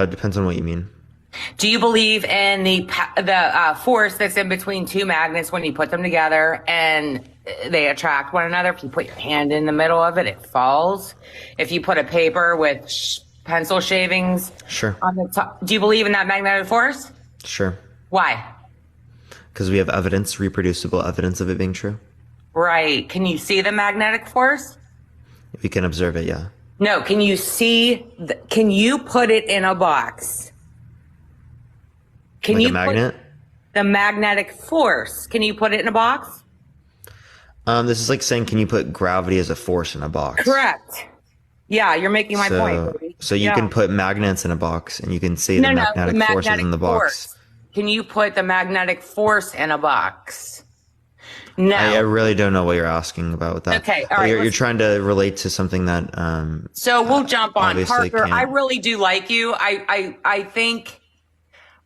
Depends on what you mean. Do you believe in the force that's in between two magnets when you put them together and they attract one another? If you put your hand in the middle of it, it falls. If you put a paper with pencil shavings Sure. on the top, do you believe in that magnetic force? Sure. Why? Because we have evidence, reproducible evidence of it being true. Right. Can you see the magnetic force? We can observe it, yeah. No. Can you see? Can you put it in a box? Can Like you a magnet? put the magnetic force? Can you put it in a box? This is like saying, can you put gravity as a force in a box? Correct. Yeah, you're making my point. Baby. So you can put magnets in a box, and you can see the magnetic forces in the box. Can you put the magnetic force in a box? No. I really don't know what you're asking about with that. Okay, all right. You're trying to relate to something that. So we'll jump on. Parker, can't. I really do like you. I think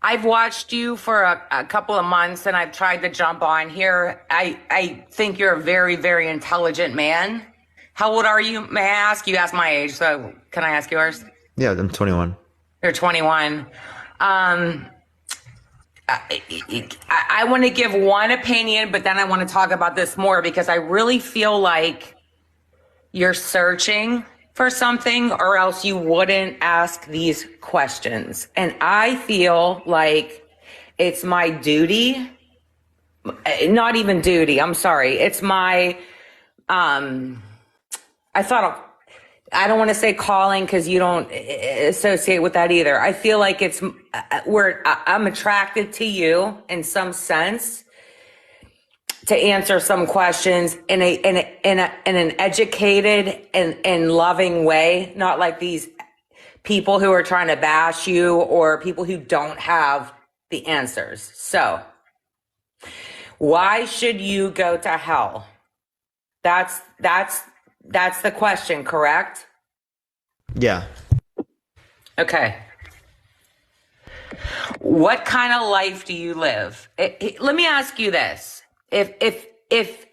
I've watched you for a couple of months, and I've tried to jump on here. I think you're a very, very intelligent man. How old are you? May I ask? You asked my age, so can I ask yours? Yeah, I'm 21. You're 21. I want to give one opinion, but then I want to talk about this more because I really feel like you're searching for something or else you wouldn't ask these questions. And I feel like it's my duty, not even duty, I'm sorry. It's my, I don't want to say calling because you don't associate with that either. I feel like it's where I'm attracted to you in some sense to answer some questions in an educated and loving way, not like these people who are trying to bash you or people who don't have the answers. So, why should you go to hell? That's the question, correct? Yeah. Okay. What kind of life do you live? Let me ask you this. If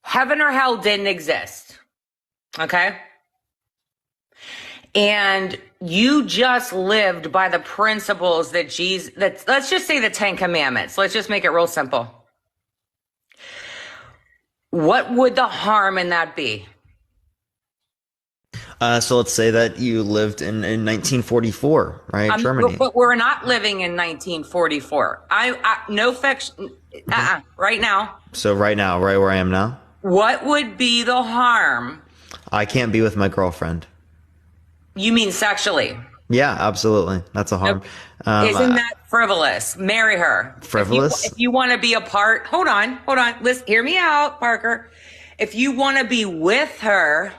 heaven or hell didn't exist, okay? And you just lived by the principles that let's just say the 10 Commandments. Let's just make it real simple. What would the harm in that be? So let's say that you lived in 1944, right? Germany. But we're not living in 1944. No fiction. Right now. So right now, right where I am now? What would be the harm? I can't be with my girlfriend. You mean sexually? Yeah, absolutely. That's a harm. Isn't that frivolous? Marry her. Frivolous? If you want to be a part, hold on. Listen, hear me out, Parker. If you want to be with her,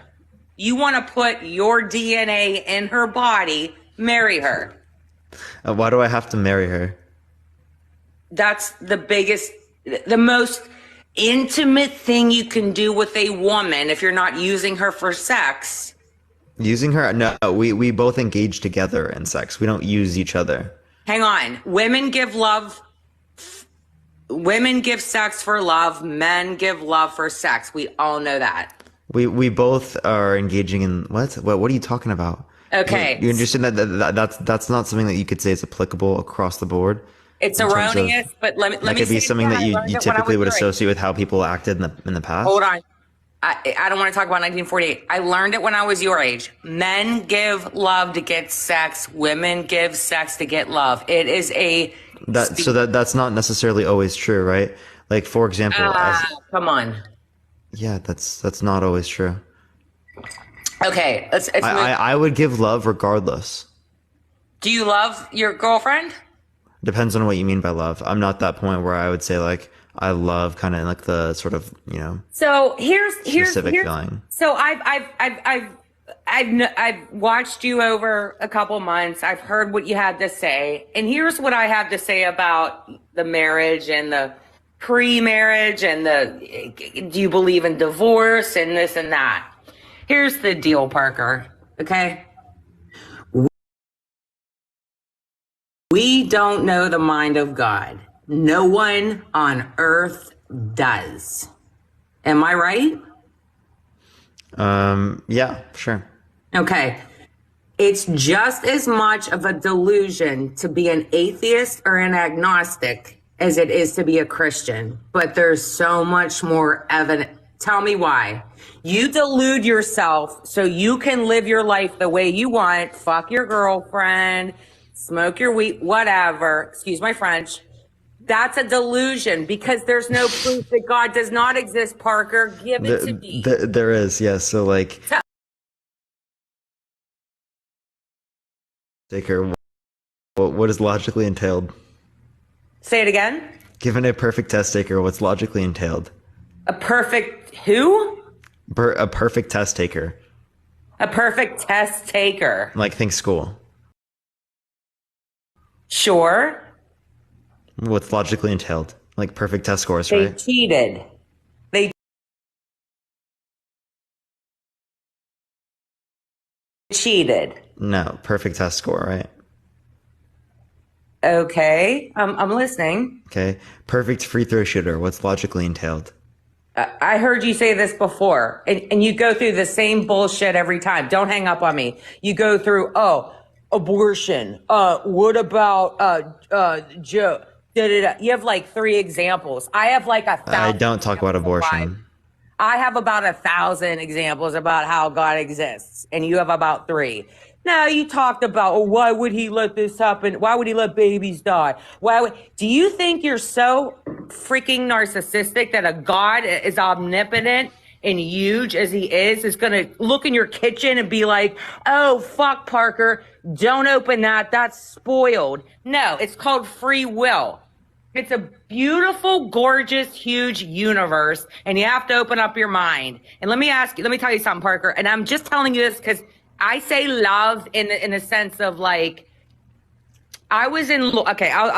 you want to put your DNA in her body, marry her. Why do I have to marry her? That's the most intimate thing you can do with a woman if you're not using her for sex. Using her? No, we both engage together in sex. We don't use each other. Hang on. Women give sex for love. Men give love for sex. We all know that. We both are engaging in what are you talking about? Okay. You understand that's not something that you could say is applicable across the board. It's erroneous, but let me that could be something that you typically would associate with how people acted in the past. Hold on. I don't want to talk about 1948. I learned it when I was your age. Men give love to get sex. Women give sex to get love. It is that's not necessarily always true, right? Like, for example, come on. Yeah, that's not always true. Okay, let's I would give love regardless. Do you love your girlfriend? Depends on what you mean by love. I'm not that point where I would say like I love kind of like the sort of, So here's specific feeling. So I've watched you over a couple months. I've heard what you had to say, and here's what I have to say about the marriage and the pre-marriage and do you believe in divorce and this and that. Here's the deal, Parker. Okay. We don't know the mind of God. No one on earth does. Am I right? Yeah, sure. Okay. It's just as much of a delusion to be an atheist or an agnostic as it is to be a Christian. But there's so much more evidence. Tell me why. You delude yourself so you can live your life the way you want, fuck your girlfriend, smoke your weed, whatever. Excuse my French. That's a delusion because there's no proof that God does not exist, Parker. Give it to me. There is, yes. So like, taker, what is logically entailed? Say it again. Given a perfect test taker, what's logically entailed? A perfect who? A perfect test taker. A perfect test taker. Like, think school. Sure. What's logically entailed? Like perfect test scores, They right? cheated. They cheated. No, perfect test score, right? Okay. I'm listening. Okay. Perfect free throw shooter. What's logically entailed? I heard you say this before, and you go through the same bullshit every time. Don't hang up on me. You go through, abortion. What about Joe? You have like 3 examples. I have like 1,000. I don't talk about abortion. I have about 1,000 examples about how God exists, and you have about 3. Now you talked about, why would he let this happen? Why would he let babies die? Do you think you're so freaking narcissistic that a God as omnipotent and huge as he is going to look in your kitchen and be like, oh, fuck, Parker, don't open that. That's spoiled. No, it's called free will. It's a beautiful, gorgeous, huge universe, and you have to open up your mind. And let me tell you something, Parker, and I'm just telling you this because I say love in the sense of like, I'll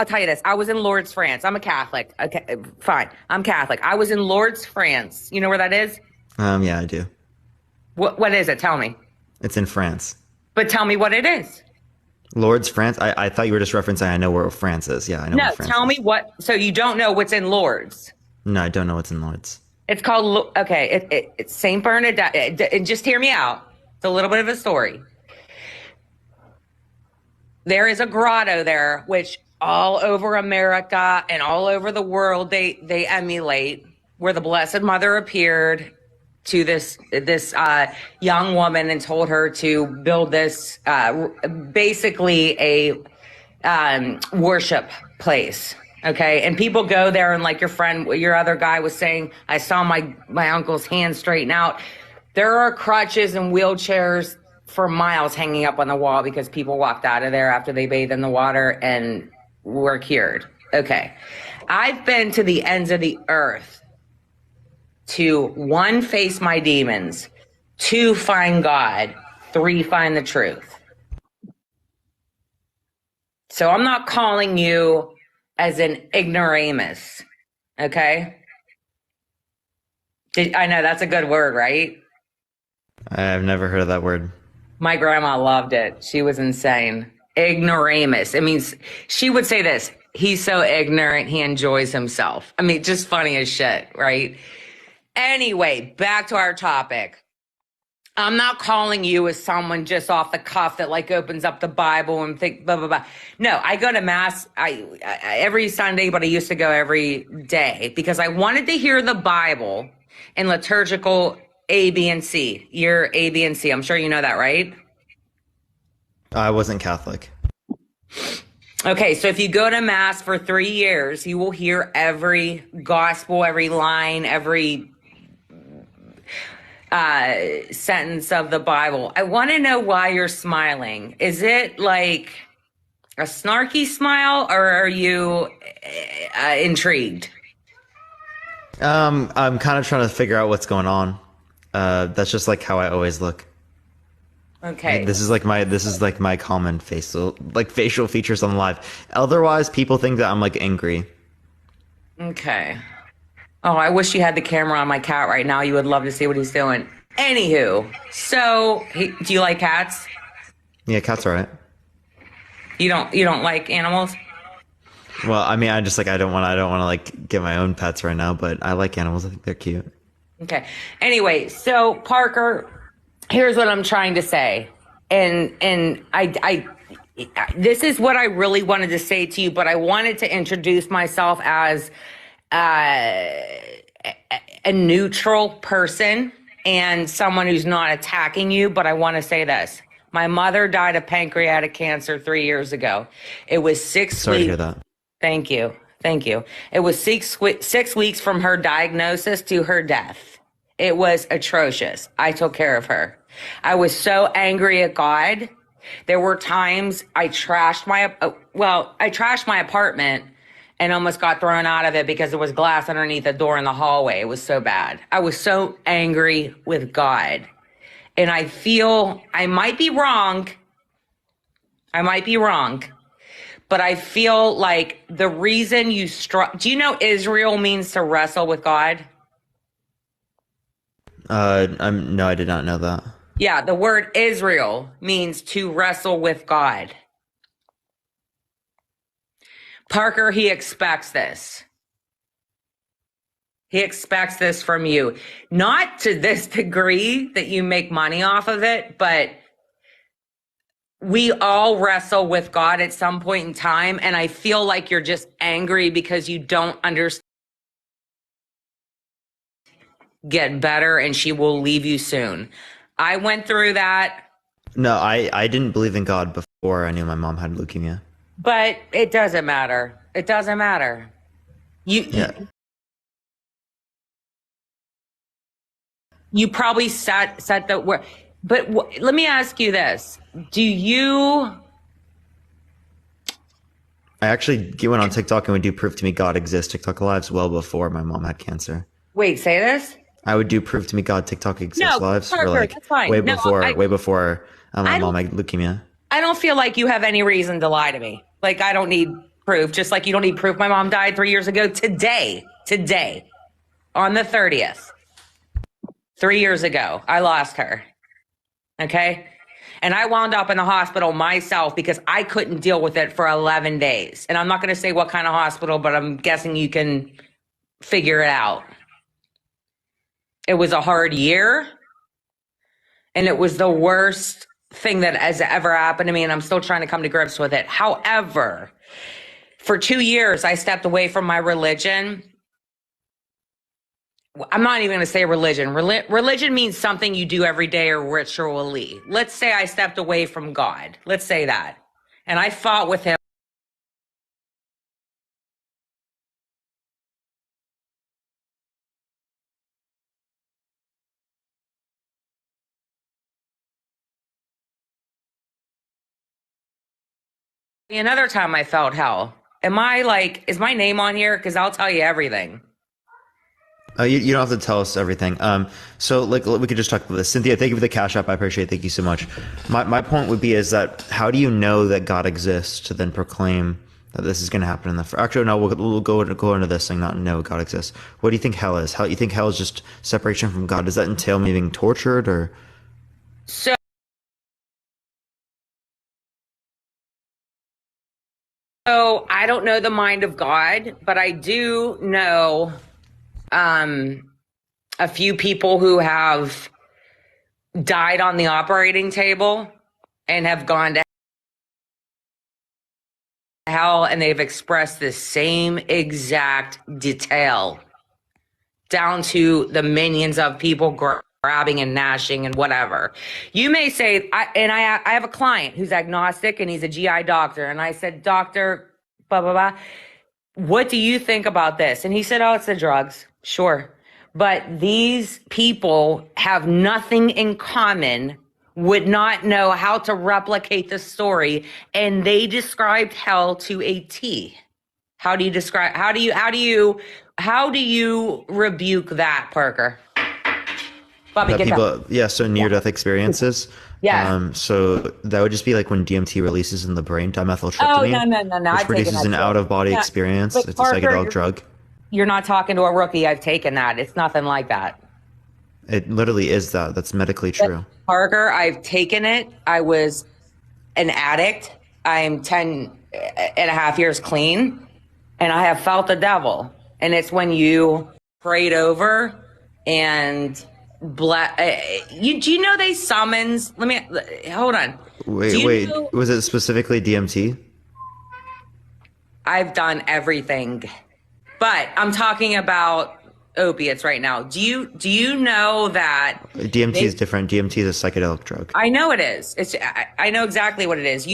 tell you this. I was in Lourdes, France. I'm a Catholic. Okay, fine. I'm Catholic. I was in Lourdes, France. You know where that is? Yeah, I do. What is it? Tell me. It's in France. But tell me what it is. Lourdes, France? I thought you were just referencing I know where France is. Yeah, I know where France is. No, tell me what. So you don't know what's in Lourdes? No, I don't know what's in Lourdes. It's called, it's St. Bernadette. And just hear me out. It's a little bit of a story. There is a grotto there, which all over America and all over the world, they emulate, where the Blessed Mother appeared to this young woman and told her to build this, basically a worship place. Okay. And people go there, and like your other guy was saying, I saw my uncle's hand straighten out. There are crutches and wheelchairs for miles hanging up on the wall because people walked out of there after they bathed in the water and were cured. Okay. I've been to the ends of the earth to 1, face my demons, 2, find God, 3, find the truth. So I'm not calling you as an ignoramus. Okay. I know that's a good word, right? I've never heard of that word. My grandma loved it. She was insane. Ignoramus. It means, she would say this, he's so ignorant, he enjoys himself. I mean, just funny as shit, right? Anyway, back to our topic. I'm not calling you as someone just off the cuff that like opens up the Bible and think blah, blah, blah. No, I go to mass every Sunday, but I used to go every day because I wanted to hear the Bible in liturgical A, B, and C. You're A, B, and C. I'm sure you know that, right? I wasn't Catholic. Okay, so if you go to mass for 3 years, you will hear every gospel, every line, every sentence of the Bible. I want to know why you're smiling. Is it like a snarky smile, or are you intrigued? I'm kind of trying to figure out what's going on. That's just like how I always look. Okay. Like, this is like my common facial features on live. Otherwise, people think that I'm like angry. Okay. Oh, I wish you had the camera on my cat right now. You would love to see what he's doing. Anywho, so do you like cats? Yeah, cats are right. You don't like animals? Well, I mean, I don't want to like get my own pets right now, but I like animals. I think they're cute. Okay. Anyway, so Parker, here's what I'm trying to say. and this is what I really wanted to say to you, but I wanted to introduce myself as a neutral person and someone who's not attacking you. But I want to say this. My mother died of pancreatic cancer 3 years ago. It was 6 Sorry to weeks. hear that. Thank you. Thank you. It was 6 weeks from her diagnosis to her death. It was atrocious. I took care of her. I was so angry at God. There were times I trashed my apartment and almost got thrown out of it because there was glass underneath the door in the hallway. It was so bad. I was so angry with God. And I feel I might be wrong. But I feel like the reason do you know Israel means to wrestle with God? No, I did not know that. Yeah, the word Israel means to wrestle with God. Parker, he expects this. He expects this from you. Not to this degree that you make money off of it, but we all wrestle with God at some point in time. And I feel like you're just angry because you don't understand. Get better and she will leave you soon. I went through that. No, I didn't believe in God before I knew my mom had leukemia. But it doesn't matter. It doesn't matter. You probably set the word. But let me ask you this. I actually went on TikTok and would do proof to me God exists TikTok lives well before my mom had cancer. Wait, say this? I would do proof to me God TikTok exists lives Parker, for like that's fine. way before my mom had leukemia. I don't feel like you have any reason to lie to me. Like, I don't need proof, just like you don't need proof my mom died 3 years ago. Today, on the 30th, 3 years ago, I lost her. Okay? And I wound up in the hospital myself because I couldn't deal with it for 11 days. And I'm not going to say what kind of hospital, but I'm guessing you can figure it out. It was a hard year. And it was the worst thing that has ever happened to me. And I'm still trying to come to grips with it. However, for 2 years, I stepped away from my religion. I'm not even going to say religion. Religion means something you do every day or ritually. Let's say I stepped away from God. Let's say that. And I fought with him. Another time I felt hell. Is my name on here? Because I'll tell you everything. You don't have to tell us everything. So like we could just talk about this. Cynthia, thank you for the cash app. I appreciate it. Thank you so much. My point would be is that how do you know that God exists to then proclaim that this is going to happen in the actually no we'll go into this thing, not know God exists. What do you think hell is? You think hell is just separation from God? Does that entail me being tortured or? So I don't know the mind of God, but I do know a few people who have died on the operating table and have gone to hell, and they've expressed the same exact detail down to the minions of people grabbing and gnashing and whatever. You may say, I have a client who's agnostic and he's a GI doctor. And I said, doctor, blah, blah, blah. What do you think about this? And he said, oh, it's the drugs. Sure. But these people have nothing in common, would not know how to replicate the story. And they described hell to a T. How do you rebuke that, Parker? Bobby, get people, yeah, so near-death experiences. Yeah. So that would just be like when DMT releases in the brain, dimethyltryptamine. No. Which produces an out-of-body experience. It's Parker, a psychedelic drug. You're not talking to a rookie. I've taken that. It's nothing like that. It literally is that. That's medically true. Parker, I've taken it. I was an addict. I'm 10 and a half years clean. And I have felt the devil. And it's when you prayed over and Do you know they summons? Hold on. Wait, Know, was it specifically DMT? I've done everything, but I'm talking about opiates right now. Do you know that DMT is different. DMT is a psychedelic drug. I know it is. I know exactly what it is.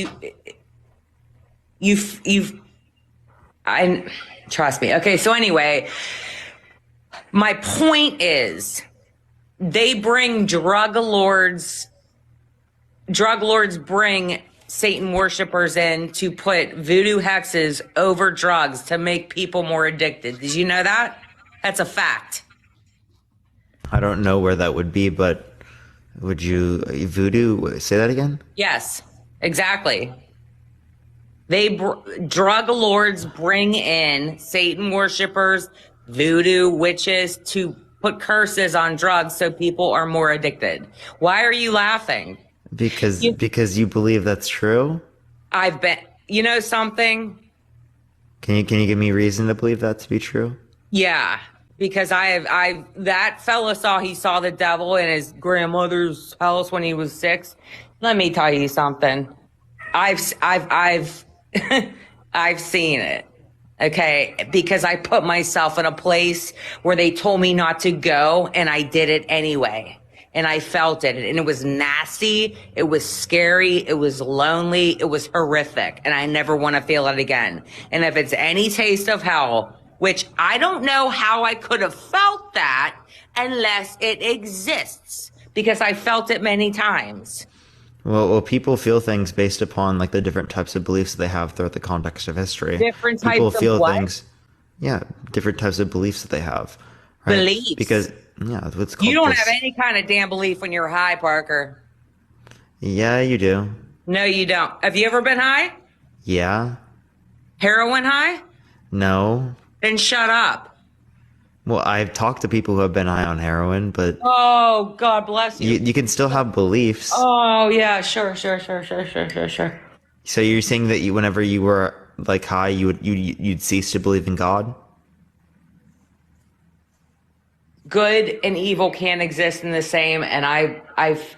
I trust me. Okay, so anyway, my point is they bring drug lords bring Satan worshipers in to put voodoo hexes over drugs to make people more addicted. Did you know that? That's a fact. I don't know where that would be, but would you voodoo say that again? Yes, exactly. Drug lords bring in Satan worshipers, voodoo witches to put curses on drugs so people are more addicted. Why are you laughing? Because you believe that's true? You know something? Can you give me reason to believe that to be true? Yeah, because that fella he saw the devil in his grandmother's house when he was 6. Let me tell you something. I've I've seen it. Okay, because I put myself in a place where they told me not to go and I did it anyway. And I felt it, and it was nasty, it was scary, it was lonely, it was horrific, and I never want to feel it again. And if it's any taste of hell, which I don't know how I could have felt that unless it exists, because I felt it many times. Well, people feel things based upon like the different types of beliefs that they have throughout the context of history. Different types people of feel what? things, yeah, different types of beliefs that they have. Right? Beliefs? Because yeah, what's called You don't have any kind of damn belief when you're high, Parker. Yeah, you do. No, you don't. Have you ever been high? Yeah. Heroin high? No. Then shut up. Well, I've talked to people who have been high on heroin, but oh, God bless you. You can still have beliefs. Oh yeah, sure. So you're saying that whenever you were like high, you'd cease to believe in God? Good and evil can't exist in the same, and I've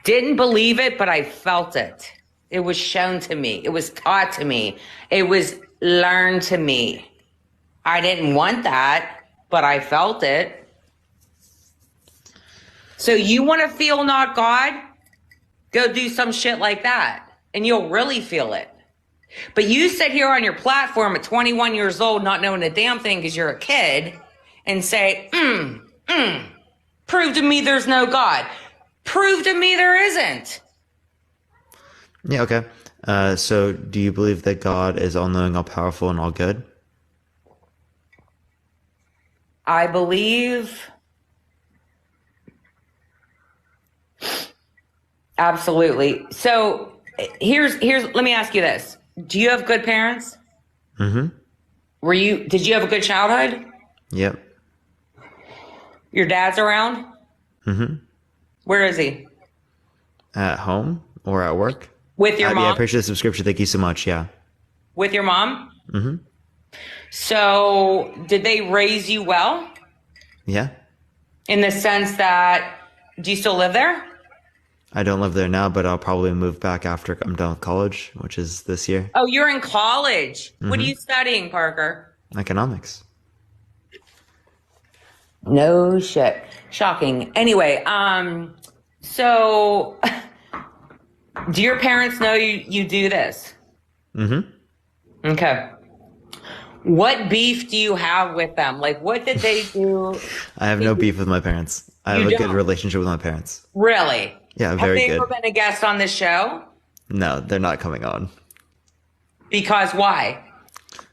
didn't believe it, but I felt it. It was shown to me. It was taught to me. It was learned to me. I didn't want that, but I felt it. So you want to feel not God? Go do some shit like that, and you'll really feel it. But you sit here on your platform at 21 years old, not knowing a damn thing because you're a kid, and say, prove to me there's no God. Prove to me there isn't. Yeah, okay. So do you believe that God is all-knowing, all-powerful, and all good? I believe... Absolutely. So here's let me ask you this. Do you have good parents? Mm-hmm. Did you have a good childhood? Yep. Your dad's around? Mm-hmm. Where is he? At home or at work? With your mom? Yeah, I appreciate the subscription. Thank you so much. Yeah. With your mom? Mm-hmm. So did they raise you well? Yeah. In the sense that, do you still live there? I don't live there now, but I'll probably move back after I'm done with college, which is this year. Oh, you're in college. Mm-hmm. What are you studying, Parker? Economics. No shit. Shocking. Anyway, so do your parents know you do this? Mm-hmm. Okay. What beef do you have with them? Like, what did they do? I have no beef with my parents. I have a good relationship with my parents. Really? Yeah, very good. Have they ever been a guest on this show? No, they're not coming on. Because why?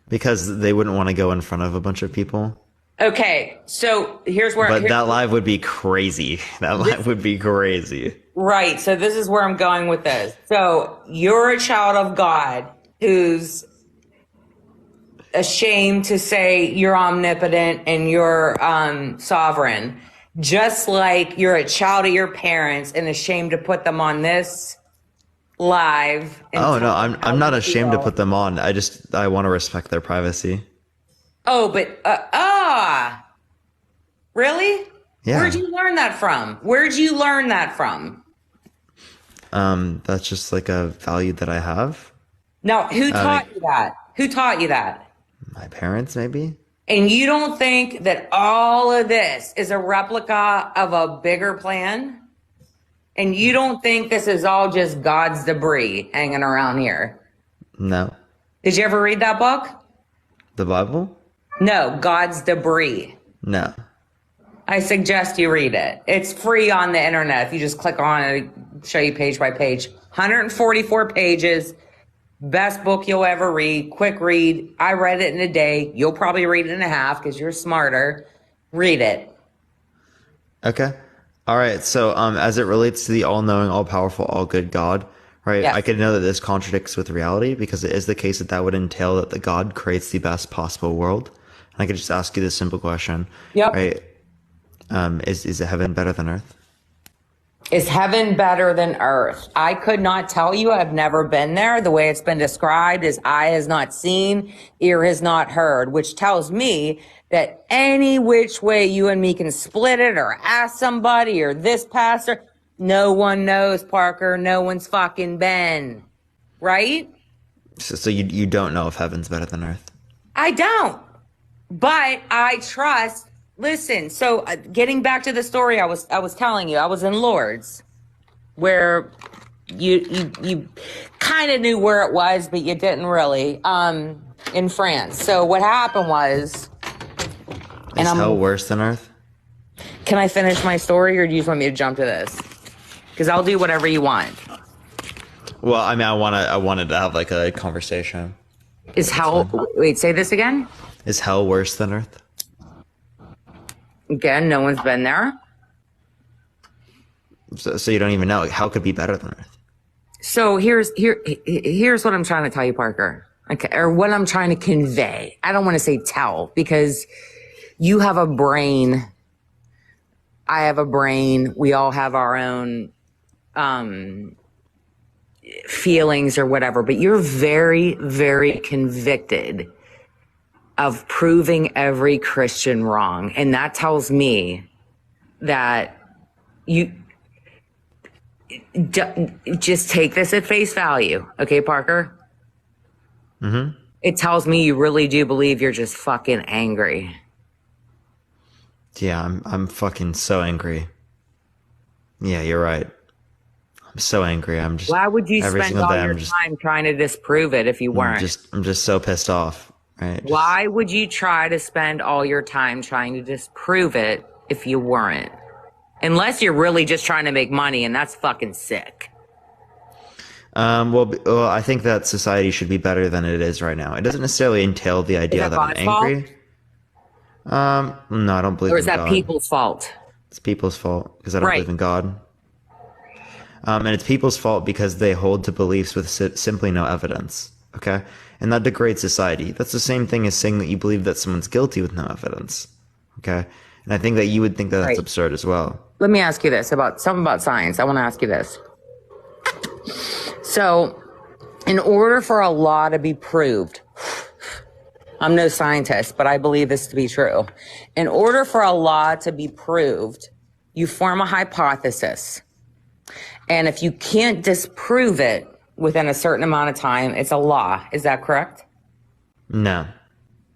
Because they wouldn't want to go in front of a bunch of people. Okay, so here's where... But that live would be crazy. That live would be crazy. Right, so this is where I'm going with this. So you're a child of God who's ashamed to say you're omnipotent and you're sovereign. Just like you're a child of your parents and ashamed to put them on this live. Oh, no, I'm not ashamed to put them on. I want to respect their privacy. Oh, but, really? Where'd Yeah. you learn that from? Where'd you learn that from? That's just like a value that I have. No, who Like taught you that? Who taught you that? my parents, maybe. And you don't think that all of this is a replica of a bigger plan? And you don't think this is all just God's debris hanging around here? No. Did you ever read that book? The Bible? No, God's debris. No. I suggest you read it. It's free on the internet. If you just click on it, it'll show you page by page. 144 pages. Best book you'll ever read. Quick read. I read it in a day. You'll probably read it in a half because you're smarter. Read it. Okay. All right. So, as it relates to the all-knowing, all-powerful, all-good God, right? Yes. I could know that this contradicts with reality because it is the case that that would entail that the God creates the best possible world. And I could just ask you this simple question, Yep. right? Is heaven better than earth? Is heaven better than earth? I could not tell you. I've never been there. The way it's been described is eye has not seen, ear has not heard, which tells me that any which way you and me can split it or ask somebody or this pastor, no one knows, Parker. No one's fucking been. Right? So you don't know if heaven's better than earth? I don't. But I trust. Listen, so getting back to the story I was telling you, I was in Lourdes, where you kind of knew where it was, but you didn't really, in France. So what happened was, Is hell worse than earth? can I finish my story, or do you just want me to jump to this? Because I'll do whatever you want. Well, I mean, I wanted to have like a conversation. Is hell? Wait, say this again. Is hell worse than earth? Again, no one's been there. So you don't even know. Like, hell could be better than earth. So here's what I'm trying to tell you, Parker. Okay, or what I'm trying to convey. I don't want to say tell, because you have a brain. I have a brain. We all have our own feelings or whatever, but you're very, very convicted of proving every Christian wrong. And that tells me that you just take this at face value. Okay, Parker? Mm-hmm. It tells me you really do believe you're just fucking angry. Yeah, I'm fucking so angry. Yeah, you're right. I'm so angry. I'm just. Why would you every spend single all day, your time trying to disprove it if you weren't? I'm just so pissed off. Right? Why would you try to spend all your time trying to disprove it if you weren't? Unless you're really just trying to make money, and that's fucking sick. Well, I think that society should be better than it is right now. It doesn't necessarily entail the idea that I'm angry. No, I don't believe in God. Or is that people's fault? It's people's fault because I don't believe in God. And it's people's fault because they hold to beliefs with simply no evidence. Okay? And that degrades society. That's the same thing as saying that you believe that someone's guilty with no evidence. Okay? And I think that you would think that that's absurd as well. Let me ask you this about something about science. I want to ask you this. So, in order for a law to be proved, I'm no scientist, but I believe this to be true. In order for a law to be proved, you form a hypothesis. And if you can't disprove it within a certain amount of time, it's a law. Is that correct? No.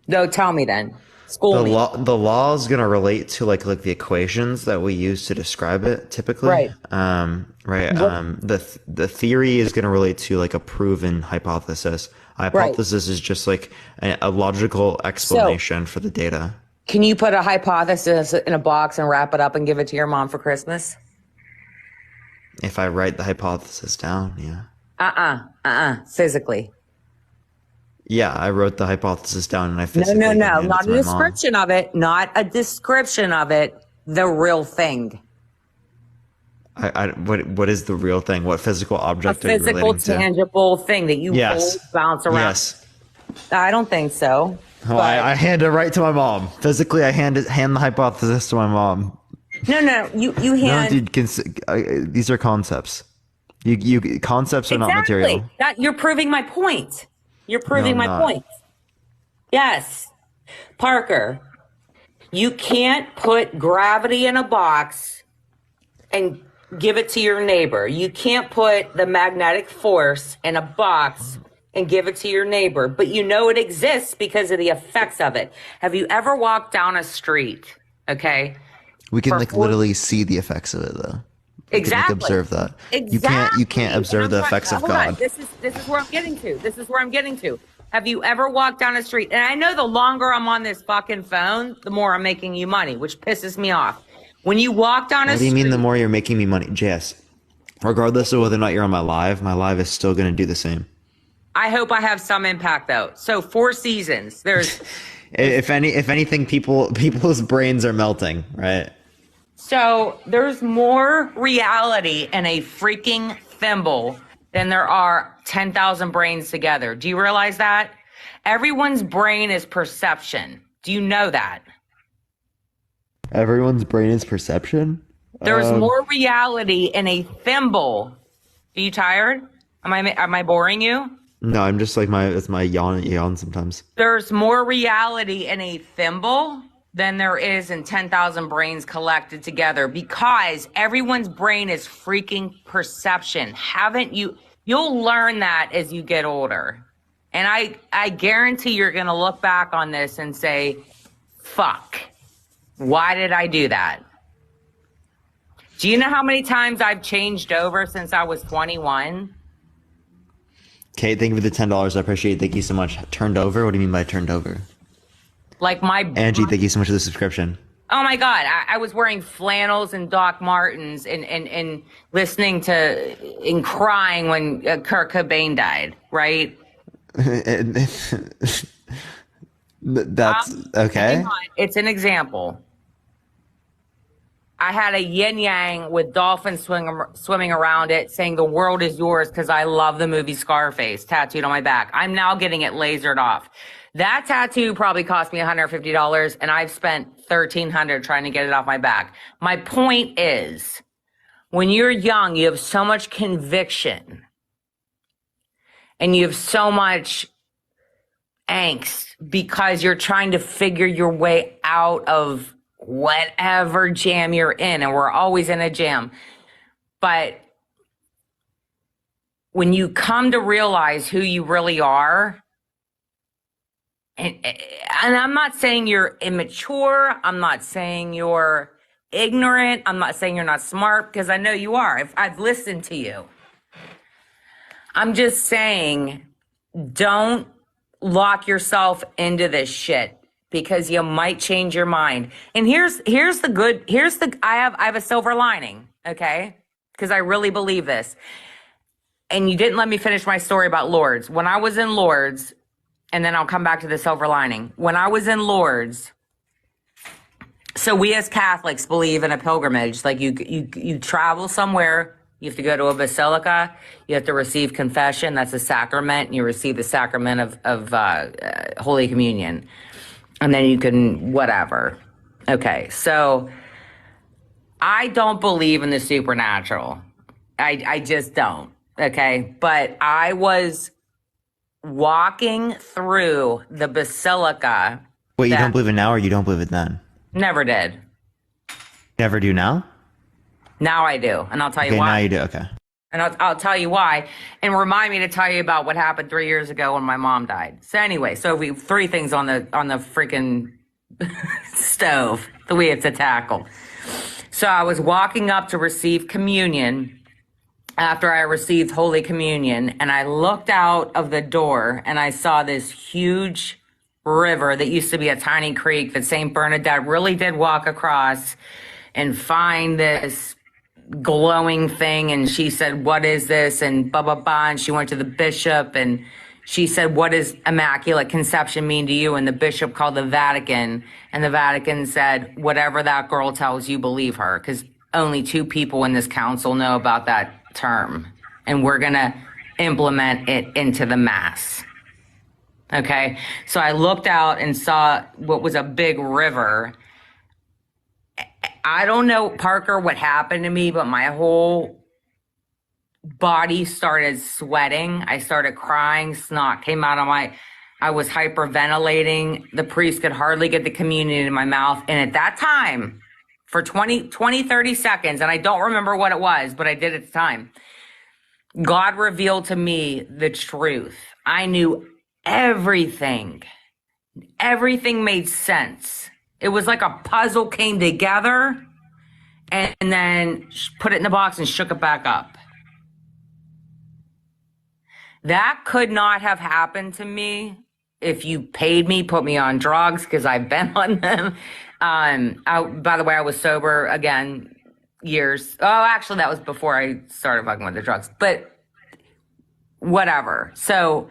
No, tell me then. School me. The law is going to relate to like the equations that we use to describe it typically. Right. The theory is going to relate to like a proven hypothesis. A hypothesis is just like a logical explanation for the data. Can you put a hypothesis in a box and wrap it up and give it to your mom for Christmas? If I write the hypothesis down, yeah. Physically. Yeah, I wrote the hypothesis down and I physically No, handed it not to a my description of it. Not a description of it. The real thing. What is the real thing? What physical object A are you physical, relating to? tangible thing that you hold, bounce around. Yes. I don't think so. Oh, I hand it right to my mom. Physically, I hand the hypothesis to my mom. No, you hand. No, dude, these are concepts. You concepts are not material. You're proving my point. You're proving my point. Yes. Parker, You can't put gravity in a box and give it to your neighbor. You can't put the magnetic force in a box and give it to your neighbor, but you know it exists because of the effects of it. Have you ever walked down a street? Okay. We can For like literally see the effects of it though. We can like Exactly. observe that. Exactly. You can't And observe I'm the trying- effects of hold on. God. This is where I'm getting to. This is where I'm getting to. Have you ever walked down a street? And I know the longer I'm on this fucking phone, the more I'm making you money, which pisses me off. When you walk down a What do you street, mean the more you're making me money? JS, regardless of whether or not you're on my live is still going to do the same. I hope I have some impact though. So 4 seasons. There's If anything, people's brains are melting, right? So there's more reality in a freaking thimble than there are 10,000 brains together. Do you realize that? Everyone's brain is perception. Do you know that? Everyone's brain is perception. There's more reality in a thimble. Are you tired? Am I boring you? No, I'm just like it's my yawn sometimes. There's more reality in a thimble than there is in 10,000 brains collected together because everyone's brain is freaking perception. You'll learn that as you get older. And I guarantee you're going to look back on this and say, fuck, why did I do that? Do you know how many times I've changed over since I was 21? Kate, thank you for the $10. I appreciate it. Thank you so much. Turned over? What do you mean by turned over? Like Angie, thank you so much for the subscription. Oh my God, I was wearing flannels and Doc Martens and listening to and crying when Kurt Cobain died, right? That's okay. It's an example. I had a yin yang with dolphins swimming around it saying the world is yours because I love the movie Scarface tattooed on my back. I'm now getting it lasered off. That tattoo probably cost me $150 and I've spent $1,300 trying to get it off my back. My point is, when you're young, you have so much conviction and you have so much angst because you're trying to figure your way out of whatever jam you're in, and we're always in a jam. But when you come to realize who you really are, and I'm not saying you're immature, I'm not saying you're ignorant, I'm not saying you're not smart, because I know you are. I've listened to you. I'm just saying, don't lock yourself into this shit, because you might change your mind. And here's the I have a silver lining, okay? Because I really believe this. And you didn't let me finish my story about Lourdes. When I was in Lourdes, and then I'll come back to the silver lining. When I was in Lourdes, so we as Catholics believe in a pilgrimage. Like you travel somewhere, you have to go to a basilica, you have to receive confession, that's a sacrament, and you receive the sacrament of Holy Communion. And then you can, whatever. Okay, so I don't believe in the supernatural. I just don't, okay? But I was walking through the basilica. Wait, you don't believe it now or you don't believe it then? Never did. Never do now? Now I do, and I'll tell you Okay, why. now you do, okay. And I'll tell you why, and remind me to tell you about what happened 3 years ago when my mom died. So anyway, so we 3 things on the freaking stove that we have to tackle. So I was walking up to receive communion after I received Holy Communion, and I looked out of the door and I saw this huge river that used to be a tiny creek that St. Bernadette really did walk across and find this glowing thing. And she said, what is this? And blah, blah, blah. And she went to the bishop and she said, what does Immaculate Conception mean to you? And the bishop called the Vatican, and the Vatican said, whatever that girl tells you, believe her, because only 2 people in this council know about that term. And we're going to implement it into the mass. Okay. So I looked out and saw what was a big river. I don't know, Parker, what happened to me, but my whole body started sweating. I started crying. Snot came out of my I was hyperventilating. The priest could hardly get the communion in my mouth. And at that time, for 20, 30 seconds, and I don't remember what it was, but I did at the time, God revealed to me the truth. I knew everything. Everything made sense. It was like a puzzle came together and then put it in the box and shook it back up. That could not have happened to me if you paid me, put me on drugs, because I've been on them. By the way, I was sober again years. Oh, actually, that was before I started fucking with the drugs. But whatever. So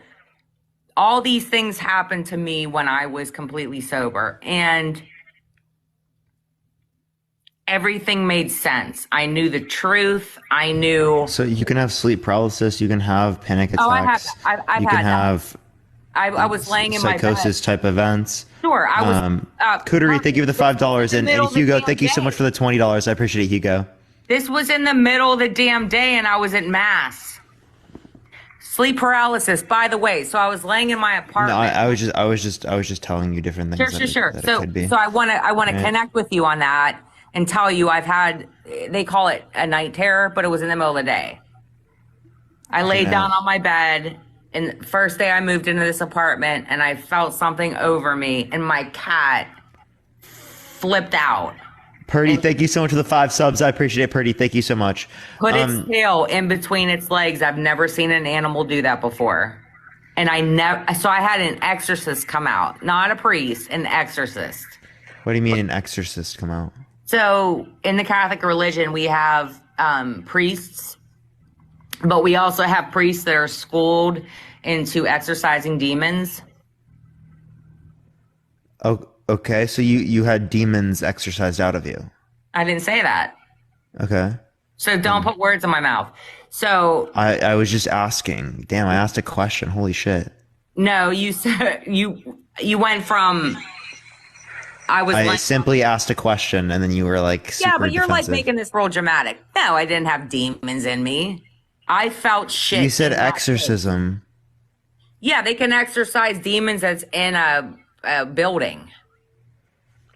all these things happened to me when I was completely sober, and everything made sense. I knew the truth. I knew. So you can have sleep paralysis. You can have panic attacks. Oh, I have. I've you had can have. I was laying in my bed. Psychosis type events. Sure, I was. Cootery, thank you for the $5, and Hugo, thank you so day. much for the $20. I appreciate it, Hugo. This was in the middle of the damn day, and I was at mass. Sleep paralysis, by the way. So I was laying in my apartment. No, I was just telling you different things. Sure. That it could be. So I want to connect with you on that and tell you I've had. They call it a night terror, but it was in the middle of the day. I laid down on my bed, and the first day I moved into this apartment, and I felt something over me, and my cat flipped out. Purdy, thank you so much for the 5 subs. I appreciate it, Purdy. Thank you so much. Put its tail in between its legs. I've never seen an animal do that before. And so I had an exorcist come out, not a priest, an exorcist. What do you mean an exorcist come out? So in the Catholic religion, we have priests, but we also have priests that are schooled into exorcising demons. Oh, okay. So you had demons exorcised out of you. I didn't say that. Okay. So don't put words in my mouth. So I was just asking. Damn, I asked a question. Holy shit. No, you said you went from. I simply asked a question, and then you were like, super yeah, but you're defensive. like making this real dramatic. No, I didn't have demons in me. I felt shit. You said exorcism. Yeah, they can exorcise demons that's in a building.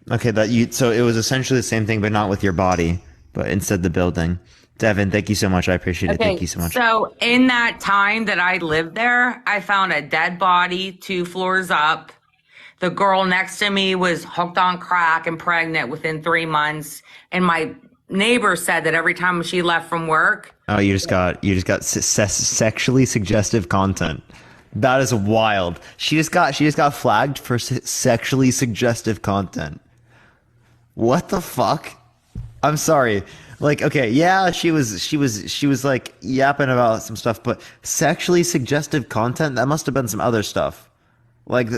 Okay, so it was essentially the same thing, but not with your body, but instead the building. Devin, thank you so much. I appreciate it. Thank you so much. So in that time that I lived there, I found a dead body 2 floors up. The girl next to me was hooked on crack and pregnant within 3 months. And my neighbor said that every time she left from work. Oh, you just got sexually suggestive content. That is wild. She just got flagged for sexually suggestive content. What the fuck? I'm sorry. Like, okay, yeah, she was like yapping about some stuff, but sexually suggestive content, that must have been some other stuff. Like,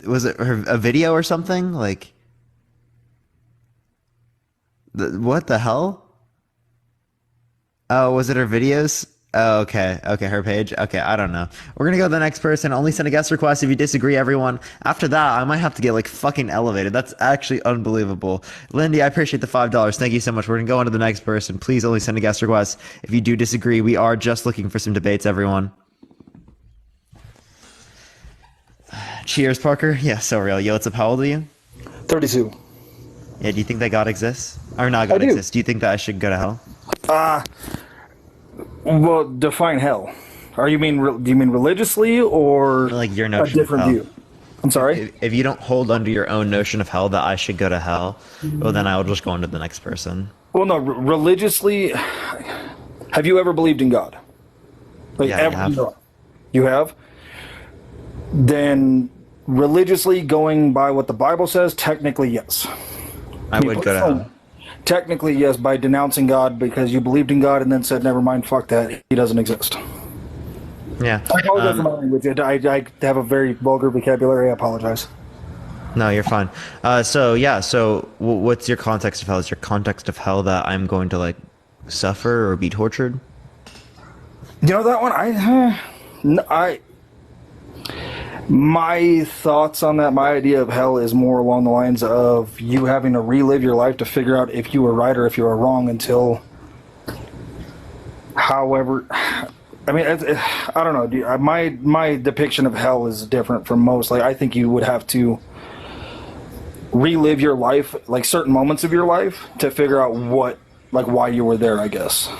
was it a video or something? Like, what the hell? Oh, was it her videos? Oh, okay, her page. Okay, I don't know. We're gonna go to the next person. Only send a guest request if you disagree, everyone. After that, I might have to get like fucking elevated. That's actually unbelievable. Lindy, I appreciate the $5. Thank you so much. We're gonna go on to the next person. Please only send a guest request if you do disagree. We are just looking for some debates, everyone. Cheers, Parker. Yeah, so real. Yo, what's up? How old are you? 32. Yeah, do you think that God exists? Or not God exists? Do you think that I should go to hell? Well, define hell. Do you mean religiously or like your a notion different of hell? view? I'm sorry? If you don't hold under your own notion of hell that I should go to hell, well, then I will just go on to the next person. Well, no, religiously, have you ever believed in God? Like, Yeah, I have. You have? Then religiously, going by what the Bible says, technically, yes. I would go to hell. Technically, yes, by denouncing God because you believed in God and then said, never mind, fuck that, he doesn't exist. Yeah. I apologize for my language. I have a very vulgar vocabulary. I apologize. No, you're fine. So what's your context of hell? Is your context of hell that I'm going to, like, suffer or be tortured? You know that one? My thoughts on that, my idea of hell is more along the lines of you having to relive your life to figure out if you were right or if you were wrong until, however, I mean, I don't know. My depiction of hell is different from most. Like, I think you would have to relive your life, like certain moments of your life, to figure out why you were there, I guess.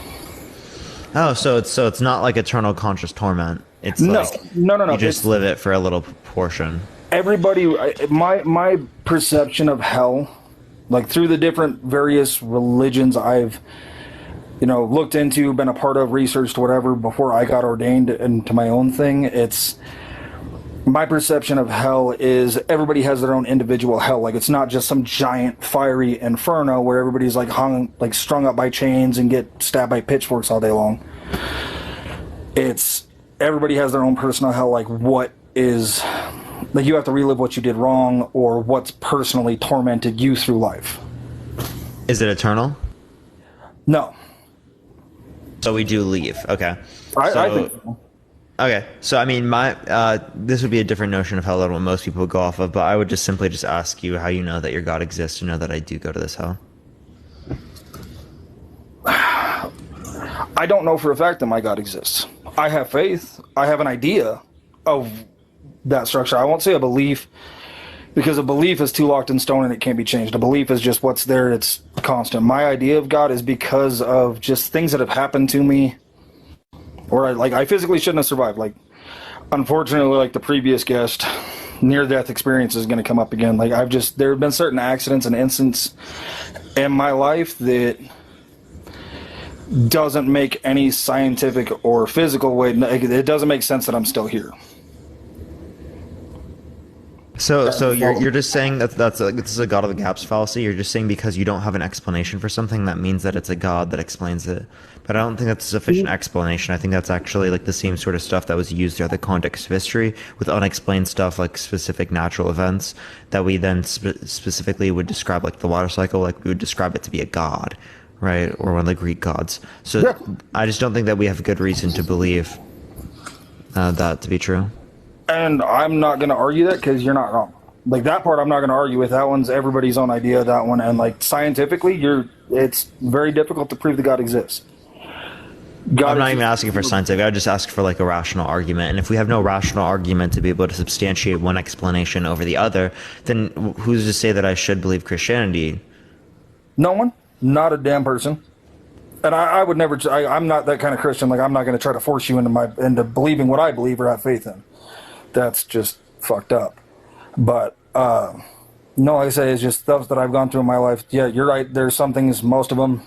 Oh, so it's not like eternal conscious torment. It's No, like no. you just live it for a little portion. My perception of hell, like through the different various religions I've, looked into, been a part of, researched, whatever, before I got ordained into my own thing, my perception of hell is everybody has their own individual hell. Like, it's not just some giant fiery inferno where everybody's like strung up by chains and get stabbed by pitchforks all day long. It's everybody has their own personal hell. Like, you have to relive what you did wrong or what's personally tormented you through life. Is it eternal? No. So we do leave. Okay. I think so. Okay, so I mean, this would be a different notion of hell than what most people would go off of, but I would just simply ask you how you know that your God exists, to know that I do go to this hell. I don't know for a fact that my God exists. I have faith. I have an idea of that structure. I won't say a belief, because a belief is too locked in stone and it can't be changed. A belief is just what's there. It's constant. My idea of God is because of just things that have happened to me, or I physically shouldn't have survived. Like, unfortunately, like the previous guest, near-death experience is going to come up again. Like, there have been certain accidents and incidents in my life that doesn't make any scientific or physical way. It doesn't make sense that I'm still here. So you're just saying that this is a God of the gaps fallacy. You're just saying because you don't have an explanation for something, that means that it's a God that explains it. But I don't think that's a sufficient explanation. I think that's actually like the same sort of stuff that was used throughout the context of history with unexplained stuff like specific natural events that we then specifically would describe, like the water cycle, like we would describe it to be a god, right? Or one of the Greek gods. So yeah. I just don't think that we have good reason to believe that to be true. And I'm not going to argue that, because you're not wrong. Like, that part I'm not going to argue with. That one's everybody's own idea, that one. And like scientifically, it's very difficult to prove that God exists. I'm not even asking for scientific. I would just ask for like a rational argument. And if we have no rational argument to be able to substantiate one explanation over the other, then who's to say that I should believe Christianity? No one. Not a damn person. And I would never. I'm not that kind of Christian. Like, I'm not going to try to force you into believing what I believe or have faith in. That's just fucked up. But no, like I say, it's just stuff that I've gone through in my life. Yeah, you're right. There's some things. Most of them,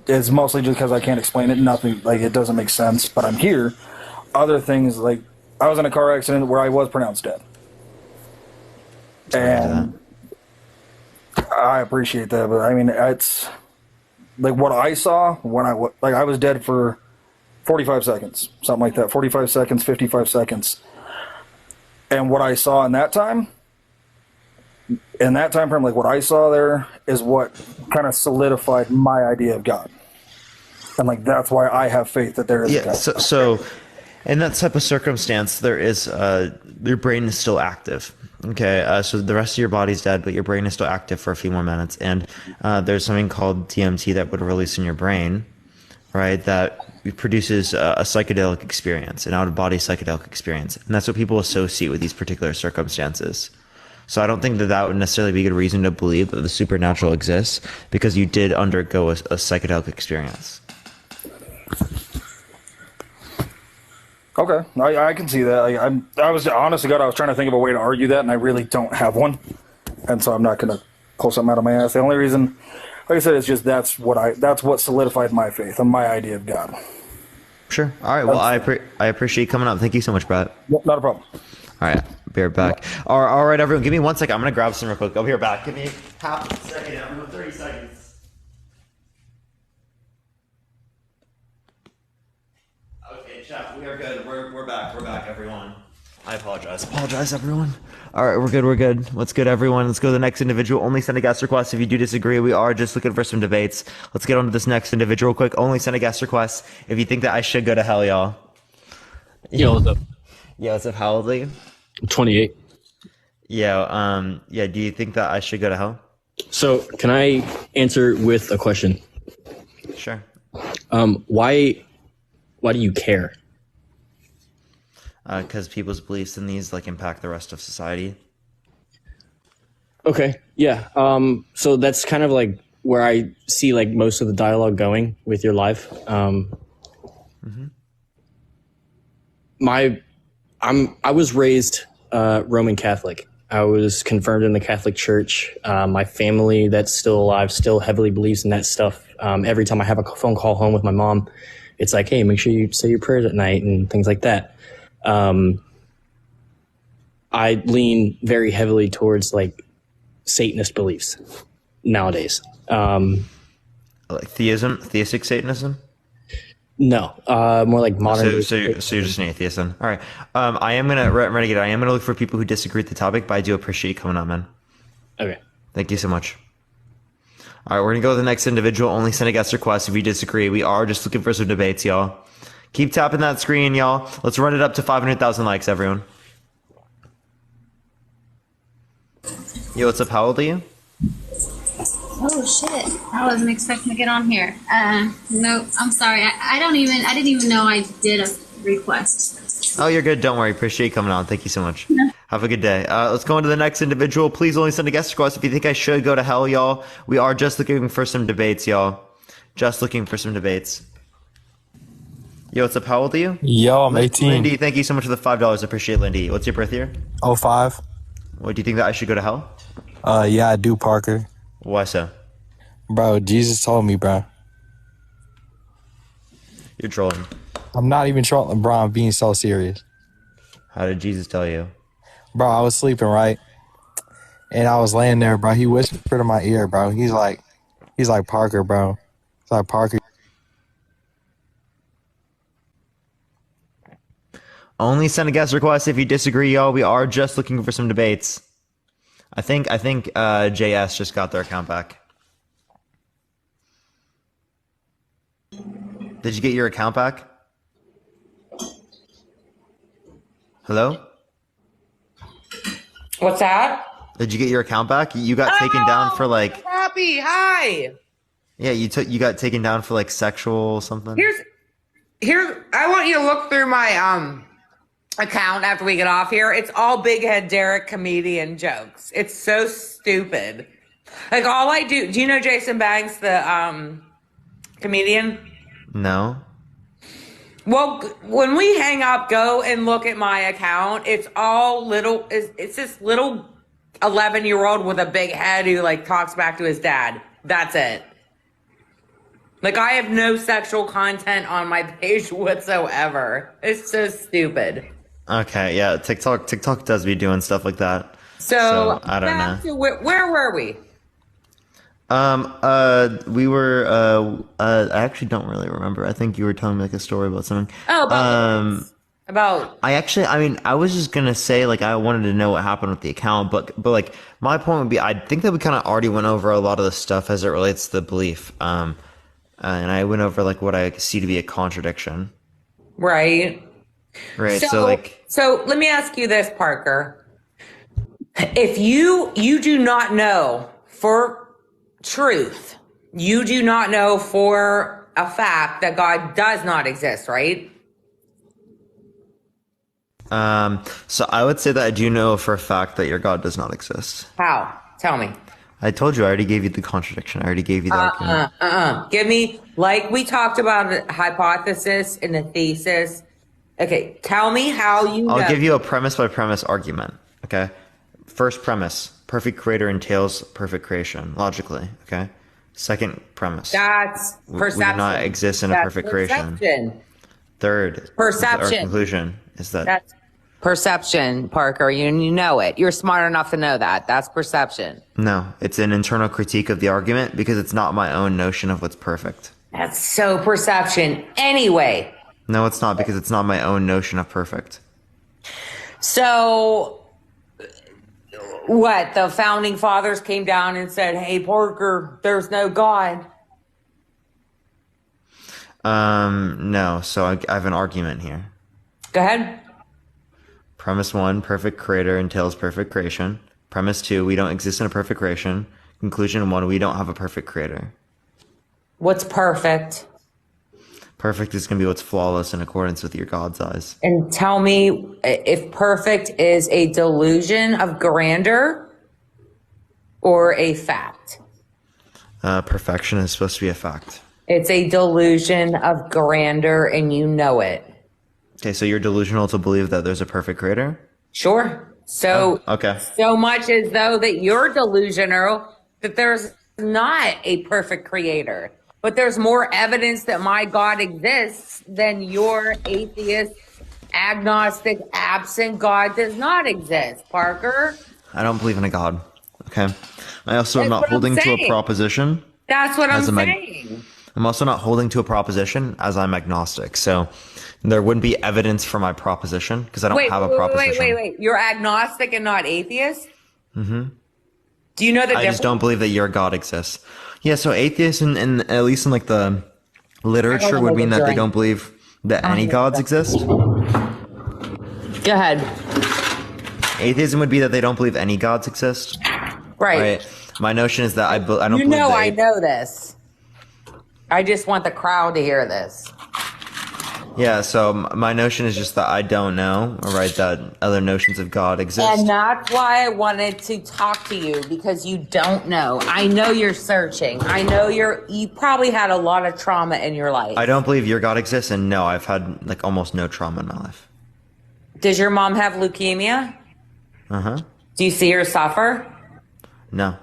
it's mostly just because I can't explain it. Nothing, like, it doesn't make sense. But I'm here. Other things, like, I was in a car accident where I was pronounced dead, and I appreciate that. But I mean, it's like what I saw when I was dead for 45 seconds, something like that. 45 seconds, 55 seconds. And what I saw in that time frame, like what I saw there is what kind of solidified my idea of God. And like, that's why I have faith that there is a God. So in that type of circumstance, there is, your brain is still active. Okay. So the rest of your body's dead, but your brain is still active for a few more minutes. And, there's something called DMT that would release in your brain, right? That produces a psychedelic experience, an out-of-body psychedelic experience. And that's what people associate with these particular circumstances. So I don't think that would necessarily be a good reason to believe that the supernatural exists, because you did undergo a psychedelic experience. Okay, I can see that. I was, honest to God, I was trying to think of a way to argue that, and I really don't have one. And so I'm not going to pull something out of my ass. The only reason, like I said, it's just that's what solidified my faith and my idea of God. Sure. All right. Well, I appreciate you coming up. Thank you so much, Brett. Yep, not a problem. All right. Be right back. All right, everyone. Give me 1 second. I'm going to grab some real quick. I'll be right back. Give me half a second. Everyone, 30 seconds. Okay, chat. We are good. We're back. We're back, everyone. I apologize. Everyone. All right, we're good. What's good, everyone? Let's go to the next individual. Only send a guest request if you do disagree. We are just looking for some debates. Let's get on to this next individual quick. Only send a guest request if you think that I should go to hell, y'all. Yo, what's up? Yeah, what's up? How old are you? 28. Yeah, do you think that I should go to hell? So, can I answer with a question? Sure. Why do you care? because people's beliefs in these like impact the rest of society. Okay. Yeah. So that's kind of like where I see like most of the dialogue going with your life. I was raised Roman Catholic. I was confirmed in the Catholic Church. My family that's still alive still heavily believes in that stuff. Every time I have a phone call home with my mom, it's like, hey, make sure you say your prayers at night and things like that. I lean very heavily towards like Satanist beliefs nowadays. Like theistic Satanism. No, more like modern. So you're just an atheist then. All right. I am gonna Renegade. I am gonna look for people who disagree with the topic, but I do appreciate you coming on, man. Okay. Thank you so much. All right, we're gonna go to the next individual. Only send a guest request if you disagree. We are just looking for some debates, y'all. Keep tapping that screen, y'all. Let's run it up to 500,000 likes, everyone. Yo, what's up? How old are you? Oh shit! I wasn't expecting to get on here. No, I'm sorry. I didn't even know I did a request. Oh, you're good. Don't worry. Appreciate you coming on. Thank you so much. Have a good day. Let's go on to the next individual. Please only send a guest request if you think I should go to hell, y'all. We are just looking for some debates, y'all. Just looking for some debates. Yo, what's up? How old are you? Yo, I'm 18. Lindy, thank you so much for the $5. I appreciate it, Lindy. What's your birth year? 05. What, do you think that I should go to hell? Yeah, I do, Parker. Why so? Bro, Jesus told me, bro. You're trolling. I'm not even trolling, bro. I'm being so serious. How did Jesus tell you? Bro, I was sleeping, right? And I was laying there, bro. He whispered in my ear, bro. He's like, Parker, bro. He's like, Parker. Only send a guest request if you disagree, y'all. We are just looking for some debates. I think JS just got their account back. Did you get your account back? Hello? What's that? Did you get your account back? You got taken down for like Happy, hi. yeah, you got taken down for like sexual something. Here I want you to look through my account after we get off here. It's all big head Derek comedian jokes. It's so stupid. Like all I do you know Jason Banks, the comedian? No. Well, when we hang up, go and look at my account. It's all little, it's this little 11-year-old with a big head who like talks back to his dad. That's it. Like I have no sexual content on my page whatsoever. It's so stupid. Okay, yeah, TikTok does be doing stuff like that. So I don't know. Where were we? We were, I actually don't really remember. I think you were telling me like a story about something. Oh, about I was just gonna say like I wanted to know what happened with the account, but like my point would be I think that we kind of already went over a lot of the stuff as it relates to the belief. And I went over like what I see to be a contradiction. right. Right. So let me ask you this, Parker. If you do not know for truth, you do not know for a fact that God does not exist, right? So I would say that I do know for a fact that your God does not exist. How? Tell me. I told you, I already gave you the contradiction. I already gave you the argument. Give me, like we talked about a hypothesis and a thesis. Okay, tell me how you know. I'll give you a premise by premise argument. Okay. First premise, perfect creator entails perfect creation, logically. Okay. Second premise. That's perception. We do not exist in a perfect creation. Third. Perception. Our conclusion is that. That's perception, Parker. You know it. You're smart enough to know that. That's perception. No, it's an internal critique of the argument because it's not my own notion of what's perfect. That's so perception. Anyway. No, it's not because it's not my own notion of perfect. So, what? The founding fathers came down and said, hey, Parker, there's no God. No. So I have an argument here. Go ahead. Premise 1, perfect creator entails perfect creation. Premise 2, we don't exist in a perfect creation. Conclusion 1, we don't have a perfect creator. What's perfect? Perfect is going to be what's flawless in accordance with your God's eyes. And tell me if perfect is a delusion of grandeur or a fact. Perfection is supposed to be a fact. It's a delusion of grandeur, and you know it. Okay, so you're delusional to believe that there's a perfect creator? Sure. So, okay. So much as though that you're delusional that there's not a perfect creator. But there's more evidence that my God exists than your atheist, agnostic, absent God does not exist, Parker. I don't believe in a God. Okay. I also am not holding to a proposition. That's what I'm saying. I'm also not holding to a proposition as I'm agnostic. So there wouldn't be evidence for my proposition because I don't have a proposition. Wait. You're agnostic and not atheist? Mm-hmm. Do you know the difference? I just don't believe that your God exists. Yeah, so atheists, and at least in like the literature, would mean that they don't believe that any gods exist. Go ahead. Atheism would be that they don't believe any gods exist. Right. My notion is that I don't believe I know this. I just want the crowd to hear this. Yeah, so my notion is just that I don't know, right, that other notions of God exist. And that's why I wanted to talk to you, because you don't know. I know you're searching. I know you probably had a lot of trauma in your life. I don't believe your God exists, and no, I've had like almost no trauma in my life. Does your mom have leukemia? Uh-huh. Do you see her suffer? No.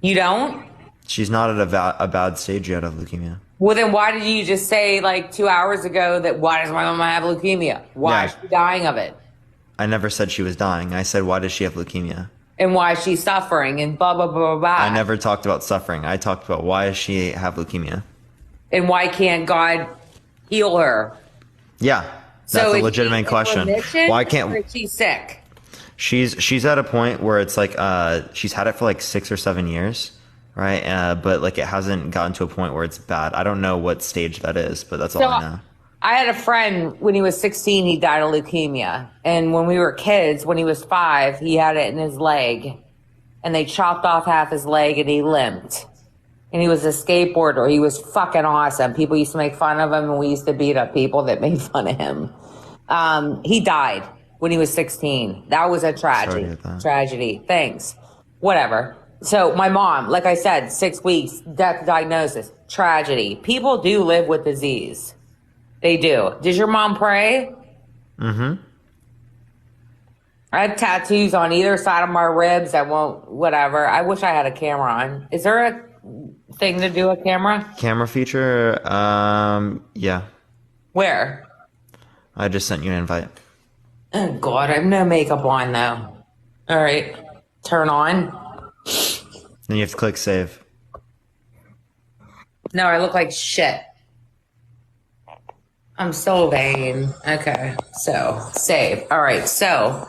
You don't? She's not at a bad stage yet of leukemia. Well, then why did you just say like 2 hours ago that why does my mom have leukemia? Why is she dying of it? I never said she was dying. I said, why does she have leukemia? And why is she suffering and blah, blah, blah, blah. I never talked about suffering. I talked about why does she have leukemia? And why can't God heal her? Yeah, that's a legitimate question. Why can't... Or is she sick? She's at a point where it's like she's had it for like 6 or 7 years. Right, but like it hasn't gotten to a point where it's bad. I don't know what stage that is, but that's all I know. I had a friend when he was 16, he died of leukemia. And when we were kids, when he was 5, he had it in his leg. And they chopped off half his leg and he limped. And he was a skateboarder. He was fucking awesome. People used to make fun of him and we used to beat up people that made fun of him. He died when he was 16. That was a tragedy. Tragedy. Thanks. Whatever. So my mom, like I said, 6 weeks, death diagnosis, tragedy. People do live with disease. They do. Does your mom pray? Mm-hmm. I have tattoos on either side of my ribs. I won't, whatever. I wish I had a camera on. Is there a thing to do a camera? Camera feature? Yeah. Where? I just sent you an invite. Oh, God, I have no makeup on, though. All right. Turn on. Then you have to click save. No, I look like shit. I'm so vain. Okay, so save. All right, so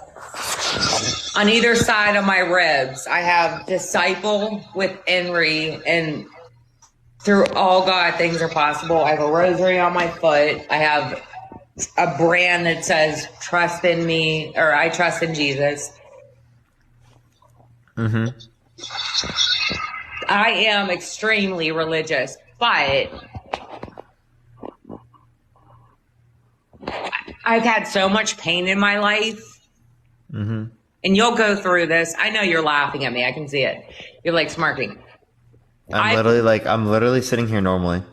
on either side of my ribs, I have disciple with Henry, and through all God, things are possible. I have a rosary on my foot. I have a brand that says trust in me, or I trust in Jesus. Mm-hmm. I am extremely religious, but I've had so much pain in my life. Mm-hmm. And you'll go through this. I know you're laughing at me. I can see it. You're like smirking. I'm literally sitting here normally.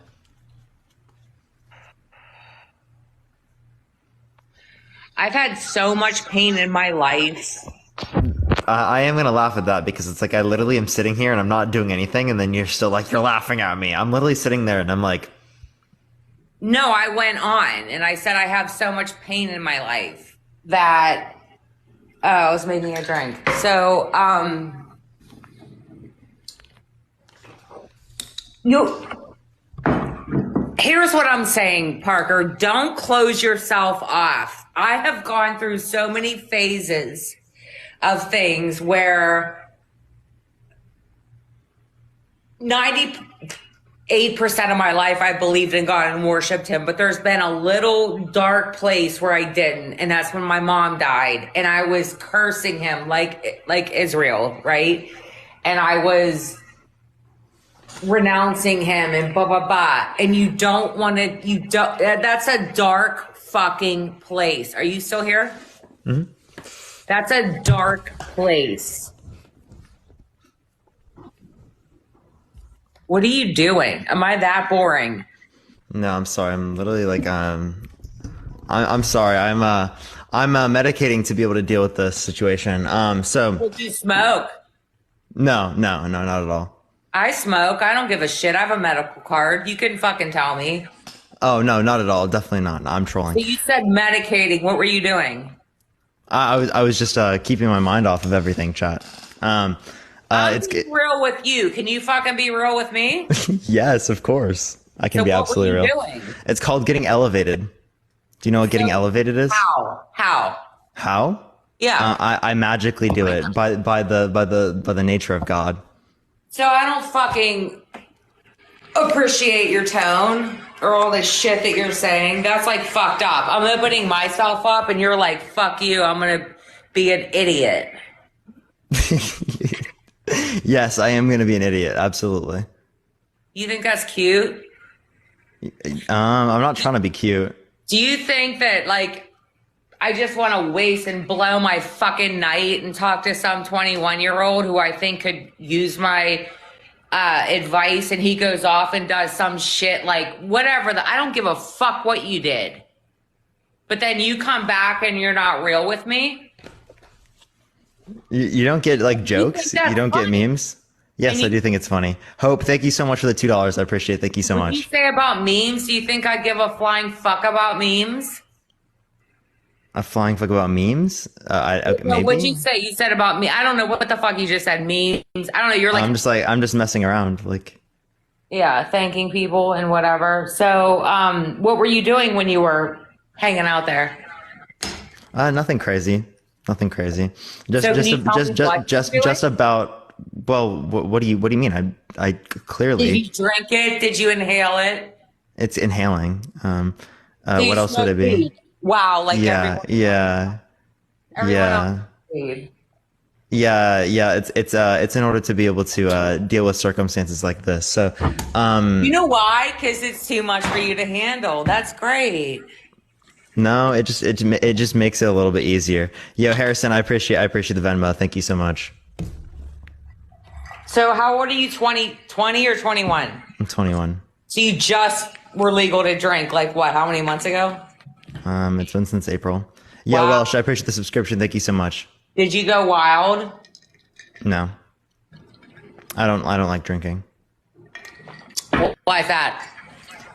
I've had so much pain in my life. I am going to laugh at that because it's like I literally am sitting here and I'm not doing anything, and then you're still like, you're laughing at me. I'm literally sitting there and I'm like... No, I went on and I said I have so much pain in my life that... Oh, I was making a drink. So, here's what I'm saying, Parker. Don't close yourself off. I have gone through so many phases of things where 98% of my life I believed in God and worshiped him, but there's been a little dark place where I didn't, and that's when my mom died, and I was cursing him like Israel, right? And I was renouncing him and blah blah blah, and you don't want to. You don't. That's a dark fucking place. Are you still here? Mm-hmm. That's a dark place. What are you doing? Am I that boring? No, I'm sorry. I'm literally like I'm sorry. I'm medicating to be able to deal with this situation. So Would you smoke? no, not at all. I smoke. I don't give a shit. I have a medical card. You can fucking tell me. Oh no, not at all. Definitely not. No, I'm trolling. So you said medicating. What were you doing? I was just keeping my mind off of everything, chat. It's real with you. Can you fucking be real with me? Yes, of course. I can So be what absolutely were you real. doing? It's called getting elevated. Do you know what getting elevated is? How? How? Yeah. I magically do it by the nature of God. So I don't fucking appreciate your tone or all this shit that you're saying. That's like fucked up. I'm opening myself up and you're like, fuck you. I'm going to be an idiot. Yes, I am going to be an idiot. Absolutely. You think that's cute? I'm not trying to be cute. Do you think that like I just want to waste and blow my fucking night and talk to some 21-year-old who I think could use my advice, and he goes off and does some shit like whatever. I don't give a fuck what you did. But then you come back and you're not real with me? You don't get like jokes? You don't funny? get memes? Yes, I do think it's funny. Hope, thank you so much for the $2. I appreciate it. Thank you so What do you much. say about memes? Do you think I give a flying fuck about memes? A flying fuck about memes? Well, Maybe. what'd you say? You said about me. I don't know what the fuck you just said. Memes. I don't know. You're like, I'm just messing around. Like, yeah, thanking people and whatever. So, what were you doing when you were hanging out there? nothing crazy. Nothing crazy. Just So can you tell me what you're just doing? about. Well, what do you mean? I clearly. Did you drink it? Did you inhale it? It's inhaling. Do What you else would smoke it be? weed? Wow, like Yeah, everyone else smokes weed. yeah. It's in order to be able to deal with circumstances like this. So, You know why? Because it's too much for you to handle. That's great. no, it just makes it a little bit easier. Yo, Harrison, I appreciate the Venmo. Thank you so much. So how old are you? 20 or 21? I'm 21. So you just were legal to drink like what? How many months ago? It's been since April. Yeah, Wow. Welsh, I appreciate the subscription. Thank you so much. Did you go wild? No, I don't like drinking. Why is that?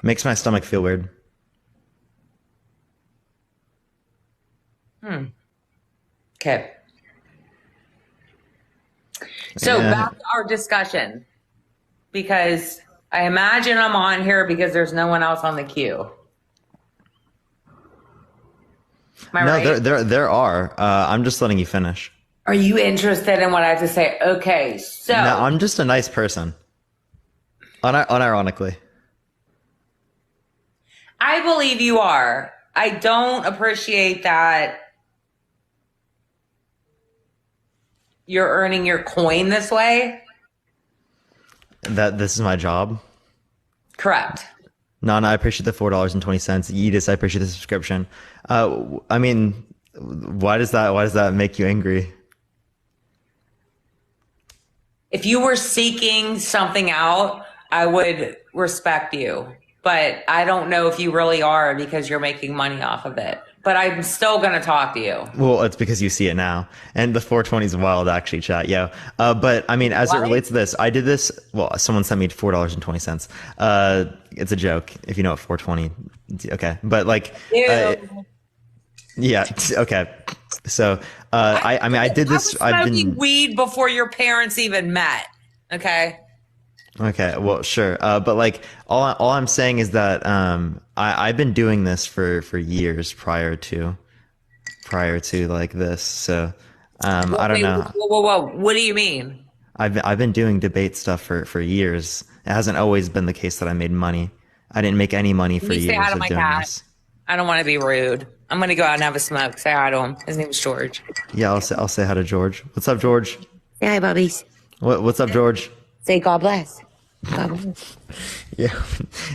Makes my stomach feel weird. Okay. So Yeah. back to our discussion, because I imagine I'm on here because there's no one else on the queue. Am I No, right? there are. I'm just letting you finish. Are you interested in what I have to say? Okay, so No, I'm just a nice person. Unironically. I believe you are. I don't appreciate that you're earning your coin this way. That this is my job. Correct. Nana, I appreciate the $4.20. Edis, I appreciate the subscription. I mean, why does that make you angry? If you were seeking something out, I would respect you. But I don't know if you really are because you're making money off of it. But I'm still going to talk to you. Well, it's because you see it now. And the 420 is wild, actually, chat. Yo. But I mean, as it What? relates to this, I did this. Well, someone sent me $4.20. It's a joke. If you know what 420. Okay. But like, Ew. yeah. Okay. So, I mean, I did this. I was I've smoking been. weed before your parents even met. Okay. Okay, well, sure. But like, all I'm saying is that I've been doing this for years prior to like this. So I don't know. Whoa. What do you mean? I've been doing debate stuff for years. It hasn't always been the case that I made money. I didn't make any money for Can you say years hi to of my doing cat? this. I don't want to be rude. I'm going to go out and have a smoke. Say hi to him. His name's George. Yeah, I'll say hi to George. What's up, George? Say hi, Bubbies. What's up, George? Say God bless. Yeah.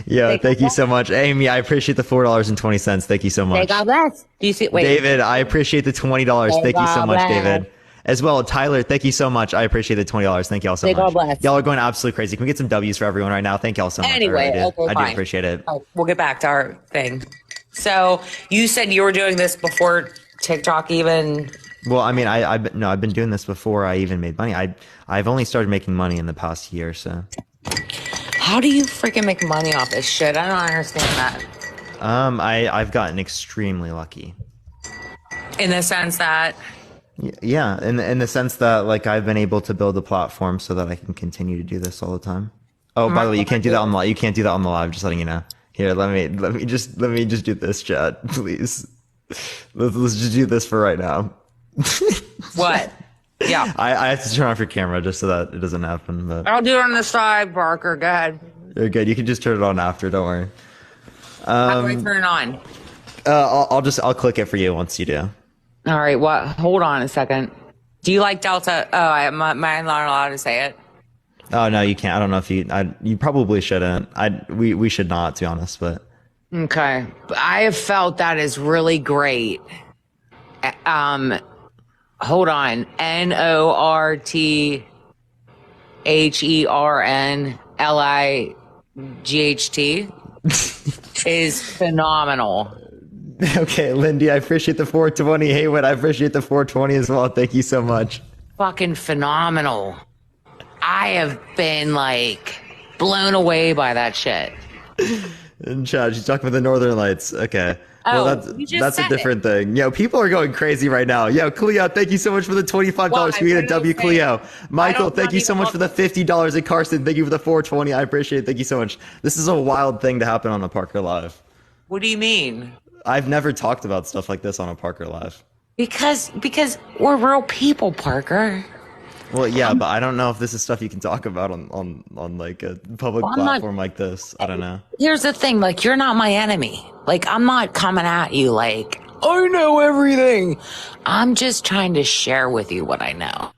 Yeah. Thank you so much. Amy, I appreciate the $4.20. Thank you so much. Say God bless. Do you see? Wait. David, I appreciate the $20. Say Thank you so God much, bless. David. As well, Tyler, thank you so much. I appreciate the $20. Thank y'all so Say much. God bless. Y'all are going absolutely crazy. Can we get some W's for everyone right now? Thank y'all so much. Anyway, I okay, do fine. appreciate it. Oh, we'll get back to our thing. So you said you were doing this before TikTok even. Well, I mean, I've been doing this before I even made money. I've only started making money in the past year, so. How do you freaking make money off this shit? I don't understand that. I've gotten extremely lucky. In the sense that. Yeah, in the sense that like I've been able to build a platform so that I can continue to do this all the time. Oh, by the way, you can't do that on the live. You can't do that on the live. Just letting you know. Here, let me just do this, chat, please. Let's just do this for right now. What? Yeah. I have to turn off your camera just so that it doesn't happen. But I'll do it on the side, Barker. Go ahead. you're good. You can just turn it on after. Don't worry. How do I turn it on? I'll click it for you once you do. All right. What? Hold on a second. Do you like Delta? Oh, am I not allowed to say it? Oh no, you can't. I don't know if you probably shouldn't. We should not, to be honest. But Okay. I have felt that is really great. Hold on. NORTHERNLIGHT is phenomenal. okay, Lindy, I appreciate the 420. Haywood, I appreciate the 420 as well. Thank you so much. Fucking phenomenal. I have been like blown away by that shit. In chat, she's talking about the Northern Lights. Okay. Oh, well, you just that's a said different thing. Yo, people are going crazy right now. Yo, Cleo, thank you so much for the $25. Well, Can we get a W, Cleo? Michael, thank you so even much for the $50. And Carson, thank you for the 420. I appreciate it. Thank you so much. This is a wild thing to happen on a Parker Live. What do you mean? I've never talked about stuff like this on a Parker Live. Because we're real people, Parker. Well, yeah, but I don't know if this is stuff you can talk about on like a public platform like this. I don't know. Here's the thing, like, you're not my enemy. Like, I'm not coming at you like, I know everything. I'm just trying to share with you what I know.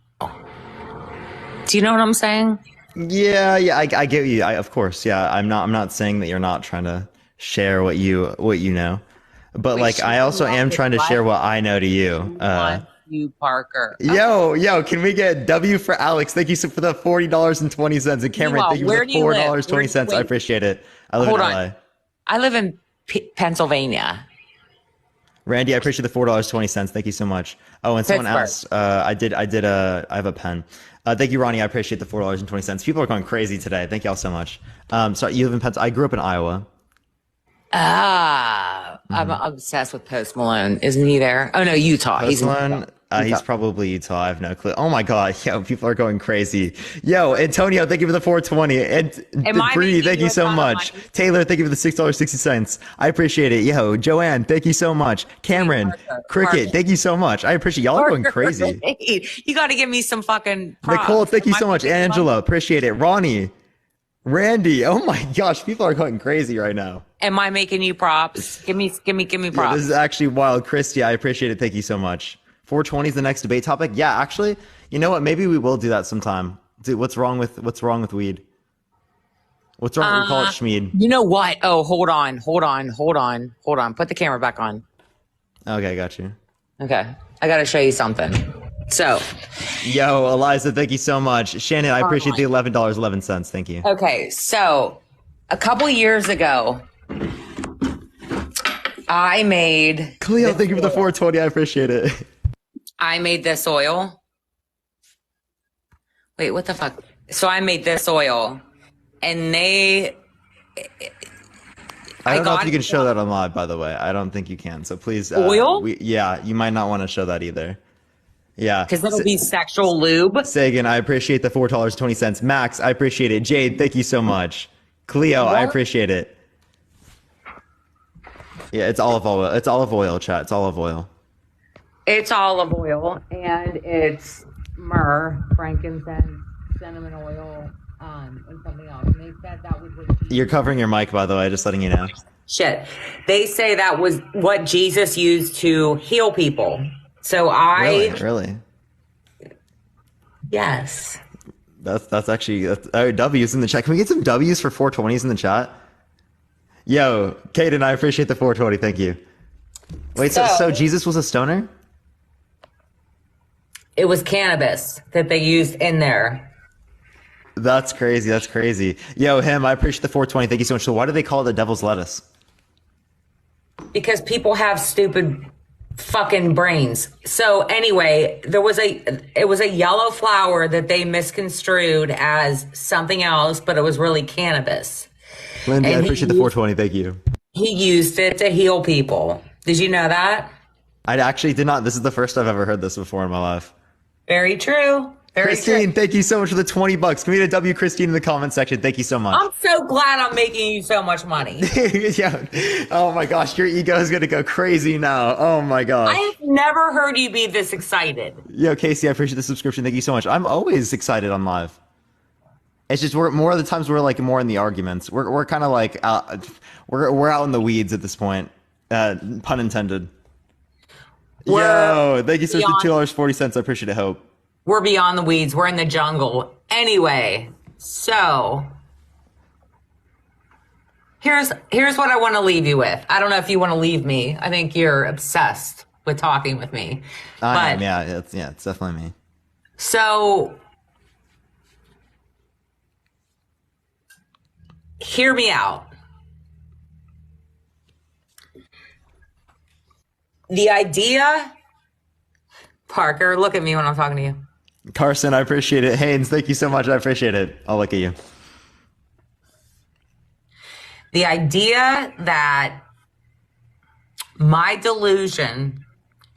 Do you know what I'm saying? Yeah, I get you. Of course, yeah. I'm not saying that you're not trying to share what you know, but Wait, like I also am trying to share what I know to you. You, Parker. Yo, can we get W for Alex? Thank you for the $40.20. And Cameron, thank you for the $4.20. I appreciate it. I live in LA. I live in Pennsylvania. Randy, I appreciate the $4.20. Thank you so much. Oh, and someone asked, I have a pen. Thank you, Ronnie. I appreciate the $4.20. People are going crazy today. Thank y'all so much. So you live in Pennsylvania. I grew up in Iowa. I'm obsessed with Post Malone. Isn't he there? Oh no, Utah. Post Malone. He's probably Utah. I have no clue. Oh my god, yo, people are going crazy. Yo, Antonio, thank you for the 420. And Bree, thank you so much. Taylor, thank you for the $6.60. I appreciate it. Yo, Joanne, thank you so much. Cameron, Cricket, thank you so much. I appreciate y'all are going crazy. You got to give me some fucking props. Nicole, thank you so much. Angela, appreciate it. Ronnie, Randy, oh my gosh, people are going crazy right now. Am I making you props? Give me props. Yeah, this is actually wild. Christy, I appreciate it. Thank you so much. 420 is the next debate topic. Yeah, actually, you know what? Maybe we will do that sometime. Dude, what's wrong with weed? What's wrong with call it schmeed? You know what? Oh, hold on. Put the camera back on. Okay, got you. Okay, I got to show you something. So, yo, Eliza, thank you so much. Shannon, I appreciate the $11.11. Thank you. Okay, so a couple years ago, I made Cleo, thank you for the 420. I appreciate it. I made this oil. Wait, what the fuck? So I made this oil, and I don't know if you can show that on live, by the way. I don't think you can. So please, oil? You might not want to show that either. Yeah, because that'll be sexual lube. Sagan, I appreciate the $4.20. Max, I appreciate it. Jade, thank you so much. Cleo, I appreciate it. Yeah, it's olive oil. It's olive oil, chat. It's olive oil. It's olive oil, and it's myrrh, frankincense, cinnamon oil, and something else. And they said that was what You're covering your mic, by the way, just letting you know. Shit. They say that was what Jesus used to heal people. So Really? Yes. That's actually W's in the chat. Can we get some W's for 420s in the chat? Yo, Kaden, I appreciate the 420. Thank you. Wait, so Jesus was a stoner? It was cannabis that they used in there. That's crazy. That's crazy. Yo, him, I appreciate the 420. Thank you so much. So why do they call it the devil's lettuce? Because people have stupid fucking brains. So anyway, it was a yellow flower that they misconstrued as something else, but it was really cannabis. Lindy, I appreciate the 420. Thank you. He used it to heal people. Did you know that? I actually did not. This is the first I've ever heard this before in my life. Very true. Christine, thank you so much for the $20. Can we get a W, Christine, in the comment section? Thank you so much. I'm so glad I'm making you so much money. Yeah. Oh my gosh, your ego is gonna go crazy now. Oh my gosh. I have never heard you be this excited. Yo, Casey, I appreciate the subscription. Thank you so much. I'm always excited on live. It's just we're more of the times we're like more in the arguments. We're kind of like we're out in the weeds at this point. Pun intended. Yo, thank you so much for $2.40. I appreciate it. Hope. We're beyond the weeds. We're in the jungle. Anyway, so here's what I want to leave you with. I don't know if you want to leave me. I think you're obsessed with talking with me. I am, yeah, it's definitely me. So hear me out. The idea, Parker, look at me when I'm talking to you. Carson, I appreciate it. Haynes, thank you so much. I appreciate it. I'll look at you. The idea that my delusion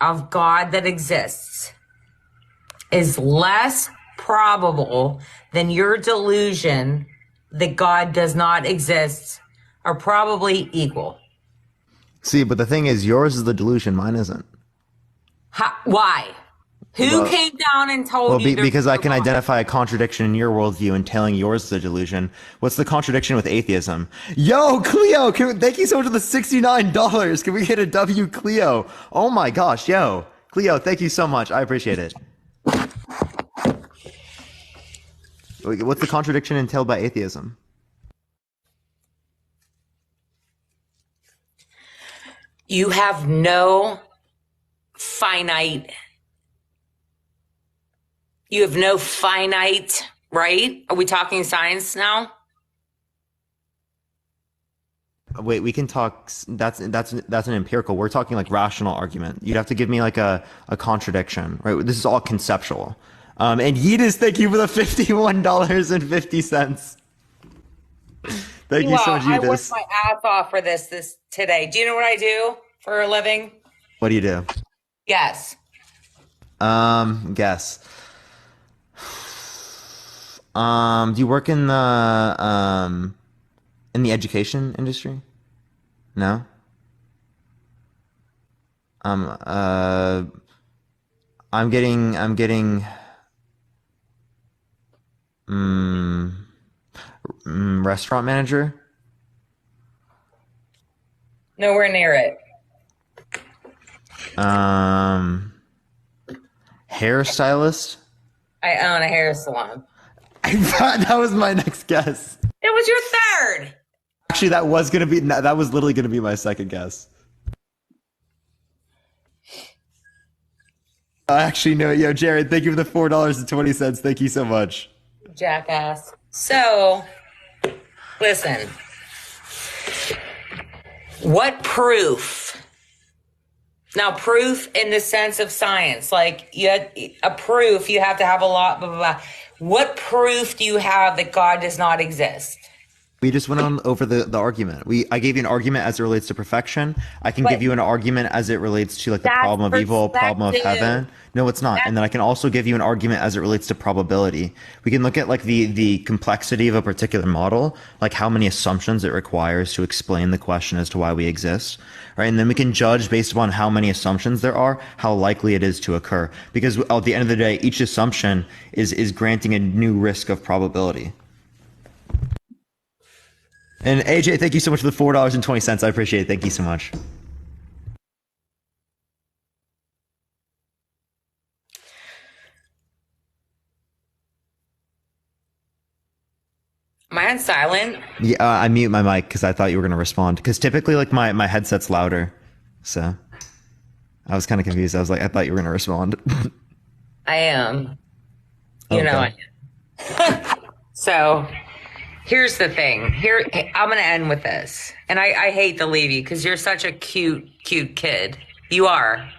of God that exists is less probable than your delusion that God does not exist are probably equal. See, but the thing is, yours is the delusion. Mine isn't. Why? Who came down and told you? Because I can identify a contradiction in your worldview and telling yours is a delusion. What's the contradiction with atheism? Yo, Cleo, thank you so much for the $69. Can we get a W, Cleo? Oh my gosh, yo. Cleo, thank you so much. I appreciate it. What's the contradiction entailed by atheism? You have no finite, right? Are we talking science now? Wait, we can talk. That's an empirical. We're talking like rational argument. You'd have to give me like a contradiction, right? This is all conceptual. And Yeetus, thank you for the $51.50. Thank you so much, Yeetus. I worked my ass off for this today. Do you know what I do for a living? What do you do? Guess. Guess. Do you work in the education industry? No. I'm getting restaurant manager. Nowhere near it. Hairstylist. I own a hair salon. I thought that was my next guess. It was your third. Actually, that was literally gonna be my second guess. Actually, no, yo, Jared, thank you for the $4.20. Thank you so much. Jackass. So, listen. What proof? Now, proof in the sense of science, like you have to have a lot, blah, blah, blah. What proof do you have that God does not exist? We just went on over the argument. I gave you an argument as it relates to perfection. I can give you an argument as it relates to like the problem of evil, problem of heaven. No, it's not. And then I can also give you an argument as it relates to probability. We can look at like the complexity of a particular model, like how many assumptions it requires to explain the question as to why we exist, right? And then we can judge based upon how many assumptions there are, how likely it is to occur. Because at the end of the day, each assumption is granting a new risk of probability. And AJ, thank you so much for the $4.20. I appreciate it. Thank you so much. Am I on silent? Yeah, I mute my mic because I thought you were going to respond. Because typically, like, my headset's louder. So I was kind of confused. I was like, I thought you were going to respond. I am. You know Okay. it. So here's the thing. I'm going to end with this. And I hate to leave you because you're such a cute kid. You are.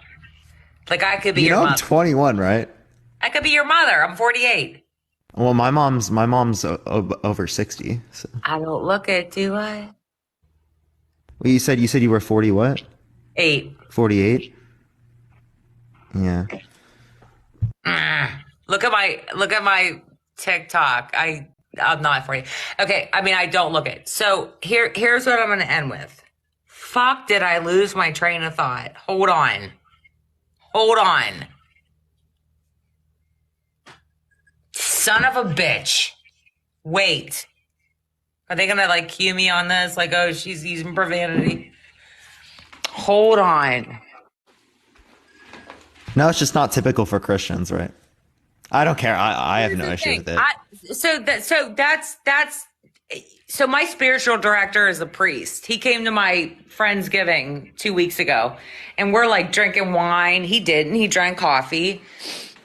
Like, I could be You your know, I'm mother. 21, right? I could be your mother. I'm 48. Well, my mom's over 60. So. I don't look it, do I? Well, you said you were 40 what? 8. 48? Yeah. Look at my TikTok. I'm not 40. Okay, I mean I don't look it. So here's what I'm gonna end with. Fuck, did I lose my train of thought? Hold on. Son of a bitch. Wait. Are they gonna like cue me on this? Like, oh, she's using profanity. Hold on. No, it's just not typical for Christians, right? I don't care. I have no issue with it. So my spiritual director is a priest. He came to my Friendsgiving 2 weeks ago, and we're like drinking wine. He didn't. He drank coffee.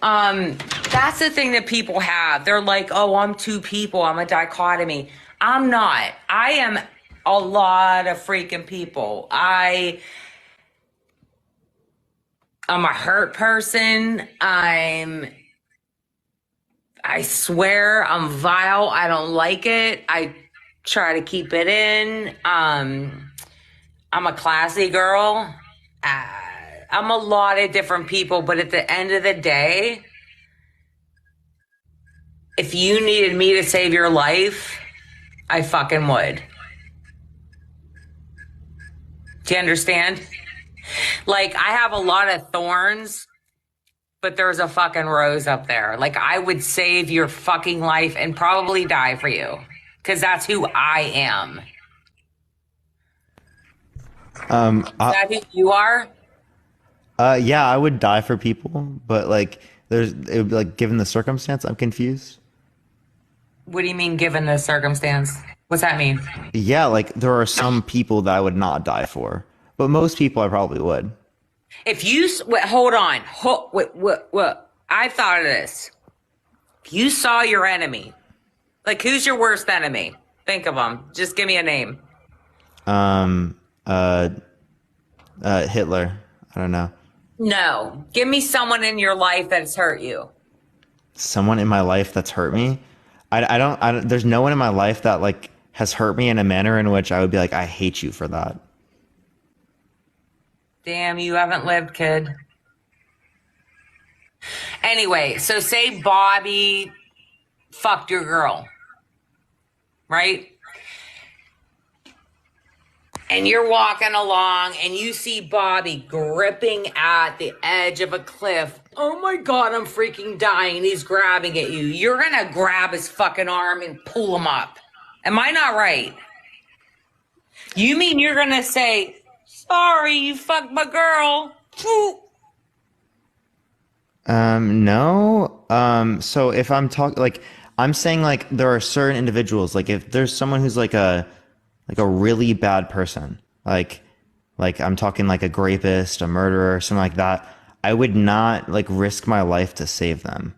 That's the thing that people have. They're like, oh, I'm two people. I'm a dichotomy. I'm not. I am a lot of freaking people. I'm a hurt person. I swear I'm vile. I don't like it. I try to keep it in. I'm a classy girl. I'm a lot of different people, but at the end of the day, if you needed me to save your life, I fucking would. Do you understand? Like, I have a lot of thorns, but there's a fucking rose up there. Like, I would save your fucking life and probably die for you. Because that's who I am. Is that who you are? Yeah, I would die for people, but like, given the circumstance, I'm confused. What do you mean, given the circumstance? What's that mean? Yeah, like there are some people that I would not die for, but most people I probably would. If you wait, hold on, wait. I've thought of this. If you saw your enemy, like who's your worst enemy? Think of them. Just give me a name. Hitler. I don't know. No, give me someone in your life that's hurt you. Someone in my life that's hurt me. I don't. There's no one in my life that like has hurt me in a manner in which I would be like, I hate you for that. Damn, you haven't lived, kid. Anyway, so say Bobby fucked your girl, right? And you're walking along and you see Bobby gripping at the edge of a cliff. Oh my God, I'm freaking dying. He's grabbing at you. You're going to grab his fucking arm and pull him up. Am I not right? You mean you're going to say, sorry, you fucked my girl. No. So if I'm talking, like, I'm saying like there are certain individuals, like if there's someone who's like a really bad person, like I'm talking like a rapist, a murderer, something like that, I would not like risk my life to save them.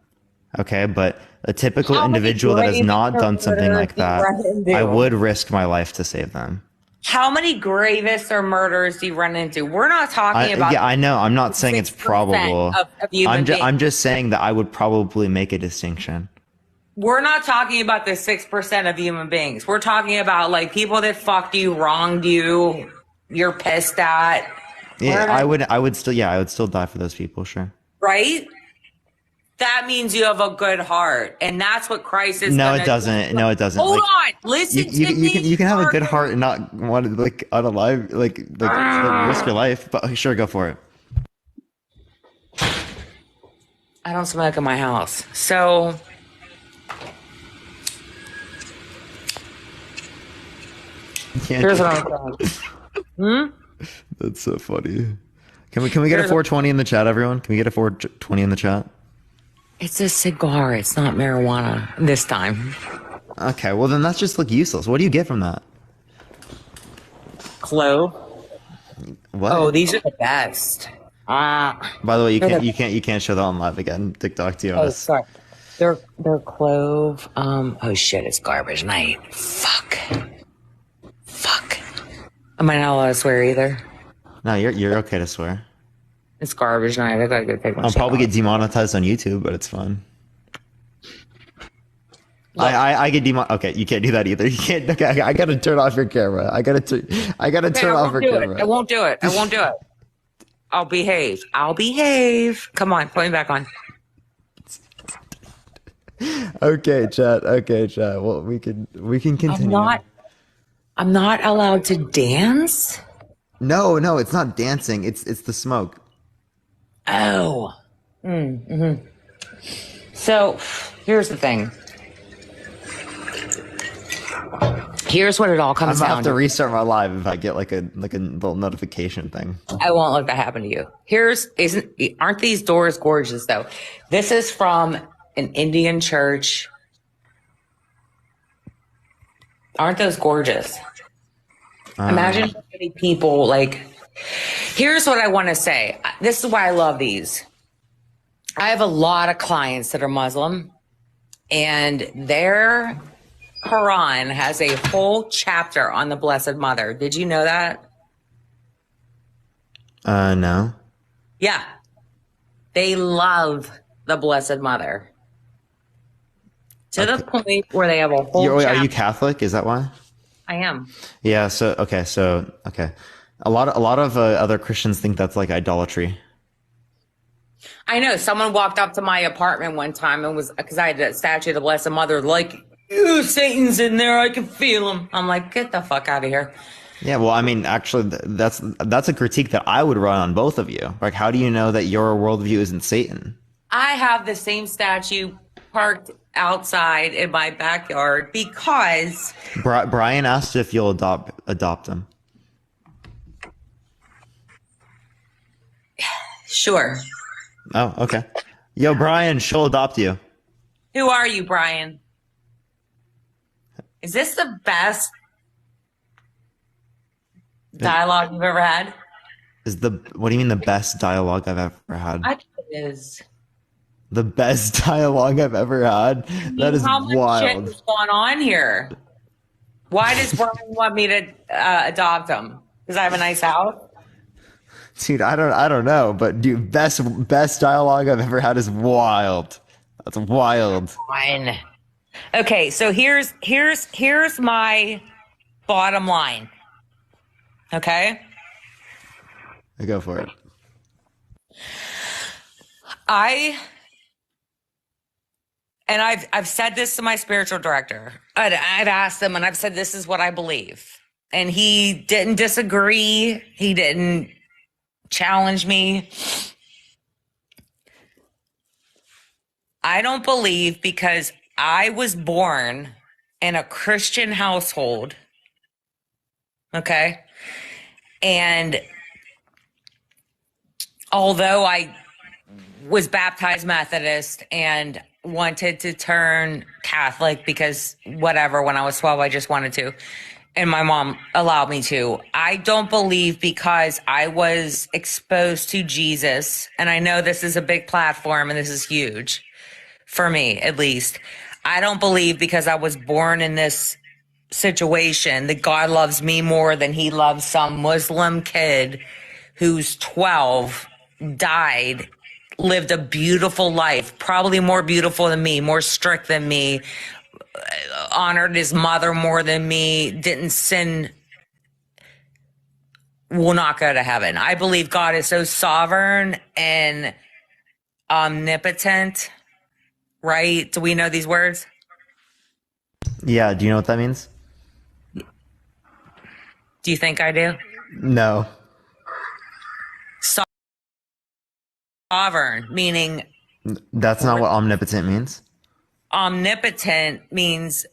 Okay. But a typical individual that has not done something like that, I would risk my life to save them. How many gravists or murderers do you run into? We're not talking about. Yeah, I know. I'm not saying it's 6% probable. of human beings. I'm just saying that I would probably make a distinction. We're not talking about the 6% of human beings. We're talking about like people that fucked you, wronged you, you're pissed at. Yeah, I would still die for those people, sure. Right? That means you have a good heart. And that's what Christ is. No, it doesn't. No, it doesn't. Hold like, on. Listen to me. You can have a good heart and not want to like unalive, like risk your life. But sure, go for it. I don't smoke in my house. So here's what I'm saying. That's so funny. Can we get a 420 in the chat, everyone? Can we get a 420 in the chat? It's a cigar. It's not marijuana this time. Okay, well then that's just like useless. What do you get from that? Clove. What? Oh, these are the best. By the way, they're you can't show that on live again. TikTok to Oh, us. sorry. They're clove. Oh shit, it's garbage night. Fuck. Am I not allowed to swear either? No, you're okay to swear. It's garbage night. I gotta go take my I'll shit probably off. get demonetized on YouTube, but it's fun. I get Okay, you can't do that either. You can't. Okay, I gotta turn off your camera. I gotta turn off your camera. I won't do it. I'll behave. Come on, put me back on. Okay, chat. Well, we can continue. I'm not allowed to dance? No, it's not dancing. It's the smoke. Oh. So, here's the thing. Here's what it all comes I'm gonna down have to restart my live if I get like a little notification thing. I won't let that happen to you. Aren't these doors gorgeous though? This is from an Indian church. Aren't those gorgeous? Imagine how many people like. Here's what I want to say. This is why I love these. I have a lot of clients that are Muslim, and their Quran has a whole chapter on the Blessed Mother. Did you know that? No. Yeah. They love the Blessed Mother. To the point where they have a whole Are chapter. you Catholic? Is that why? I am. Yeah. So okay. A lot of other Christians think that's like idolatry. I know. Someone walked up to my apartment one time and was, because I had a statue of the Blessed Mother, like, ew, Satan's in there. I can feel him. I'm like, get the fuck out of here. Yeah, well, I mean, actually, that's a critique that I would run on both of you. Like, how do you know that your worldview isn't Satan? I have the same statue parked outside in my backyard because Brian asked if you'll adopt him. Sure. Oh, okay. Yo, Brian, she'll adopt you. Who are you, Brian? Is this the best dialogue you've ever had? What do you mean the best dialogue I've ever had? I think it is. The best dialogue I've ever had? That is How much wild. shit is going on here? Why does Brian want me to adopt him? Because I have a nice house? Dude, I don't know, but dude, best dialogue I've ever had is wild. That's wild. Fine. Okay, so here's my bottom line. Okay? I go for it. I've said this to my spiritual director. I've asked him and I've said this is what I believe. And he didn't disagree. He didn't challenge me. I don't believe because I was born in a Christian household. Okay? And although I was baptized Methodist and wanted to turn Catholic because whatever, when I was 12, I just wanted to. And my mom allowed me to. I don't believe because I was exposed to Jesus, and I know this is a big platform and this is huge for me, at least. I don't believe because I was born in this situation that God loves me more than he loves some Muslim kid who's 12, died, lived a beautiful life, probably more beautiful than me, more strict than me, honored his mother more than me, didn't sin, will not go to heaven. I believe God is so sovereign and omnipotent, right? Do we know these words? Yeah, do you know what that means? Do you think I do? No. Sovereign, meaning That's not what omnipotent means. omnipotent means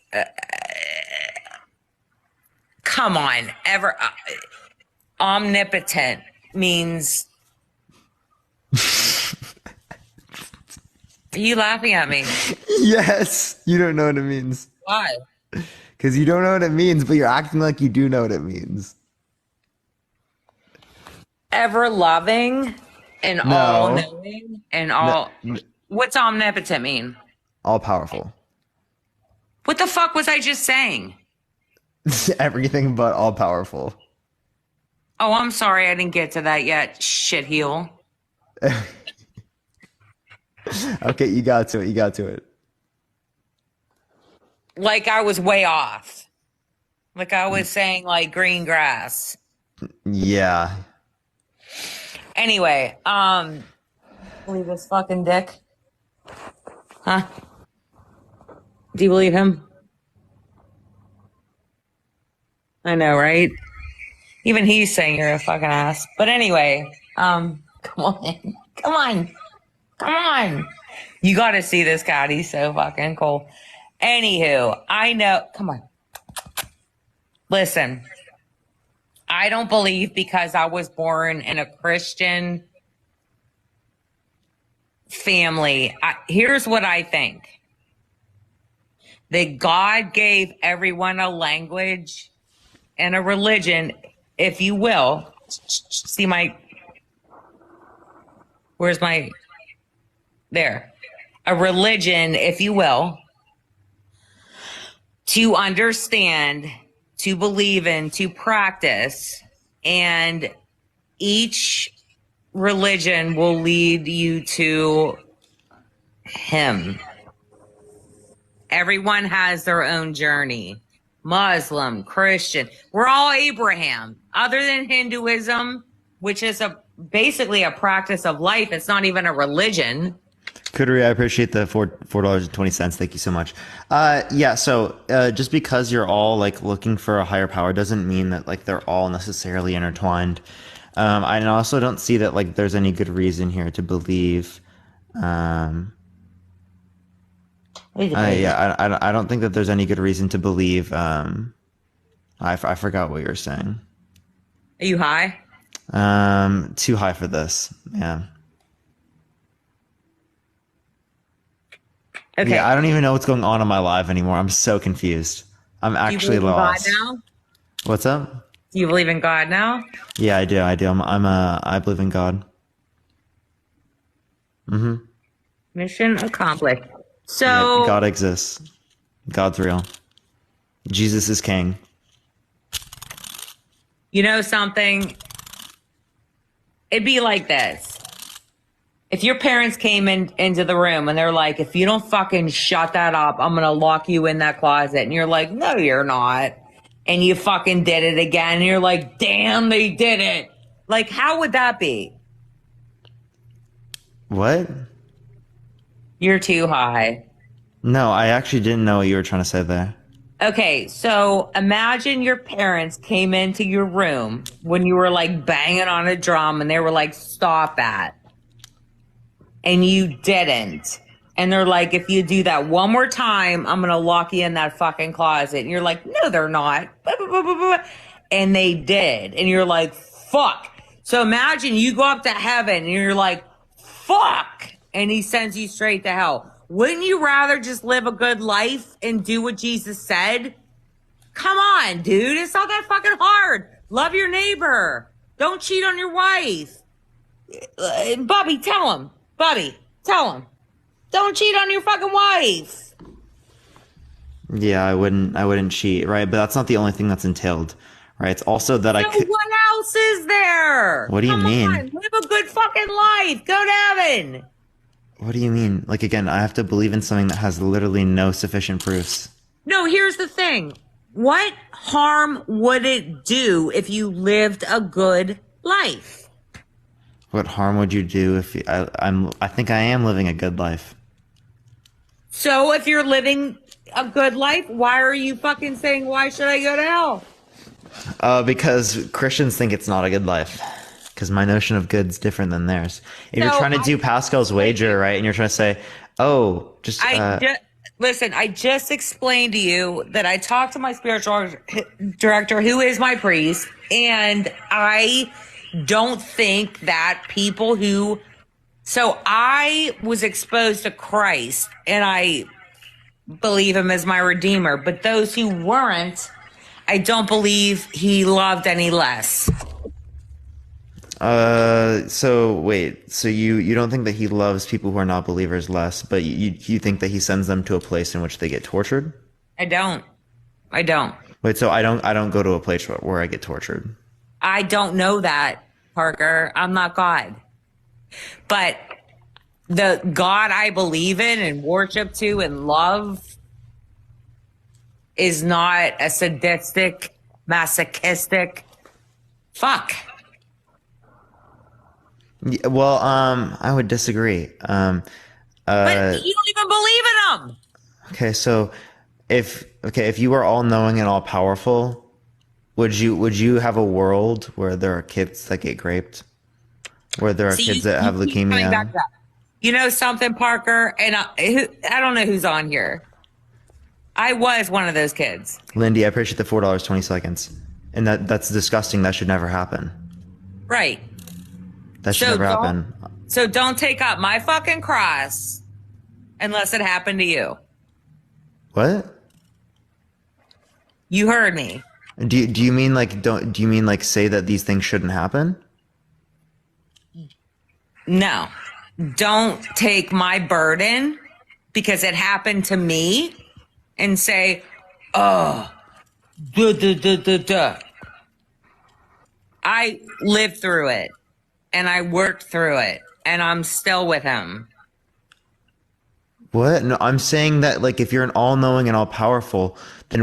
come on, omnipotent means are you laughing at me? Yes, you don't know what it means. Why? Because you don't know what it means, but you're acting like you do know what it means. Ever loving and No. all knowing and all. What's omnipotent mean? All powerful. What the fuck was I just saying? Everything but all powerful. Oh, I'm sorry. I didn't get to that yet. Shitheel. Okay, you got to it. You got to it. Like I was way off. Like I was saying like green grass. Yeah. Anyway, believe this fucking dick? Huh? Do you believe him? I know, right? Even he's saying you're a fucking ass. But anyway, come on. Come on. Come on. You got to see this cat. He's so fucking cool. Anywho, I know. Come on. Listen, I don't believe because I was born in a Christian family. Here's what I think. That God gave everyone a language and a religion, if you will. See where's my, there. A religion, if you will, to understand, to believe in, to practice, and each religion will lead you to him. Everyone has their own journey. Muslim, Christian, we're all Abraham. Other than Hinduism, which is basically a practice of life, it's not even a religion. Kudri, I appreciate the $4.20. Thank you so much. Yeah, so just because you're all like looking for a higher power doesn't mean that like they're all necessarily intertwined. I also don't see that like there's any good reason here to believe. I don't think that there's any good reason to believe. I forgot what you were saying. Are you high? Too high for this. Yeah. Okay. Yeah, I don't even know what's going on in my life anymore. I'm so confused. I'm actually lost. Do you believe in God now? What's up? Do you believe in God now? Yeah, I do. I do. I believe in God. Mm-hmm. Mission accomplished. So Yeah, God exists. God's real. Jesus is king. You know something? It'd be like this. If your parents came into the room and they're like, if you don't fucking shut that up, I'm going to lock you in that closet. And you're like, no, you're not. And you fucking did it again. And you're like, damn, they did it. Like, how would that be? What? You're too high. No, I actually didn't know what you were trying to say there. Okay, so imagine your parents came into your room when you were like banging on a drum and they were like, stop that. And you didn't. And they're like, if you do that one more time, I'm going to lock you in that fucking closet. And you're like, no, they're not. And they did. And you're like, fuck. So imagine you go up to heaven and you're like, fuck. And he sends you straight to hell. Wouldn't you rather just live a good life and do what Jesus said? Come on, dude. It's not that fucking hard. Love your neighbor. Don't cheat on your wife. Bobby, tell him. Bobby, tell him. Don't cheat on your fucking wife. Yeah, I wouldn't cheat, right? But that's not the only thing that's entailed, right? It's also that No, what else is there? What do you mean? On, live a good fucking life. Go to heaven. What do you mean? Like, again, I have to believe in something that has literally no sufficient proofs. No, here's the thing. What harm would it do if you lived a good life? What harm would you do if I think I am living a good life. So if you're living a good life, why are you fucking saying, why should I go to hell? Because Christians think it's not a good life. Because my notion of good's different than theirs. If you're trying to do Pascal's wager, right, and you're trying to say, oh, just... Listen, I just explained to you that I talked to my spiritual director, who is my priest, and I don't think that people who... So I was exposed to Christ, and I believe him as my redeemer, but those who weren't, I don't believe he loved any less. So wait, so you don't think that he loves people who are not believers less, but you think that he sends them to a place in which they get tortured? I don't. Wait, so I don't go to a place where I get tortured. I don't know that, Parker. I'm not God. But the God I believe in and worship to and love is not a sadistic, masochistic fuck. Yeah, well, I would disagree. But you don't even believe in him. Okay, so if you were all knowing and all powerful, would you have a world where there are kids that get raped, where there are kids that have keep coming leukemia? back to that. You know something, Parker? And I don't know who's on here. I was one of those kids. Lindy, I appreciate the $4.20, and that's disgusting. That should never happen. Right. That should never happen. So don't take up my fucking cross unless it happened to you. What? You heard me. Do you mean like do you mean like say that these things shouldn't happen? No. Don't take my burden because it happened to me and say, oh, duh, duh, duh, duh, duh. I lived through it and I worked through it and I'm still with him. What? No, I'm saying that like if you're an all-knowing and all-powerful, then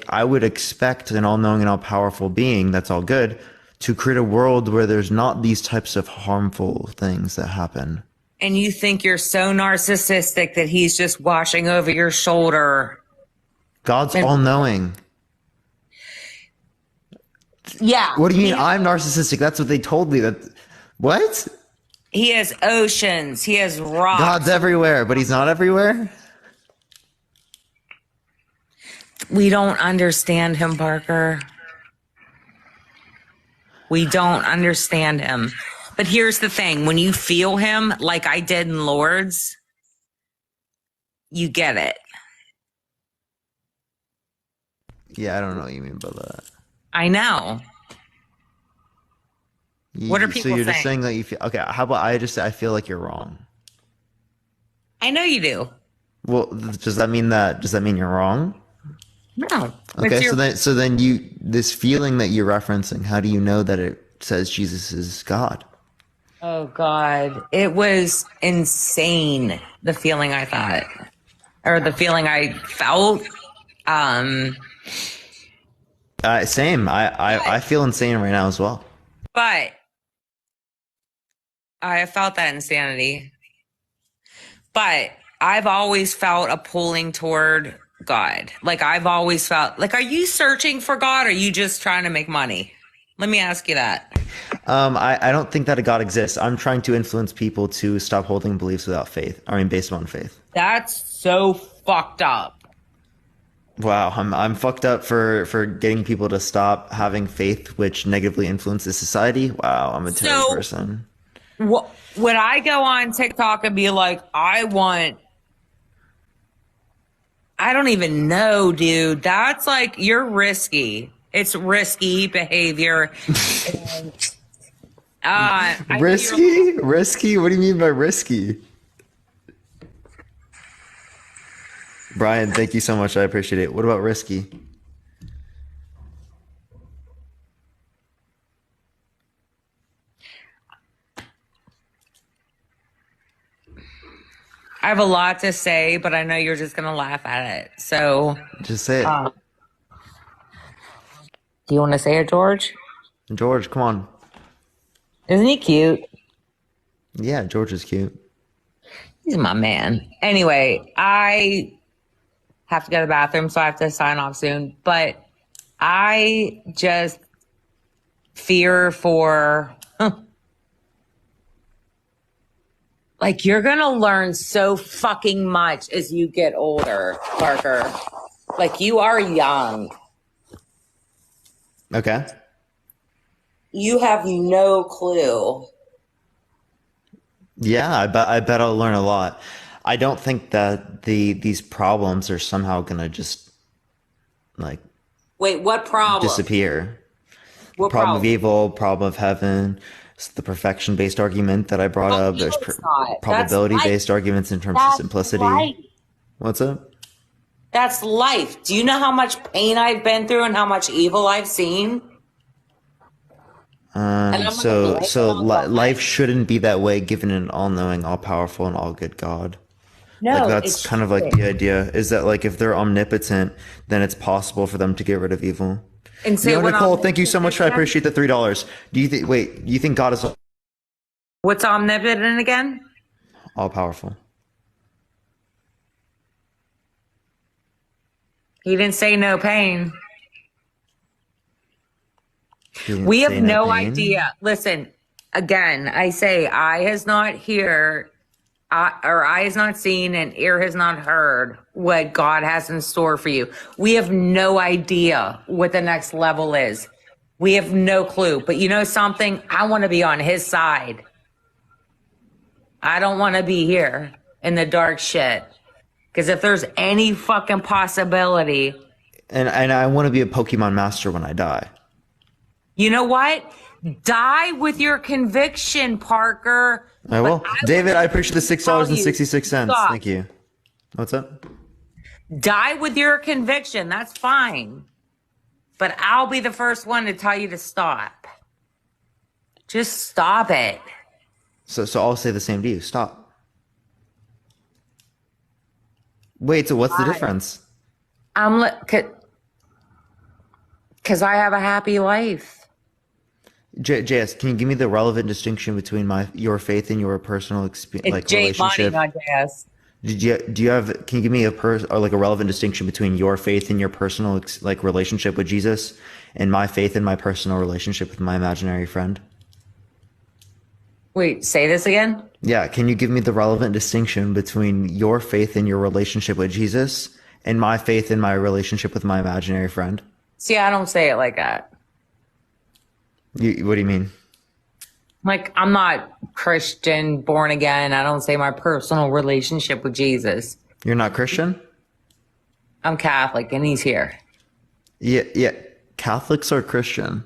I would expect an all-knowing and all-powerful being that's all good to create a world where there's not these types of harmful things that happen. And you think you're so narcissistic that he's just washing over your shoulder. God's all-knowing. Yeah. What do you mean I'm narcissistic? That's what they told me. What? He has oceans. He has rocks. God's everywhere, but he's not everywhere? We don't understand him, Parker. We don't understand him. But here's the thing. When you feel him, like I did in Lords, you get it. Yeah, I don't know what you mean by that. I know. What are people So you're saying? just saying that you feel... Okay, how about I feel like you're wrong? I know you do. Well, does that mean you're wrong? No. Okay, so then this feeling that you're referencing, how do you know that it says Jesus is God? Oh, God. It was insane, the feeling I thought. Or the feeling I felt. Same. I feel insane right now as well. But I have felt that insanity. But I've always felt a pulling toward God. Like I've always felt like, are you searching for God? Or are you just trying to make money? Let me ask you that. I don't think that a God exists. I'm trying to influence people to stop holding beliefs without faith. I mean, based on faith. That's so fucked up. Wow, I'm fucked up for getting people to stop having faith, which negatively influences society. Wow, I'm a terrible person. Would I go on TikTok and be like, I don't even know, dude. That's like, you're risky. It's risky behavior. Risky? Risky? What do you mean by risky? Brian, thank you so much. I appreciate it. What about risky? I have a lot to say, but I know you're just going to laugh at it. So just say it. Do you want to say it, George? George, come on. Isn't he cute? Yeah, George is cute. He's my man. Anyway, I have to go to the bathroom, so I have to sign off soon. But I just fear for... Like, you're going to learn so fucking much as you get older, Parker. Like, you are young. Okay. You have no clue. Yeah, I bet I'll learn a lot. I don't think that these problems are somehow gonna just like Wait, what problem? disappear. What Problem of problem? evil, problem of heaven, it's the perfection-based argument that I brought Oh, up. no, There's it's not. That's probability-based life. arguments in terms of That's simplicity. life. What's up? That's life. Do you know how much pain I've been through and how much evil I've seen? And I'm gonna So blame it on God. life shouldn't be that way, given an all-knowing, all-powerful, and all-good God. Like No, that's it's kind of like the idea is that like if they're omnipotent, then it's possible for them to get rid of evil. and so Yo, when Nicole, thank you so much. I omnipotent- appreciate the $3. Do you think? Wait, you think God is What's omnipotent again? all-powerful? He didn't say no pain. He didn't We have say no pain? idea. Listen, again, I say eye has not heard, or eye has not seen, and ear has not heard what God has in store for you. We have no idea what the next level is. We have no clue. But you know something? I want to be on his side. I don't want to be here in the dark shit. Because if there's any fucking possibility, And I want to be a Pokemon master when I die. you know what? Die with your conviction, Parker. I will. But David, will I appreciate the $6.66. stop. Thank you. What's up? Die with your conviction. That's fine. But I'll be the first one to tell you to stop. Just stop it. So I'll say the same to you. Stop. Wait, so what's the difference? I'm because I have a happy life. JS, can you give me the relevant distinction between your faith and your personal experience, It's like J Money, relationship? not JS. Do you have? Can you give me like a relevant distinction between your faith and your personal like relationship with Jesus, and my faith and my personal relationship with my imaginary friend? Wait, say this again? Yeah, can you give me the relevant distinction between your faith and your relationship with Jesus, and my faith and my relationship with my imaginary friend? See, I don't say it like that. What do you mean? Like, I'm not Christian, born again. I don't say my personal relationship with Jesus. You're not Christian? I'm Catholic, and he's here. Yeah. Catholics are Christian.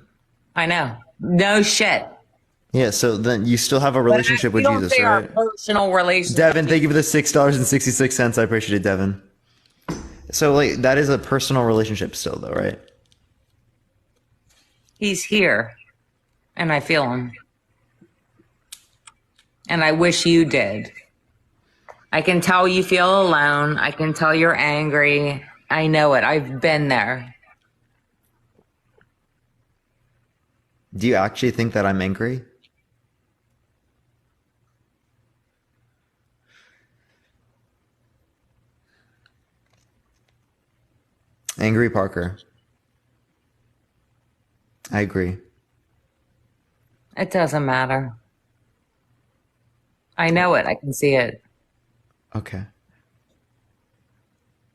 I know. No shit. Yeah, so then you still have a relationship with We don't Jesus, say right? our personal relationship. Devin, thank you for the $6.66. I appreciate it, Devin. So like that is a personal relationship still though, right? He's here, and I feel him. And I wish you did. I can tell you feel alone. I can tell you're angry. I know it. I've been there. Do you actually think that I'm angry? Angry Parker. I agree. It doesn't matter. I know it. I can see it. Okay.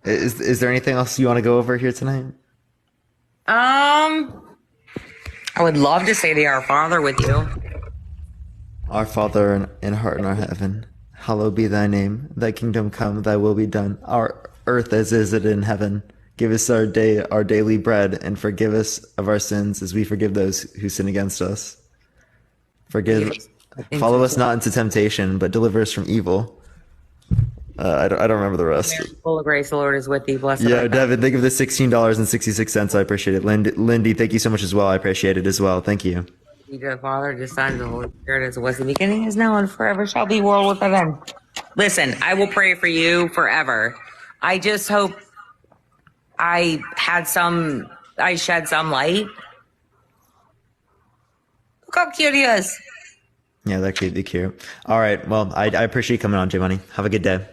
Is there anything else you want to go over here tonight? I would love to say the Our Father with you. Our Father in heart in our heaven, hallowed be thy name. Thy kingdom come, thy will be done. Our earth as is it in heaven. Give us our daily bread, and forgive us of our sins as we forgive those who sin against us. Follow us not into temptation, but deliver us from evil. I don't remember the rest. Full of grace, the Lord is with thee. Blessed Yeah, art thou. Devin, thank you for the $16.66. I appreciate it. Lindy, thank you so much as well. I appreciate it as well. Thank you. Be to the Father, the Son, and the Holy Spirit, as it was in the beginning, is now, and forever shall be, world without end. Listen, I will pray for you forever. I just hope I shed some light. Look how cute he is. Yeah, that could be cute. All right. Well, I appreciate you coming on, J Money. Have a good day.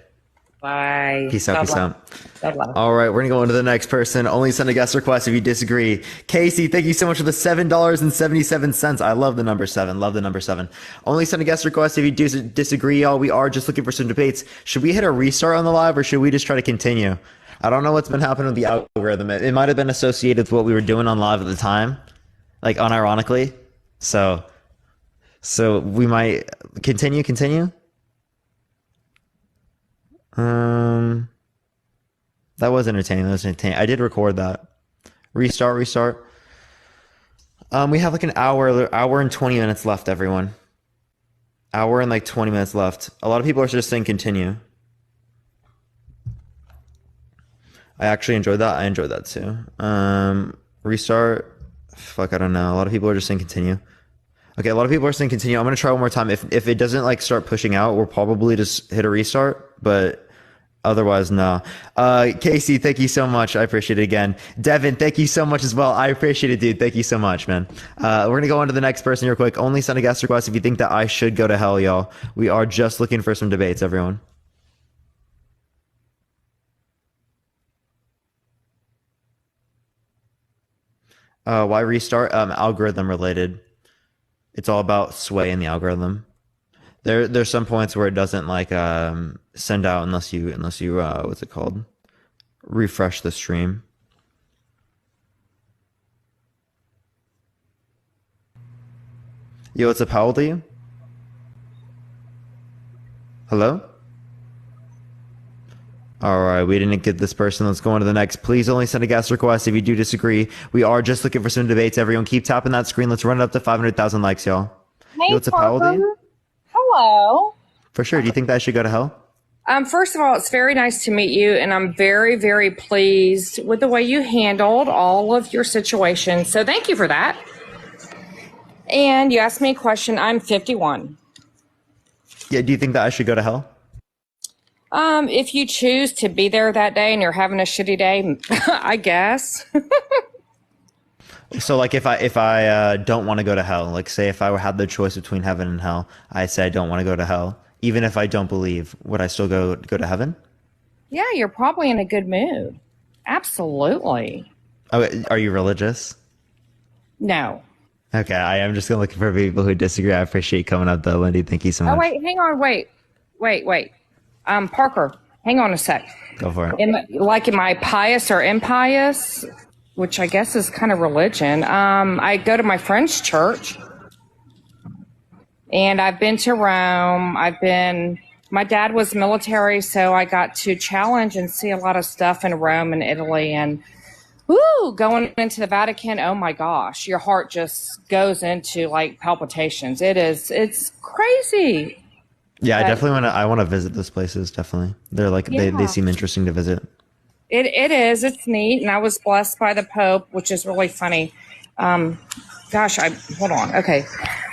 Bye. Peace out. God Peace bless. out. God bless. All right, we're gonna go on to the next person. Only send a guest request if you disagree. Casey, thank you so much for the $7.77. I love the number 7. Love the number 7. Only send a guest request if you disagree, y'all. We are just looking for some debates. Should we hit a restart on the live, or should we just try to continue? I don't know what's been happening with the algorithm. It might have been associated with what we were doing on live at the time, like unironically. So we might continue. Um, that was entertaining. That was entertaining. I did record that. Restart. We have like an hour and 20 minutes left, everyone. Hour and like 20 minutes left. A lot of people are just saying continue. I actually enjoyed that. I enjoyed that too. Restart. Fuck, I don't know. A lot of people are just saying continue. Okay, a lot of people are saying continue. I'm gonna try one more time. If it doesn't like start pushing out, we'll probably just hit a restart. But otherwise, no. Casey, thank you so much. I appreciate it again. Devin, thank you so much as well. I appreciate it, dude. Thank you so much, man. We're going to go on to the next person real quick. Only send a guest request if you think that I should go to hell, y'all. We are just looking for some debates, everyone. Why restart? Algorithm related. It's all about sway in the algorithm. There's some points where it doesn't like send out unless you what's it called? Refresh the stream. Yo, what's up? How old are you? Hello? All right, we didn't get this person. Let's go on to the next. Please only send a guest request if you do disagree. We are just looking for some debates. Everyone, keep tapping that screen. Let's run it up to 500,000 likes, y'all. Hey, Yo, what's up? How old are you? Hello. For sure. Do you think that I should go to hell? First of all, it's very nice to meet you, and I'm very, very pleased with the way you handled all of your situations. So thank you for that. And you asked me a question. I'm 51. Yeah. Do you think that I should go to hell? If you choose to be there that day and you're having a shitty day, I guess. So, like, if I don't want to go to hell, like, say if I had the choice between heaven and hell, I say I don't want to go to hell. Even if I don't believe, would I still go to heaven? Yeah, you're probably in a good mood. Absolutely. Oh, are you religious? No. Okay, I am just looking for people who disagree. I appreciate you coming up, though, Lindy. Thank you so much. Oh, wait, hang on, wait. Parker, hang on a sec. Go for it. Am I pious or impious? Which I guess is kind of religion. I go to my friend's church, and I've been to Rome. My dad was military, so I got to challenge and see a lot of stuff in Rome and Italy. And going into the Vatican, oh my gosh, your heart just goes into like palpitations. It's crazy. Yeah, I want to visit those places. Definitely, they're like they seem interesting to visit. It is. It's neat, and I was blessed by the Pope, which is really funny. Hold on. Okay,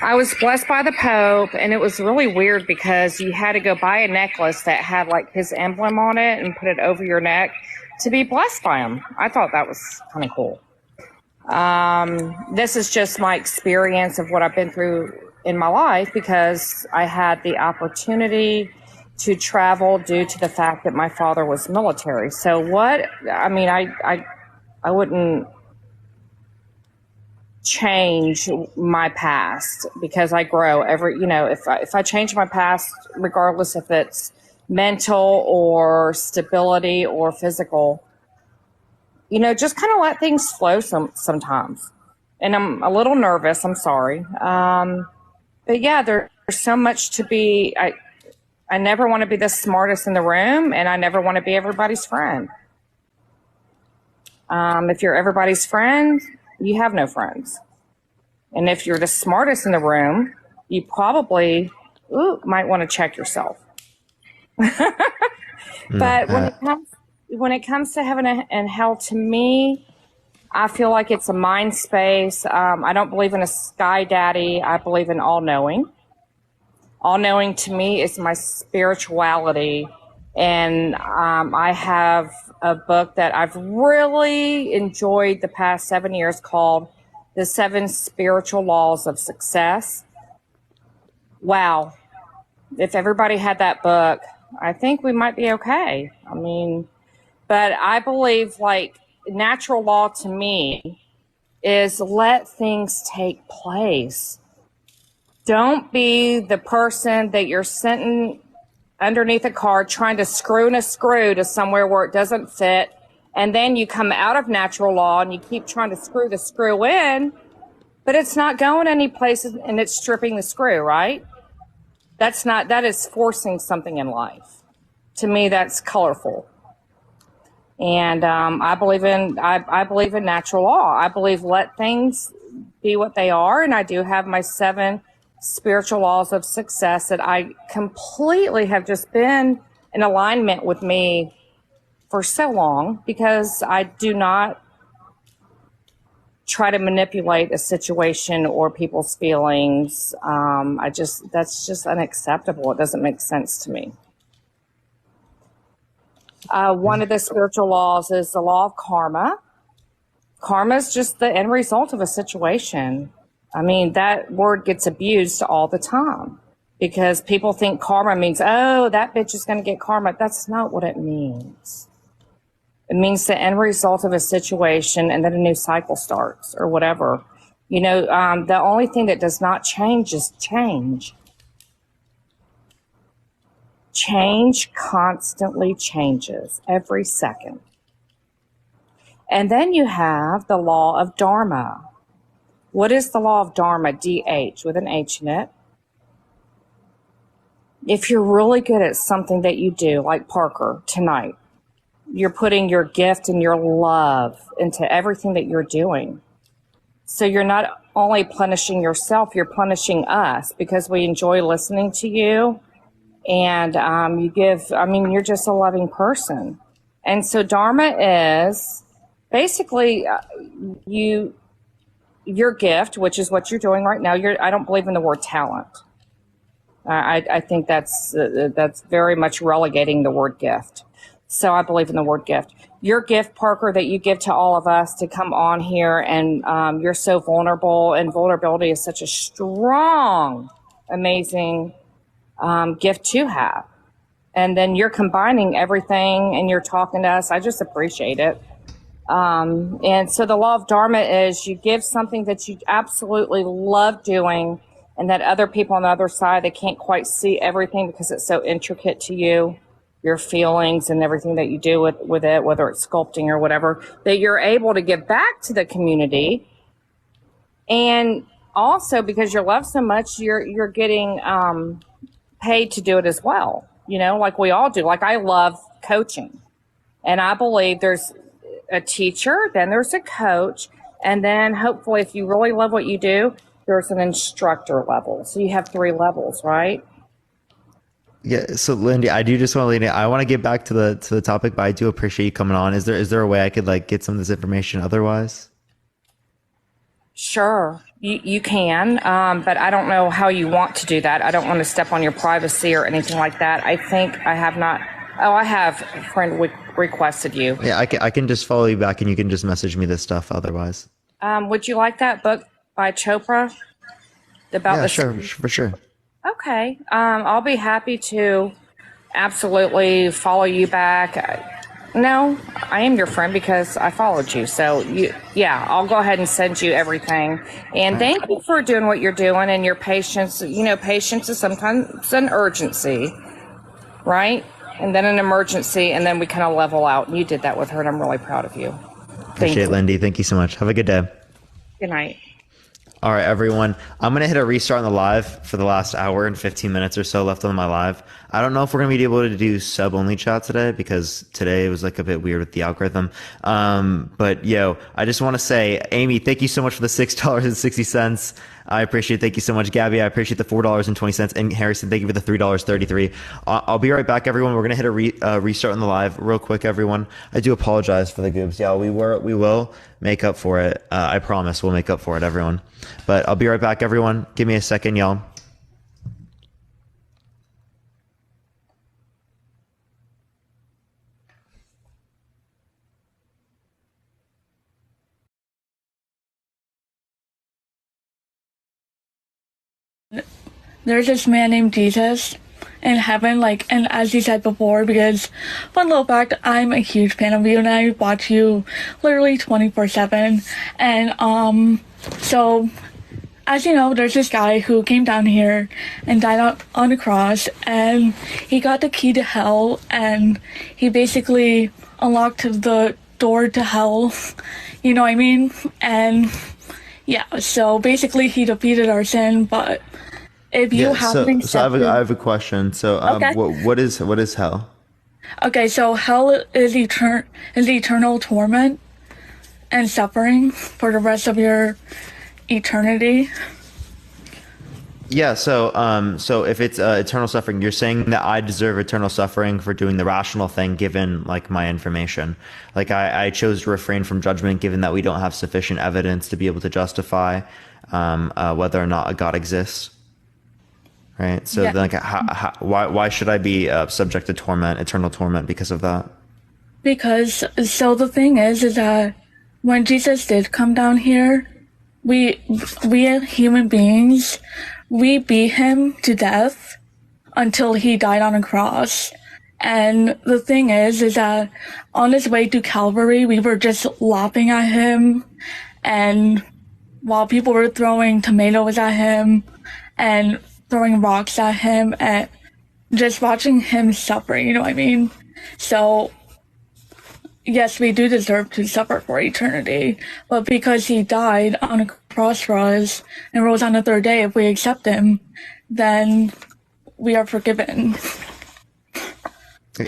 I was blessed by the Pope, and it was really weird because you had to go buy a necklace that had like his emblem on it and put it over your neck to be blessed by him. I thought that was kind of cool. This is just my experience of what I've been through in my life because I had the opportunity to travel due to the fact that my father was military. So I wouldn't change my past because I grow if I change my past, regardless if it's mental or stability or physical, just kind of let things flow sometimes. And I'm a little nervous. I'm sorry. But yeah, there's so much to be. I never want to be the smartest in the room, and I never want to be everybody's friend. If you're everybody's friend, you have no friends. And if you're the smartest in the room, you probably might want to check yourself. But when it comes to heaven and hell, to me, I feel like it's a mind space. I don't believe in a sky daddy. I believe in all-knowing. All-knowing to me is my spirituality. And I have a book that I've really enjoyed the past 7 years called The 7 Spiritual Laws of Success. Wow. If everybody had that book, I think we might be okay. But I believe like natural law to me is let things take place. Don't be the person that you're sitting underneath a car trying to screw in a screw to somewhere where it doesn't fit. And then you come out of natural law and you keep trying to screw the screw in, but it's not going any places and it's stripping the screw, right? That is forcing something in life To me, that's colorful. And I believe in natural law. I believe let things be what they are, and I do have my 7 spiritual laws of success that I completely have just been in alignment with me for so long, because I do not try to manipulate a situation or people's feelings. That's just unacceptable. It doesn't make sense to me. One of the spiritual laws is the law of karma. Karma is just the end result of a situation. I mean, that word gets abused all the time because people think karma means, oh, that bitch is going to get karma. That's not what it means. It means the end result of a situation, and then a new cycle starts or whatever. You know, the only thing that does not change is change. Change constantly changes every second. And then you have the law of Dharma. What is the law of Dharma? DH with an H in it. If you're really good at something that you do, like Parker tonight, you're putting your gift and your love into everything that you're doing. So you're not only punishing yourself, you're punishing us, because we enjoy listening to you. And you're just a loving person. And so Dharma is basically your gift, which is what you're doing right now. I don't believe in the word talent. I think that's very much relegating the word gift. So I believe in the word gift. Your gift, Parker, that you give to all of us to come on here, and you're so vulnerable, and vulnerability is such a strong, amazing gift to have. And then you're combining everything, and you're talking to us. I just appreciate it. And so the law of Dharma is you give something that you absolutely love doing, and that other people on the other side, they can't quite see everything because it's so intricate to you, your feelings and everything that you do with it, whether it's sculpting or whatever, that you're able to give back to the community. And also, because you love so much, you're getting paid to do it as well, you know, like we all do. Like I love coaching, and I believe there's a teacher, then there's a coach, and then hopefully if you really love what you do, there's an instructor level. So you have 3 levels, right? Yeah. So Lindy, I do just want to lead it. I want to get back to the topic, but I do appreciate you coming on. Is there a way I could like get some of this information otherwise? Sure, you can, but I don't know how you want to do that. I don't want to step on your privacy or anything like that. I think I have not. Oh, I have. Friend requested you. Yeah, I can just follow you back, and you can just message me this stuff otherwise. Would you like that book by Chopra? Yeah, sure, for sure. Okay. I'll be happy to absolutely follow you back. No, I am your friend because I followed you. So I'll go ahead and send you everything. And thank you for doing what you're doing, and your patience. You know, patience is sometimes an urgency, right? And then an emergency, and then we kind of level out. And you did that with her, and I'm really proud of you. Appreciate it, Lindy. Thank you so much. Have a good day. Good night. All right, everyone. I'm going to hit a restart on the live for the last hour and 15 minutes or so left on my live. I don't know if we're going to be able to do sub-only chat today, because today was like a bit weird with the algorithm. But I just want to say, Amy, thank you so much for the $6.60. I appreciate it. Thank you so much. Gabby, I appreciate the $4.20. And Harrison, thank you for the $3.33. I'll be right back, everyone. We're going to hit a restart on the live real quick, everyone. I do apologize for the goobs. Yeah, we will make up for it. I promise we'll make up for it, everyone. But I'll be right back, everyone. Give me a second, y'all. There's this man named Jesus in heaven, and as you said before, because fun little fact, I'm a huge fan of you, and I watch you literally 24/7. And so as you know, there's this guy who came down here and died on a cross, and he got the key to hell, and he basically unlocked the door to hell, you know what I mean? And yeah, so basically he defeated our sin. But if you haven't accepted... I have a question. So, okay. what is hell? Okay, so hell is eternal torment and suffering for the rest of your eternity. Yeah, so if it's eternal suffering, you're saying that I deserve eternal suffering for doing the rational thing, given like my information. Like I chose to refrain from judgment, given that we don't have sufficient evidence to be able to justify whether or not a God exists. Right. So Yeah. like, why should I be subject to torment, eternal torment, because of that? Because so the thing is that when Jesus did come down here, we as human beings, we beat him to death until he died on a cross. And the thing is that on his way to Calvary, we were just laughing at him, and while people were throwing tomatoes at him and throwing rocks at him and just watching him suffer, you know what I mean? So yes, we do deserve to suffer for eternity, but because he died on a cross for us and rose on the third day, if we accept him, then we are forgiven.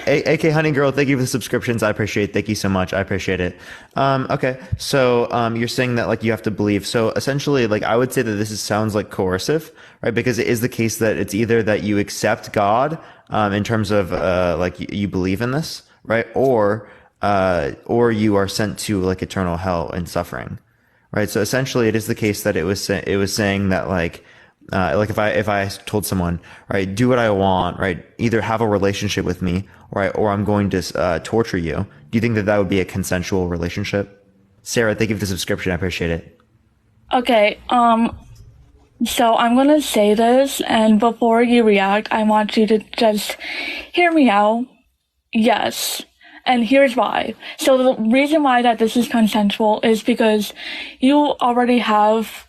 AK Honey Girl, thank you for the subscriptions. I appreciate it. Thank you so much. I appreciate it. Okay, so you're saying that like you have to believe. So essentially, like I would say that sounds like coercive, right? Because it is the case that it's either that you accept God in terms of like you believe in this, right? Or you are sent to like eternal hell and suffering, right? So essentially, it is the case that it was saying that like if I told someone, right, do what I want, right, either have a relationship with me, right, or I'm going to torture you. Do you think that would be a consensual relationship? Sarah, thank you for the subscription. I appreciate it. Okay, so I'm gonna say this, and before you react, I want you to just hear me out. Yes. And here's why. So the reason why that this is consensual is because you already have,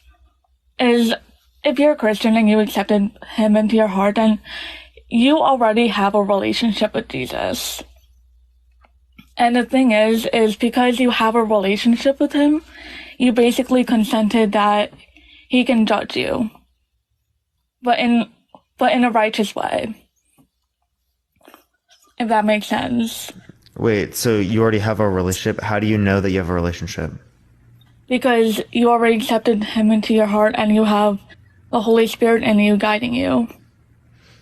if you're a Christian and you accepted him into your heart, then you already have a relationship with Jesus. And the thing is because you have a relationship with him, you basically consented that he can judge you. But in a righteous way. If that makes sense. Wait, so you already have a relationship? How do you know that you have a relationship? Because you already accepted him into your heart and you have the Holy Spirit in you guiding you.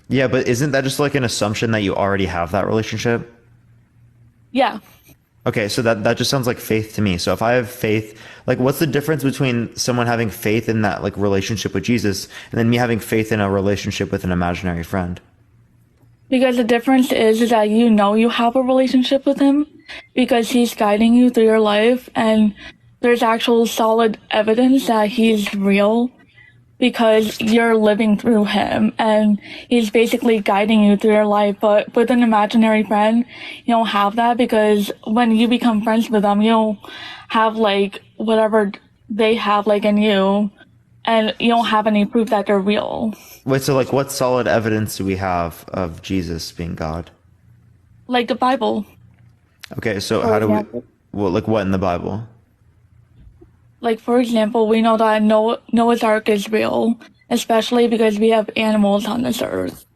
Yeah, but isn't that just like an assumption that you already have that relationship? Yeah. Okay, so that just sounds like faith to me. So if I have faith, like what's the difference between someone having faith in that like relationship with Jesus and then me having faith in a relationship with an imaginary friend? Because the difference is that you know you have a relationship with him because he's guiding you through your life, and there's actual solid evidence that he's real because you're living through him and he's basically guiding you through your life. But with an imaginary friend, you don't have that, because when you become friends with them, you don't have like whatever they have like in you, and you don't have any proof that they're real. Wait, so like what solid evidence do we have of Jesus being God? Like the Bible. Okay, so how do we, well, like what in the Bible? Like, for example, we know that Noah's Ark is real, especially because we have animals on this earth.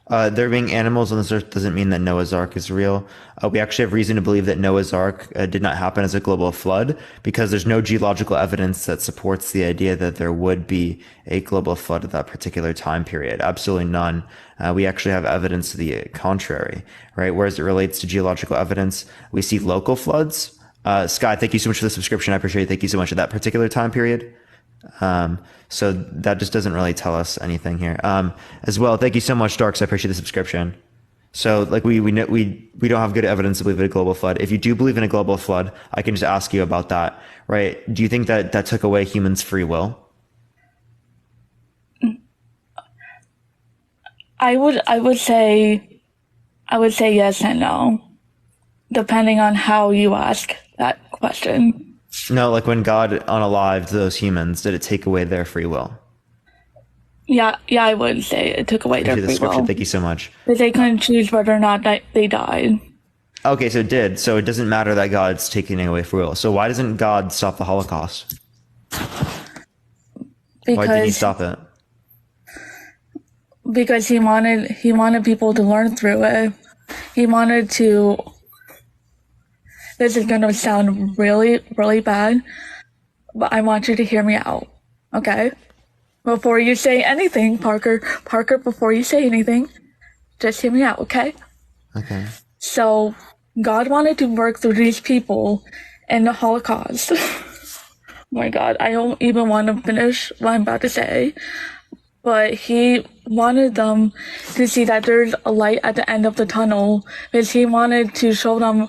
There being animals on this earth doesn't mean that Noah's Ark is real. We actually have reason to believe that Noah's Ark did not happen as a global flood because there's no geological evidence that supports the idea that there would be a global flood at that particular time period. Absolutely none. We actually have evidence to the contrary, right? Whereas it relates to geological evidence, we see local floods. Sky, thank you so much for the subscription. I appreciate it. Thank you so much at that particular time period. So that just doesn't really tell us anything here. As well, thank you so much, Darks. I appreciate the subscription. So like we don't have good evidence to believe in a global flood. If you do believe in a global flood, I can just ask you about that, right? Do you think that took away humans' free will? I would say yes and no, depending on how you ask that question. No, like when God unalived those humans, did it take away their free will? Yeah, I would say it took away their free will. Thank you so much. Because they couldn't choose whether or not they died. Okay, so it did. So it doesn't matter that God's taking away free will. So why doesn't God stop the Holocaust? Why did he stop it? Because he wanted people to learn through it He wanted to, this is going to sound really, really bad, but I want you to hear me out, okay? Before you say anything, Parker, before you say anything, just hear me out, okay? Okay. So, God wanted to work through these people in the Holocaust. Oh my God, I don't even want to finish what I'm about to say. But he wanted them to see that there's a light at the end of the tunnel, because he wanted to show them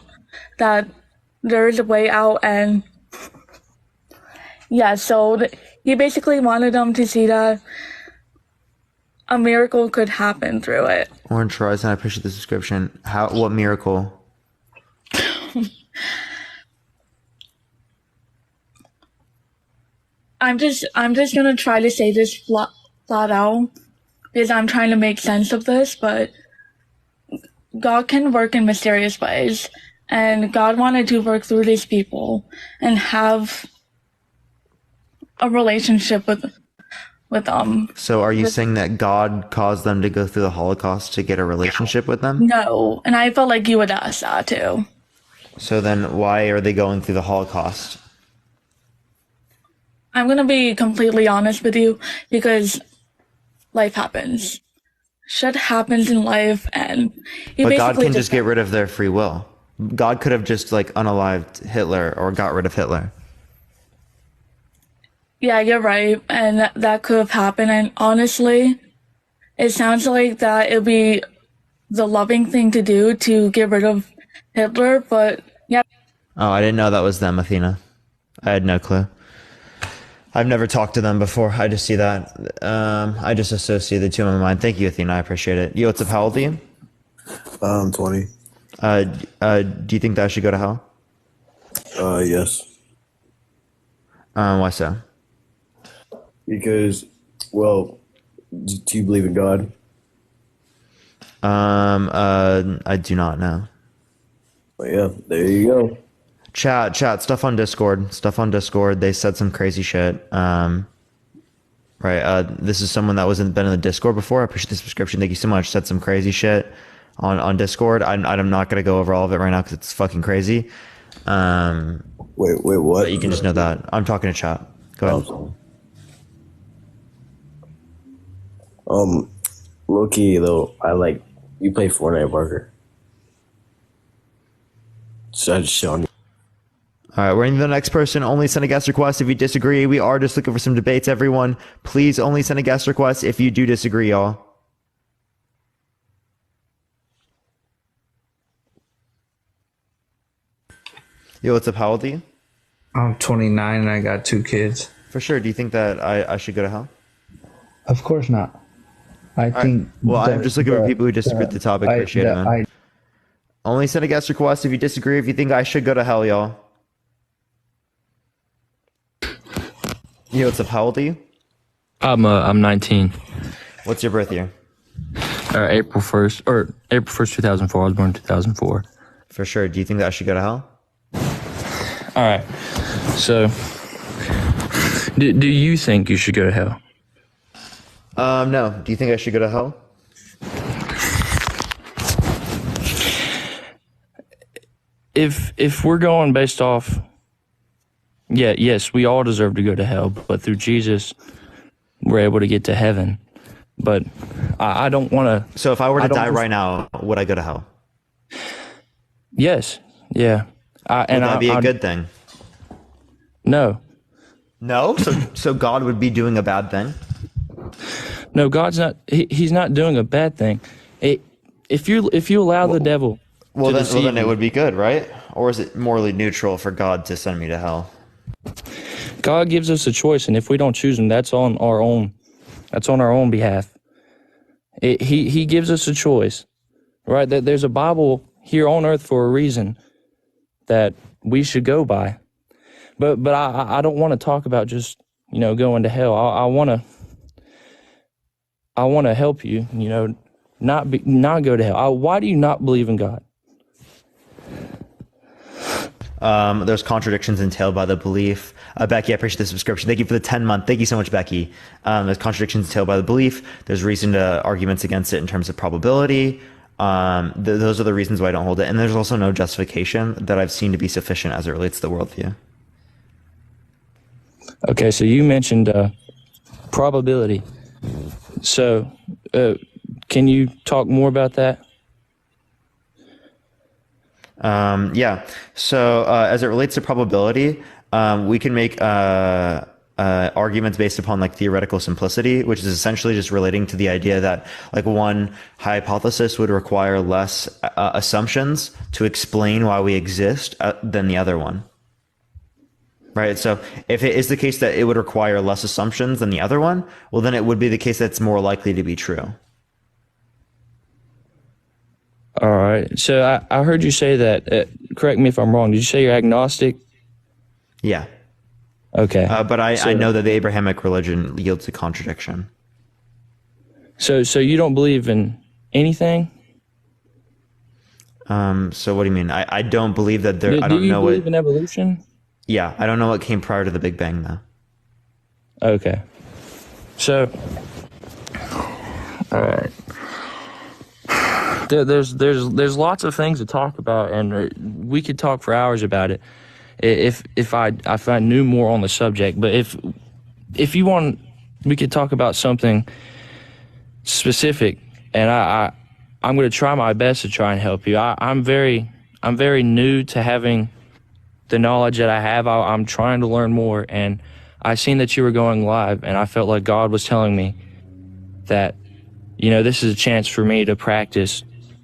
that there's a way out. And yeah, so he basically wanted them to see that a miracle could happen through it. Orange Horizon, I appreciate the subscription. What miracle? I'm just gonna try to say this flat out, because I'm trying to make sense of this, but God can work in mysterious ways, and God wanted to work through these people and have a relationship with them. So are you saying that God caused them to go through the Holocaust to get a relationship with them? No, and I felt like you would ask that too. So then why are they going through the Holocaust? I'm gonna be completely honest with you, because life happens. Shit happens in life, and But God can just get rid of their free will. God could have just like unalived Hitler or got rid of Hitler. Yeah, you're right, and that could have happened. And honestly, it sounds like that it'd be the loving thing to do to get rid of Hitler. But yeah. Oh, I didn't know that was them, Athena. I had no clue. I've never talked to them before. I just see that. I just associate the two in my mind. Thank you, Athena. I appreciate it. Yo, what's up? How old are you? 20. Do you think that I should go to hell? Yes. Why so? Because, well, do you believe in God? I do not know. Well, yeah, there you go. Chat, stuff on Discord. They said some crazy shit. Right. This is someone that been in the Discord before. I appreciate the subscription. Thank you so much. Said some crazy shit on Discord. I'm not going to go over all of it right now because it's fucking crazy. Wait, what? But you can just know that. I'm talking to chat. Go ahead. Low key though, you play Fortnite, Parker. So I just showing you. All right, we're in the next person. Only send a guest request if you disagree. We are just looking for some debates, everyone. Please only send a guest request if you do disagree, y'all. Yo, what's up? How old are you? I'm 29 and I got 2 kids. For sure. Do you think that I should go to hell? Of course not. I think. Well, I'm just looking for people who disagree with the topic. Appreciate it, man. Only send a guest request if you disagree. If you think I should go to hell, y'all. Yo, what's up? How old are you? I'm 19. What's your birth year? April 1st, 2004. I was born in 2004. For sure. Do you think that I should go to hell? All right. So, do you think you should go to hell? No. Do you think I should go to hell? If we're going based off, yes, we all deserve to go to hell, but through Jesus, we're able to get to heaven. But I don't want to. So if I were to die right now, would I go to hell? Yes. Yeah. Would that be a good thing? No. No? So God would be doing a bad thing? No, God's not. He's not doing a bad thing. If you allow the devil. Well, then it would be good, right? Or is it morally neutral for God to send me to hell? God gives us a choice, and if we don't choose him, that's on our own. That's on our own behalf. He gives us a choice, right? There's a Bible here on earth for a reason that we should go by. But I don't want to talk about just, going to hell. I want to help you, not go to hell. Why do you not believe in God? There's contradictions entailed by the belief. Becky, I appreciate the subscription. Thank you for the 10-month. Thank you so much, Becky. There's contradictions entailed by the belief. There's reason to arguments against it in terms of probability. Those are the reasons why I don't hold it. And there's also no justification that I've seen to be sufficient as it relates to the worldview. Okay, so you mentioned probability. So can you talk more about that? Yeah. So as it relates to probability, we can make arguments based upon like theoretical simplicity, which is essentially just relating to the idea that like one hypothesis would require less assumptions to explain why we exist than the other one. Right. So if it is the case that it would require less assumptions than the other one, well, then it would be the case that's more likely to be true. All right. So I heard you say that, correct me if I'm wrong, did you say you're agnostic? Yeah. Okay. But I know that the Abrahamic religion yields a contradiction. So you don't believe in anything? So what do you mean? I don't believe that there, I Do don't you know believe what, in evolution? yeah, I don't know what came prior to the Big Bang though. Okay. So, all right. There's lots of things to talk about, and we could talk for hours about it if I knew more on the subject. But if you want, we could talk about something specific, and I'm going to try my best to try and help you. I'm very new to having the knowledge that I have. I'm trying to learn more, and I seen that you were going live, and I felt like God was telling me that, this is a chance for me to practice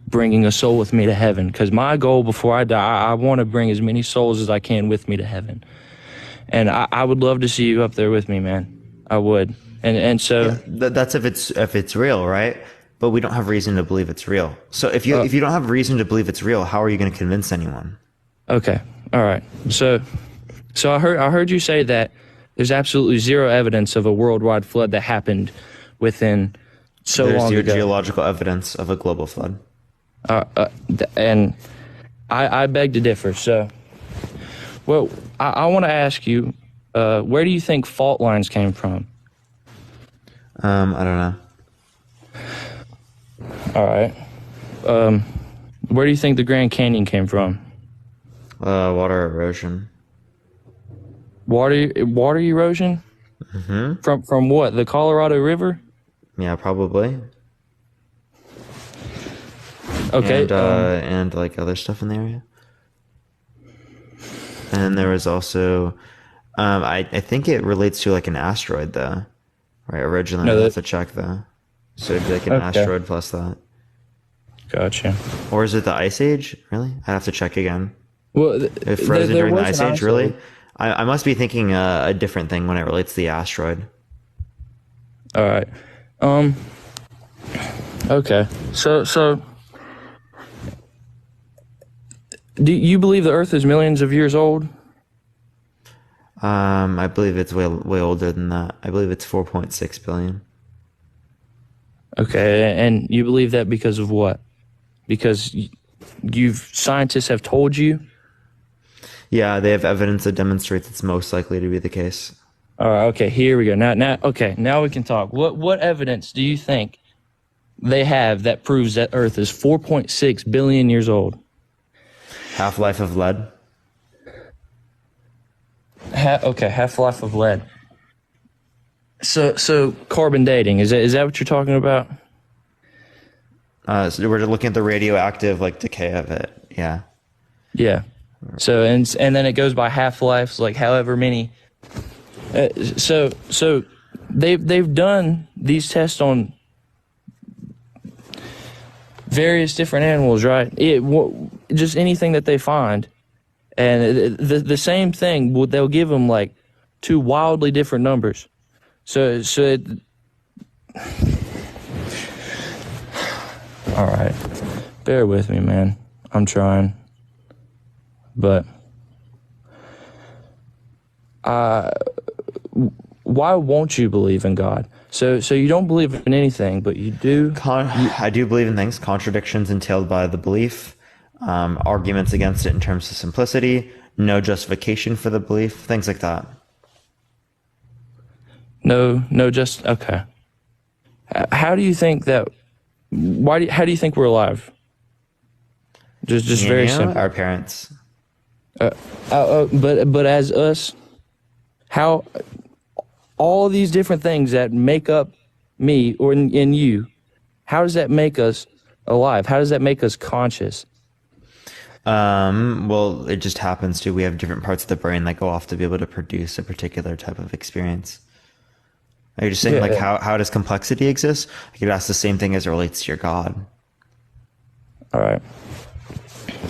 bringing a soul with me to heaven. Because my goal before I die, I want to bring as many souls as I can with me to heaven. And I would love to see you up there with me, man. I would. And so that's if it's real, right? But we don't have reason to believe it's real. So if you don't have reason to believe it's real, how are you going to convince anyone? Okay. All right. So I heard you say that there's absolutely zero evidence of a worldwide flood that happened within long ago. There's geological evidence of a global flood. And I beg to differ. So, well, I want to ask you, where do you think fault lines came from? I don't know. All right. Where do you think the Grand Canyon came from? Water erosion. Water erosion? Mm-hmm. From what? The Colorado River? Yeah, probably. Okay. And like other stuff in the area. And there was also, I think it relates to like an asteroid though, right? Originally, I have to check though. So it'd be like an asteroid plus that. Gotcha. Or is it the Ice Age? Really? I'd have to check again. Well, if frozen during the Ice Age, really? I must be thinking a different thing when it relates to the asteroid. All right. Okay. So do you believe the Earth is millions of years old? I believe it's way older than that. I believe it's 4.6 billion. Okay, and you believe that because of what? Because scientists have told you? Yeah, they have evidence that demonstrates it's most likely to be the case. All right, okay, here we go. Now we can talk. What evidence do you think they have that proves that Earth is 4.6 billion years old? Half-life of lead. Half-life of lead. So carbon dating, is that what you're talking about? So we're looking at the radioactive decay of it. Yeah. Yeah. So and then it goes by half-lives, like however many. So they've done these tests on various different animals, right? Just anything that they find, and the same thing. They'll give them like two wildly different numbers. So all right, bear with me, man. I'm trying, but why won't you believe in God? So you don't believe in anything, but you do. I do believe in things. Contradictions entailed by the belief, arguments against it in terms of simplicity, no justification for the belief, things like that. Okay. How do you think that? How do you think we're alive? Just very simple. Our parents. But as us, how all these different things that make up me or in you, how does that make us alive? How does that make us conscious? Well, it just happens to. We have different parts of the brain that go off to be able to produce a particular type of experience. Are you just saying, like, how does complexity exist? I could ask the same thing as it relates to your God. All right.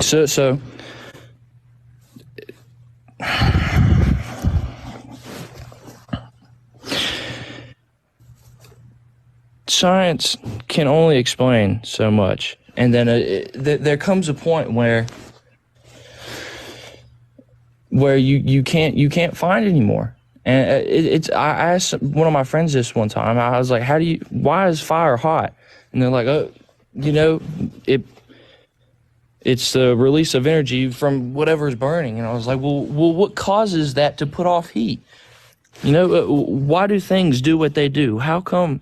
So science can only explain so much, and then there comes a point where you can't find it anymore. And I asked one of my friends this one time. I was like, why is fire hot? And they're like, oh, it's the release of energy from whatever's burning. And I was like, well, what causes that to put off heat? Why do things do what they do? How come,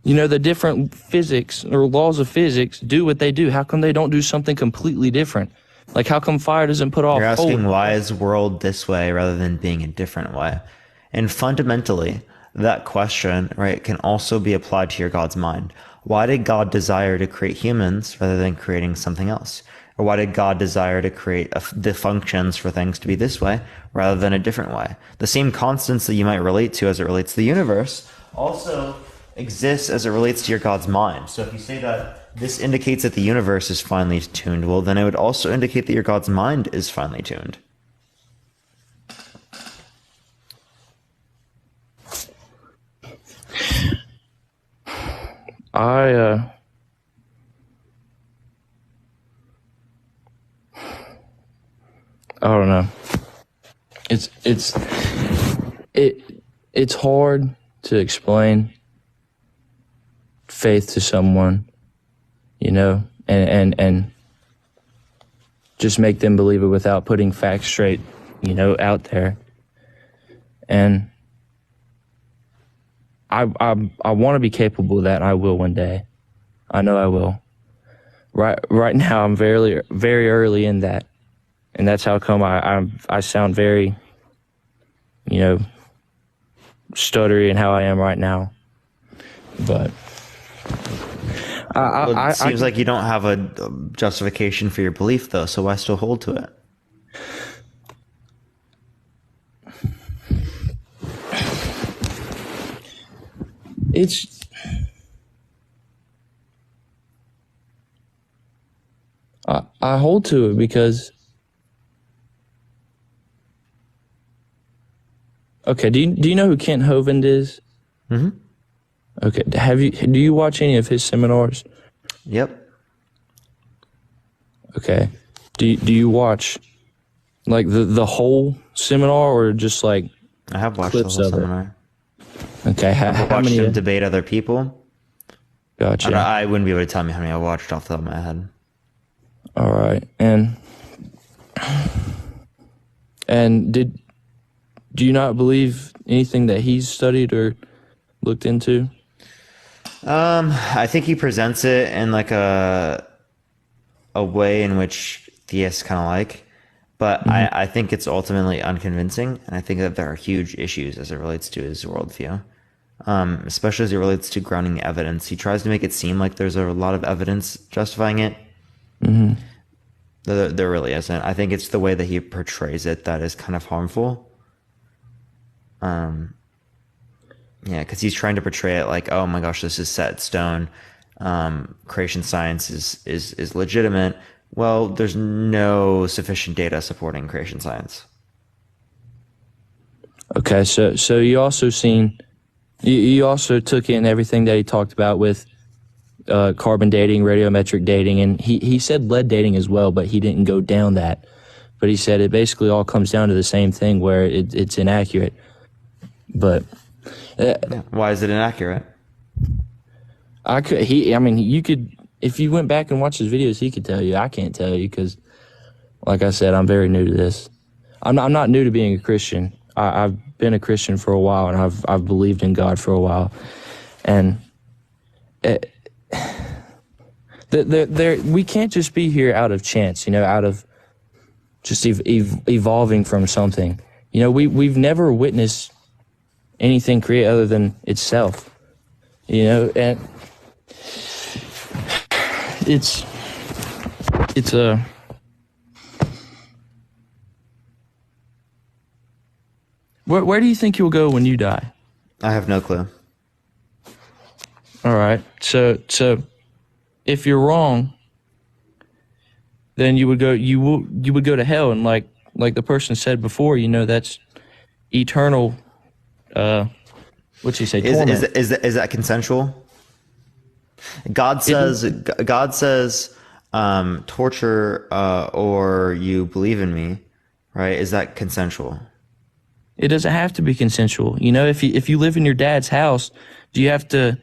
the different physics or laws of physics do what they do? How come they don't do something completely different? Like, how come fire doesn't put off? You're asking why is the world this way rather than being a different way? And fundamentally, that question, right, can also be applied to your God's mind. Why did God desire to create humans rather than creating something else? Or why did God desire to create the functions for things to be this way rather than a different way? The same constants that you might relate to as it relates to the universe also exists as it relates to your God's mind. So if you say that this indicates that the universe is finely tuned, well, then it would also indicate that your God's mind is finely tuned. I don't know. It's hard to explain faith to someone, and just make them believe it without putting facts straight, out there. And I want to be capable of that. I will one day. I know I will. Right now, I'm very, very early in that, and that's how come I sound very, stuttery in how I am right now. But it seems like you don't have a justification for your belief, though. So why still hold to it? I hold to it because, okay, do you know who Kent Hovind is? Mm-hmm. Okay, do you watch any of his seminars? Yep. Okay. Do you watch like the whole seminar or just like I have watched the whole seminar. Okay, I've watched him debate other people. Gotcha. I wouldn't be able to tell me how many I watched off the top of my head. All right, and do you not believe anything that he's studied or looked into? I think he presents it in like a way in which theists kind of like, but I think it's ultimately unconvincing, and I think that there are huge issues as it relates to his worldview, especially as it relates to grounding evidence. He tries to make it seem like there's a lot of evidence justifying it. Mm-hmm. There really isn't. I think it's the way that he portrays it that is kind of harmful. Yeah, because he's trying to portray it like, oh my gosh, this is set in stone. Creation science is legitimate. Well, there's no sufficient data supporting creation science. Okay, so you also you also took in everything that he talked about with carbon dating, radiometric dating, and he said lead dating as well, but he didn't go down that. But he said it basically all comes down to the same thing where it's inaccurate. But why is it inaccurate? You could, if you went back and watched his videos, he could tell you. I can't tell you because, like I said, I'm very new to this. I'm not new to being a Christian. I've been a Christian for a while, and I've believed in God for a while, and We can't just be here out of chance, out of just evolving from something. We've never witnessed anything create other than itself, and it's a where do you think you'll go when you die? I have no clue. All right, so if you're wrong, then you would go to hell, and like the person said before, that's eternal. What'd she say? Is that consensual? God says torture or you believe in me, right? Is that consensual? It doesn't have to be consensual. If you live in your dad's house, do you have to?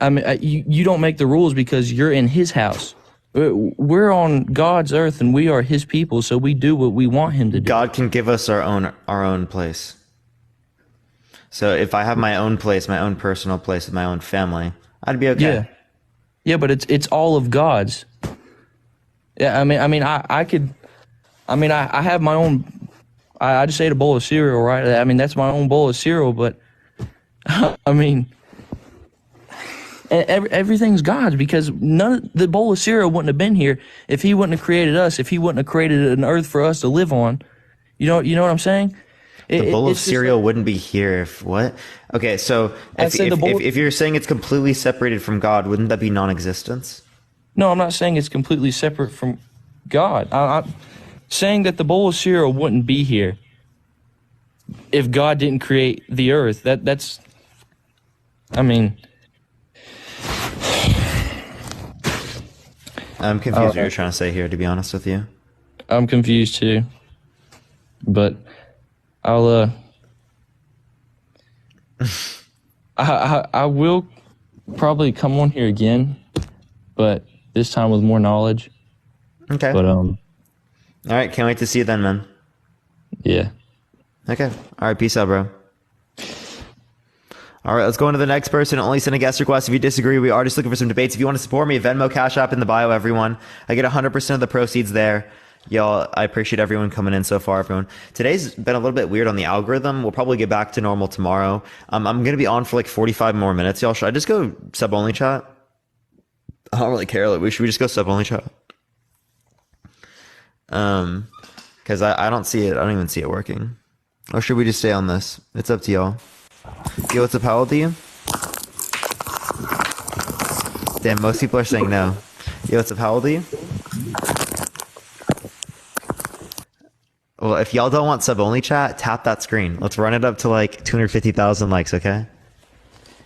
I mean, you don't make the rules because you're in his house. We're on God's earth and we are his people, so we do what we want him to do. God can give us our own place. So if I have my own place, my own personal place with my own family, I'd be okay. Yeah, but it's all of God's. Yeah, I have my own. I just ate a bowl of cereal, right? I mean, that's my own bowl of cereal, but I mean, everything's God's, because the bowl of cereal wouldn't have been here if he wouldn't have created us, if he wouldn't have created an earth for us to live on. You know what I'm saying? The bowl of cereal wouldn't be here if what? Okay, so if you're saying it's completely separated from God, wouldn't that be non-existence? No, I'm not saying it's completely separate from God. I'm saying that the bowl of cereal wouldn't be here if God didn't create the earth. That's. I mean. I'm confused what you're trying to say here, to be honest with you. I'm confused too. But I'll I will probably come on here again, but this time with more knowledge. Okay. But all right, can't wait to see you then, man. Yeah. Okay. All right, peace out, bro. All right, let's go on to the next person. Only send a guest request if you disagree. We are just looking for some debates. If you want to support me, Venmo, Cash App in the bio, everyone. I get 100% of the proceeds there. Y'all, I appreciate everyone coming in so far, everyone. Today's been a little bit weird on the algorithm. We'll probably get back to normal tomorrow. I'm going to be on for like 45 more minutes, y'all. Should I just go sub-only chat? I don't really care. Should we just go sub-only chat? Because I don't see it. I don't even see it working. Or should we just stay on this? It's up to y'all. Yo, what's up? How old are you? Damn, most people are saying no. Yo, what's up? How old are you? Well, if y'all don't want sub-only chat, tap that screen. Let's run it up to like 250,000 likes, okay?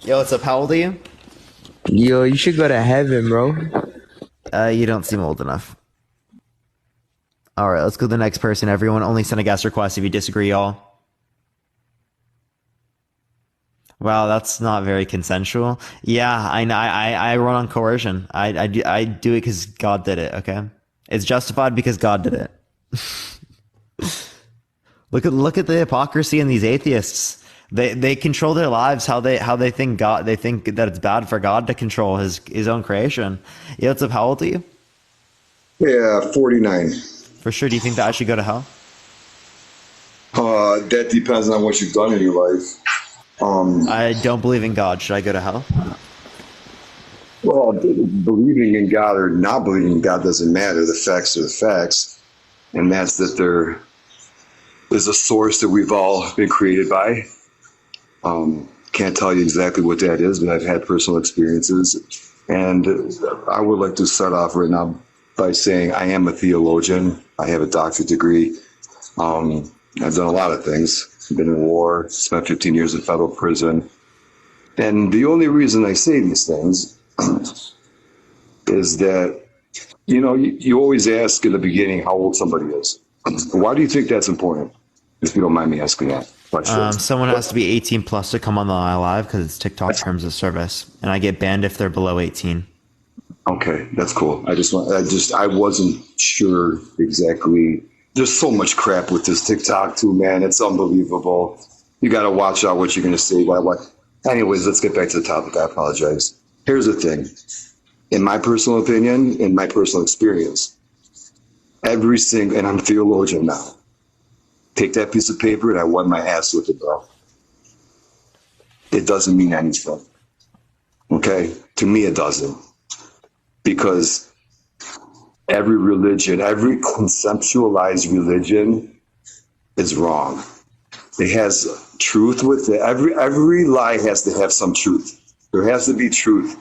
Yo, what's up? How old are you? Yo, you should go to heaven, bro. You don't seem old enough. All right, let's go to the next person. Everyone, only send a guest request if you disagree, y'all. Wow, that's not very consensual. Yeah, I know. I run on coercion. I do it because God did it. Okay, it's justified because God did it. Look at the hypocrisy in these atheists. They control their lives how they think God. They think that it's bad for God to control his own creation. Yeah, what's up? How old are you? Yeah, 49. For sure. Do you think that I should go to hell? That depends on what you've done in your life. I don't believe in God. Should I go to hell? Well, believing in God or not believing in God doesn't matter. The facts are the facts. And that's that there is a source that we've all been created by. Can't tell you exactly what that is, but I've had personal experiences. And I would like to start off right now by saying I am a theologian. I have a doctorate degree. I've done a lot of things. Been in war, spent 15 years in federal prison. And the only reason I say these things is that, you always ask in the beginning how old somebody is. Why do you think that's important? If you don't mind me asking that question. Someone has to be 18 plus to come on the live because it's TikTok terms of service. And I get banned if they're below 18. Okay, that's cool. I wasn't sure exactly. There's so much crap with this TikTok too, man. It's unbelievable. You got to watch out what you're going to say. Anyways, let's get back to the topic. I apologize. Here's the thing. in my personal opinion, in my personal experience, and I'm a theologian now. Take that piece of paper and I wipe my ass with it, bro. It doesn't mean anything. Okay? To me, it doesn't. Because every religion, every conceptualized religion is wrong. It has truth with it. Every lie has to have some truth. There has to be truth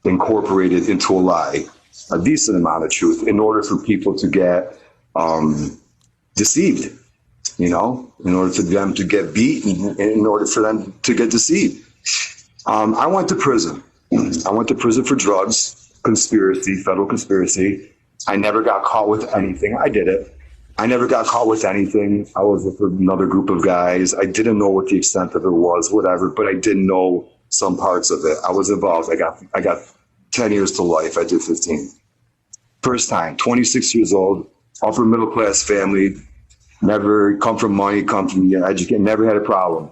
incorporated into a lie, a decent amount of truth, in order for people to get deceived, in order for them to get beaten, in order for them to get deceived. I went to prison. I went to prison for drugs, conspiracy, federal conspiracy. I never got caught with anything. I did it. I never got caught with anything. I was with another group of guys. I didn't know what the extent of it was, whatever, but I did know some parts of it. I was involved. I got 10 years to life. I did 15. First time, 26 years old, upper middle class family, never come from money, come from education, never had a problem.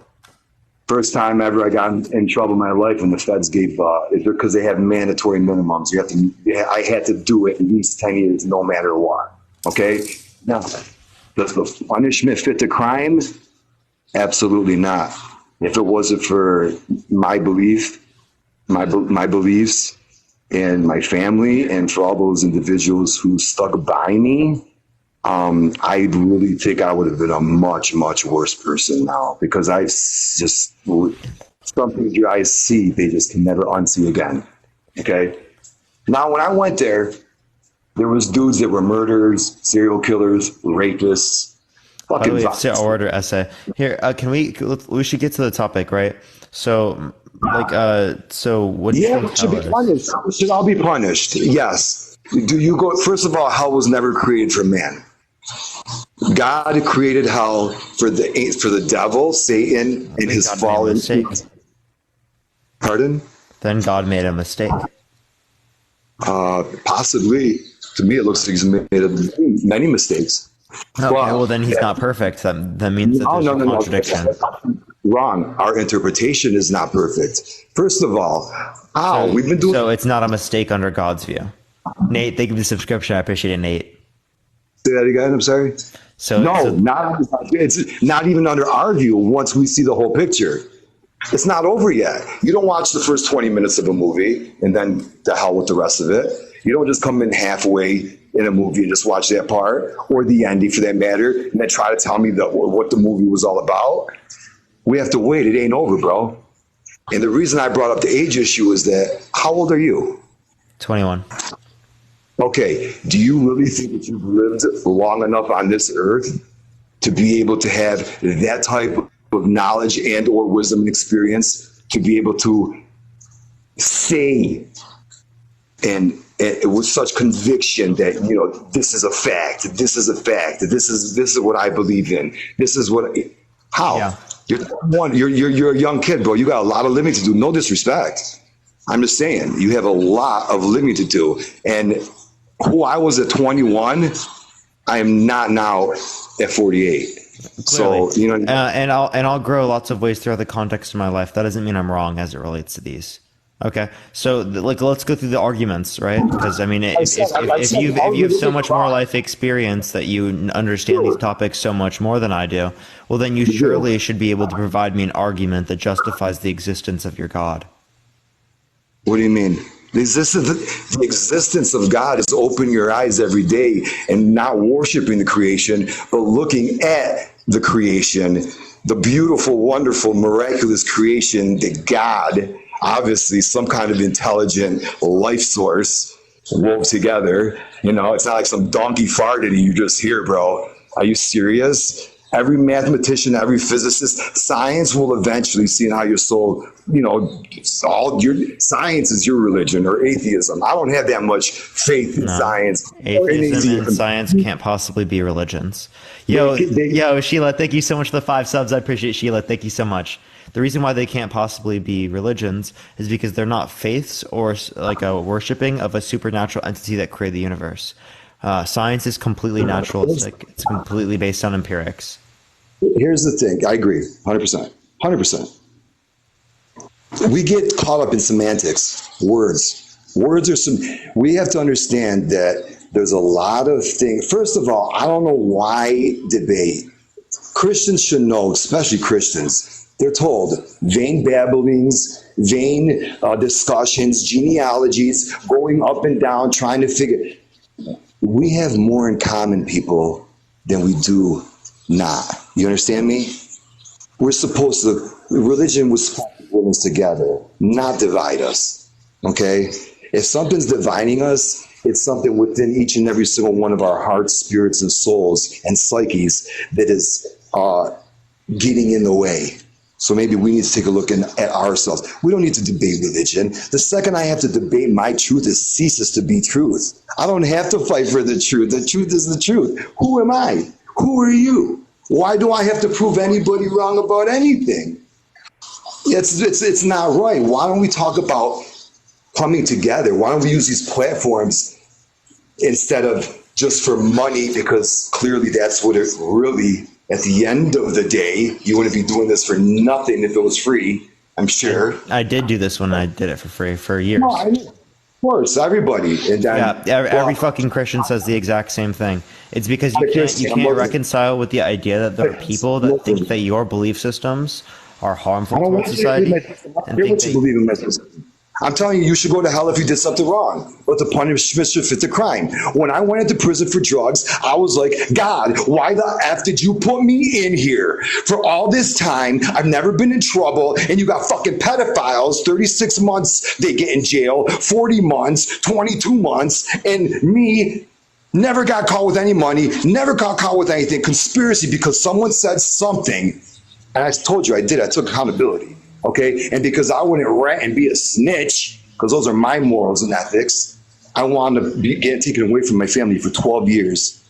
First time ever I got in trouble in my life when the feds gave, because they have mandatory minimums. I had to do it at least 10 years, no matter what. Okay? Now, does the punishment fit the crime? Absolutely not. If it wasn't for my beliefs and my family, and for all those individuals who stuck by me, I really think I would have been a much, much worse person now, because I just, some things your eyes see, they just can never unsee again. Okay? Now, when I went there was dudes that were murderers, serial killers, rapists. By the way, it's an order essay. Here, we should get to the topic, right? So, so what do you think? Should be punished. Should all be punished? Yes. Do you go? First of all, hell was never created for man. God created hell for the devil, Satan, and his fallen. Pardon? Then God made a mistake. Possibly. To me, it looks like he's made many mistakes. Okay, well, then he's not perfect. That means that there's a contradiction. Wrong. Our interpretation is not perfect. First of all, we've been doing. So it's not a mistake under God's view. Nate, thank you for the subscription. I appreciate it, Nate. Say that again. I'm sorry. It's not even under our view. Once we see the whole picture, it's not over yet. You don't watch the first 20 minutes of a movie and then the hell with the rest of it. You don't just come in halfway in a movie and just watch that part, or the ending for that matter, and then try to tell me what the movie was all about. We have to wait. It ain't over, bro. And the reason I brought up the age issue is that, how old are you? 21. Okay. Do you really think that you've lived long enough on this earth to be able to have that type of knowledge and or wisdom and experience to be able to say and with such conviction that, this is a fact, this is a fact, this is what I believe in, this is what, how? Yeah. You're a young kid, bro. You got a lot of living to do. No disrespect. I'm just saying, you have a lot of living to do. And who I was at 21, I am not now at 48. Clearly. So, and I'll grow lots of ways throughout the context of my life. That doesn't mean I'm wrong as it relates to these. Okay, so let's go through the arguments, right? Because I mean, if you have so much more life experience that you understand these topics so much more than I do, well, then you surely should be able to provide me an argument that justifies the existence of your God. What do you mean? The existence of God is open your eyes every day and not worshiping the creation, but looking at the creation, the beautiful, wonderful, miraculous creation that God, obviously some kind of intelligent life source, wove together. It's not like some donkey farted and you just hear, bro. Are you serious? Every mathematician, every physicist, science will eventually see how your soul, all your science is your religion, or atheism. I don't have that much faith in science. Atheism and science can't possibly be religions. Yo, Sheila, thank you so much for the 5 subs. I appreciate it, Sheila. Thank you so much. The reason why they can't possibly be religions is because they're not faiths or like a worshiping of a supernatural entity that created the universe. Science is completely naturalistic. It's completely based on empirics. Here's the thing. I agree. 100%. 100%. We get caught up in semantics, words. Words are some, we have to understand that there's a lot of things. First of all, I don't know why debate. Christians should know, especially Christians, they're told vain babblings, vain discussions, genealogies, going up and down, trying to figure. We have more in common, people, than we do not. You understand me? We're supposed to, religion was supposed to bring us together, not divide us. Okay? If something's dividing us, it's something within each and every single one of our hearts, spirits, and souls and psyches that is getting in the way. So maybe we need to take a look at ourselves. We don't need to debate religion. The second I have to debate my truth, it ceases to be truth. I don't have to fight for the truth. The truth is the truth. Who am I? Who are you? Why do I have to prove anybody wrong about anything? It's not right. Why don't we talk about coming together? Why don't we use these platforms instead of just for money? Because clearly that's what it really, at the end of the day, you wouldn't be doing this for nothing if it was free, I'm sure. I did do this when I did it for free for years. No, of course, everybody. And every fucking Christian says the exact same thing. It's because you can't reconcile with the idea that there are people that think that your belief systems are harmful to society. I'm telling you, you should go to hell if you did something wrong, but the punishment should fit the crime. When I went into prison for drugs, I was like, God, why the F did you put me in here? For all this time, I've never been in trouble, and you got fucking pedophiles, 36 months they get in jail, 40 months, 22 months, and me never got caught with any money, never got caught with anything. Conspiracy because someone said something, and I told you I did. I took accountability. Okay, and because I wouldn't rat and be a snitch, because those are my morals and ethics, I wanted to get taken away from my family for 12 years.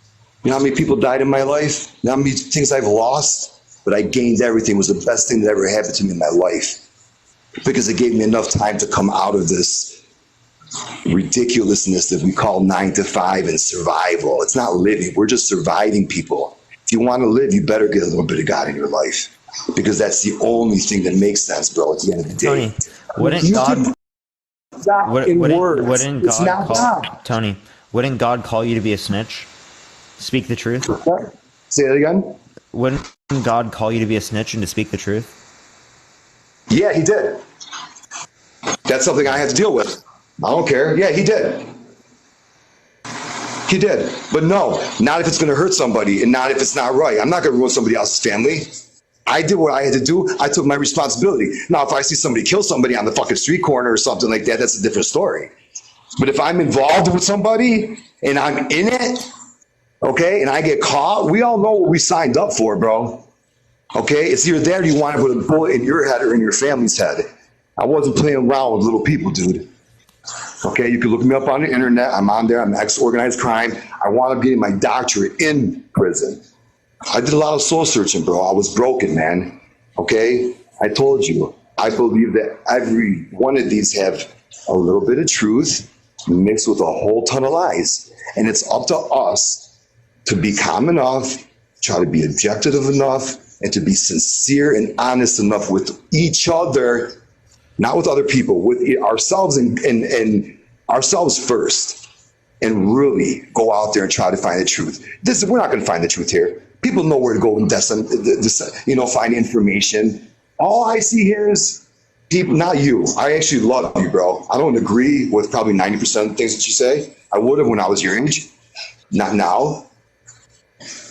You know how many people died in my life? You know how many things I've lost? But I gained everything. It was the best thing that ever happened to me in my life, because it gave me enough time to come out of this ridiculousness that we call 9 to 5 and survival. It's not living. We're just surviving, people. If you want to live, you better get a little bit of God in your life, because that's the only thing that makes sense, bro, at the end of the day. Tony, wouldn't God call you to be a snitch? Speak the truth? Say that again? Wouldn't God call you to be a snitch and to speak the truth? Yeah, he did. That's something I had to deal with. I don't care. Yeah, he did. He did. But no, not if it's going to hurt somebody and not if it's not right. I'm not going to ruin somebody else's family. I did what I had to do. I took my responsibility. Now, if I see somebody kill somebody on the fucking street corner or something like that, that's a different story. But if I'm involved with somebody and I'm in it, okay, and I get caught, we all know what we signed up for, bro. Okay, it's either that or you want to put a bullet in your head or in your family's head. I wasn't playing around with little people, dude. Okay, you can look me up on the internet. I'm on there. I'm ex-organized crime. I wound up getting my doctorate in prison. I did a lot of soul searching, bro. I was broken, man. Okay? I told you. I believe that every one of these have a little bit of truth mixed with a whole ton of lies. And it's up to us to be calm enough, try to be objective enough, and to be sincere and honest enough with each other, not with other people, with ourselves and ourselves first, and really go out there and try to find the truth. We're not going to find the truth here. People know where to go and find information. All I see here is people, not you. I actually love you, bro. I don't agree with probably 90% of the things that you say. I would have when I was your age, not now.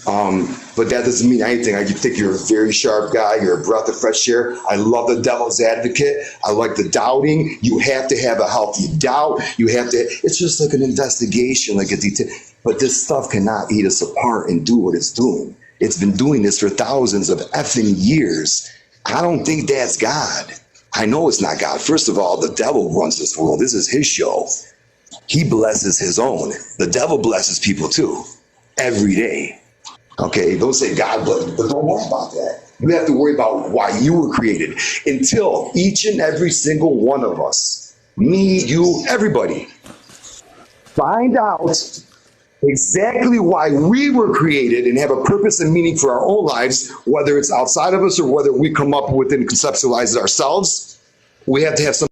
But that doesn't mean anything. I think you're a very sharp guy. You're a breath of fresh air. I love the devil's advocate. I like the doubting. You have to have a healthy doubt. You have to. It's just like an investigation, like a detail. But this stuff cannot eat us apart and do what it's doing. It's been doing this for thousands of effing years. I don't think that's God. I know it's not God. First of all, the devil runs this world. This is his show. He blesses his own. The devil blesses people too, every day. Okay, don't say God bless, but don't worry about that. You have to worry about why you were created. Until each and every single one of us, me, you, everybody, find out exactly why we were created and have a purpose and meaning for our own lives, whether it's outside of us or whether we come up with and conceptualize it ourselves. We have to have some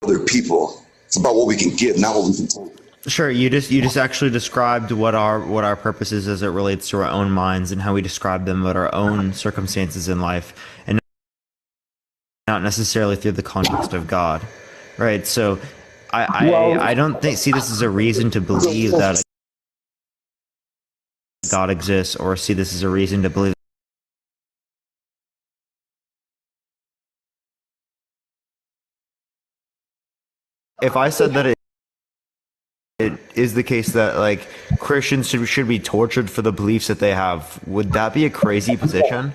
other people. It's about what we can give, not what we can take. Sure, you just actually described what our purpose is as it relates to our own minds and how we describe them about our own circumstances in life, and not necessarily through the context of God, right? So, I don't see this as a reason to believe that God exists, or see this as a reason to believe. If I said that it is the case that like Christians should be tortured for the beliefs that they have, would that be a crazy position?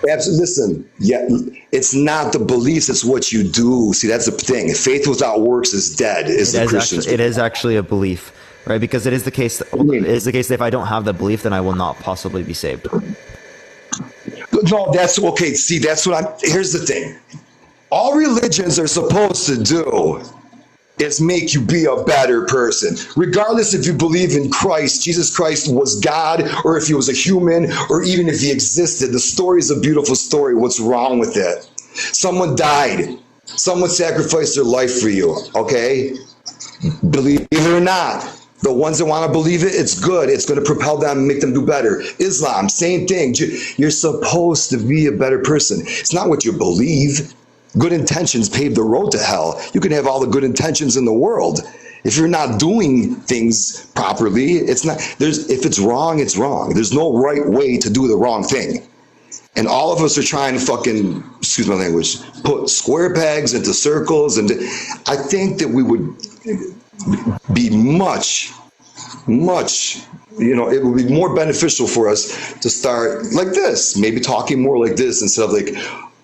Absolutely. Listen, yeah, it's not the beliefs; it's what you do. See, that's the thing. Faith without works is dead. It is actually a belief, right? Because it is the case. It is the case that if I don't have the belief, then I will not possibly be saved. No, that's okay. See, that's what I'm. Here's the thing: all religions are supposed to do is make you be a better person. Regardless if you believe in Christ, Jesus Christ was God, or if he was a human, or even if he existed. The story is a beautiful story. What's wrong with it? Someone died. Someone sacrificed their life for you, okay? Believe it or not. The ones that want to believe it, it's good. It's going to propel them, make them do better. Islam, same thing. You're supposed to be a better person. It's not what you believe. Good intentions pave the road to hell. You can have all the good intentions in the world. If you're not doing things properly, it's not. If it's wrong, it's wrong. There's no right way to do the wrong thing. And all of us are trying to fucking, excuse my language, put square pegs into circles. And I think that we would be much, it would be more beneficial for us to start like this, maybe talking more like this instead of like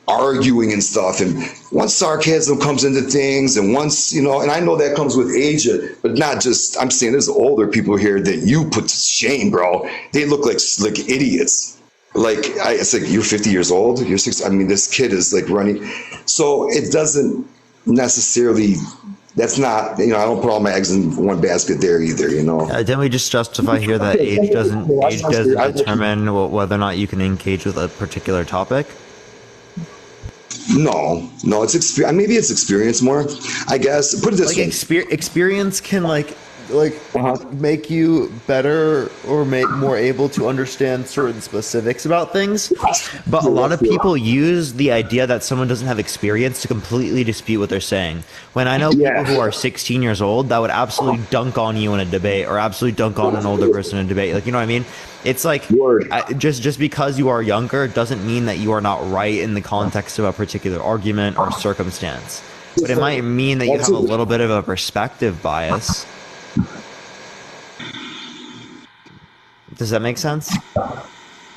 arguing and stuff. And once sarcasm comes into things, and once, and I know that comes with age, but not just, I'm saying there's older people here that you put to shame, bro. They look like idiots. It's like, you're 50 years old, you're 60. I mean, this kid is like running. So it doesn't necessarily, that's not, I don't put all my eggs in one basket there either, Didn't we just justify here that age doesn't determine whether or not you can engage with a particular topic? No, it's experience. Maybe it's experience more, I guess. Put it this way: experience can make you better or make more able to understand certain specifics about things. But a lot of people use the idea that someone doesn't have experience to completely dispute what they're saying. When I know people who are 16 years old that would absolutely dunk on you in a debate, or absolutely dunk on an older person in a debate. You know what I mean? It's like just because you are younger doesn't mean that you are not right in the context of a particular argument or circumstance. But it might mean that you have a little bit of a perspective bias. Does that make sense?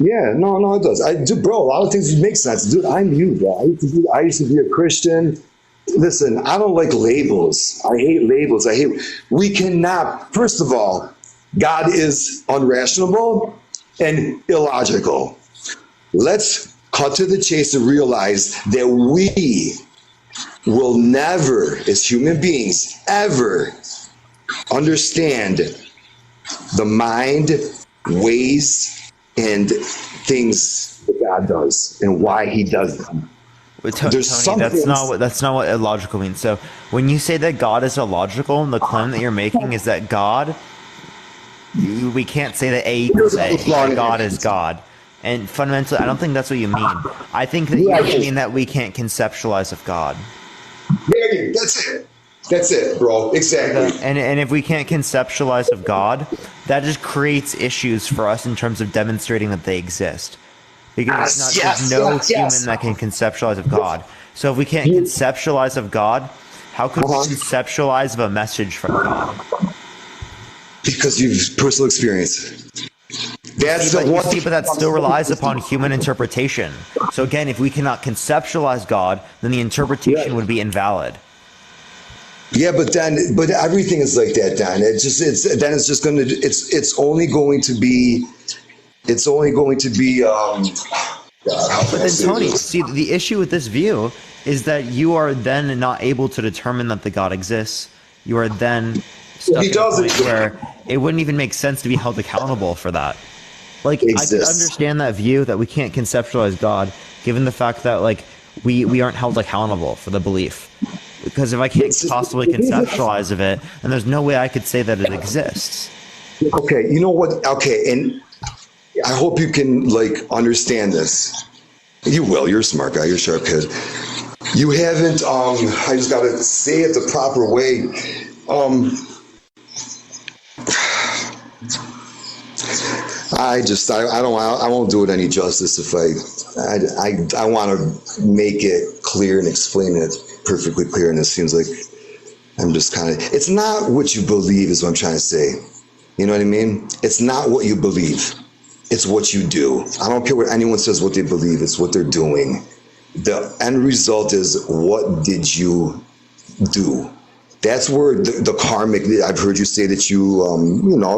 Yeah, no, it does. Bro, a lot of things make sense. Dude, I'm you, bro. I used to be a Christian. Listen, I don't like labels. I hate labels. We cannot, first of all, God is unrational and illogical. Let's cut to the chase and realize that we will never, as human beings, ever understand the mind, ways, and things that God does and why he does them. Tony, that's not what illogical means. So when you say that God is illogical, and the claim that you're making is that God, we can't say that A equals A. God is God. And fundamentally, I don't think that's what you mean. I think that you mean that we can't conceptualize of God. Yeah, that's it, bro. Exactly. And if we can't conceptualize of God, that just creates issues for us in terms of demonstrating that they exist. Because there's no human that can conceptualize of God. So if we can't conceptualize of God, how could we conceptualize of a message from God? Because you've personal experience. But that still relies upon human interpretation. So again, if we cannot conceptualize God, then the interpretation would be invalid. Yeah, but everything is like that, Dan. It's only going to be. But then, Tony, see, the issue with this view is that you are then not able to determine that the God exists. You are then stuck at a point where it wouldn't even make sense to be held accountable for that. I can understand that view that we can't conceptualize God, given the fact that we aren't held accountable for the belief. Because if I can't possibly conceptualize of it, and there's no way I could say that it exists. Okay, you know what? Okay, and I hope you can like understand this. You will. You're a smart guy. You're a sharp kid. You haven't. I just gotta say it the proper way. I won't do it any justice if I want to make it clear and explain it perfectly clear. And it seems like I'm just kind of. It's not what you believe, is what I'm trying to say. You know what I mean? It's not what you believe. It's what you do. I don't care what anyone says what they believe. It's what they're doing. The end result is, what did you do? That's where the karmic, I've heard you say that you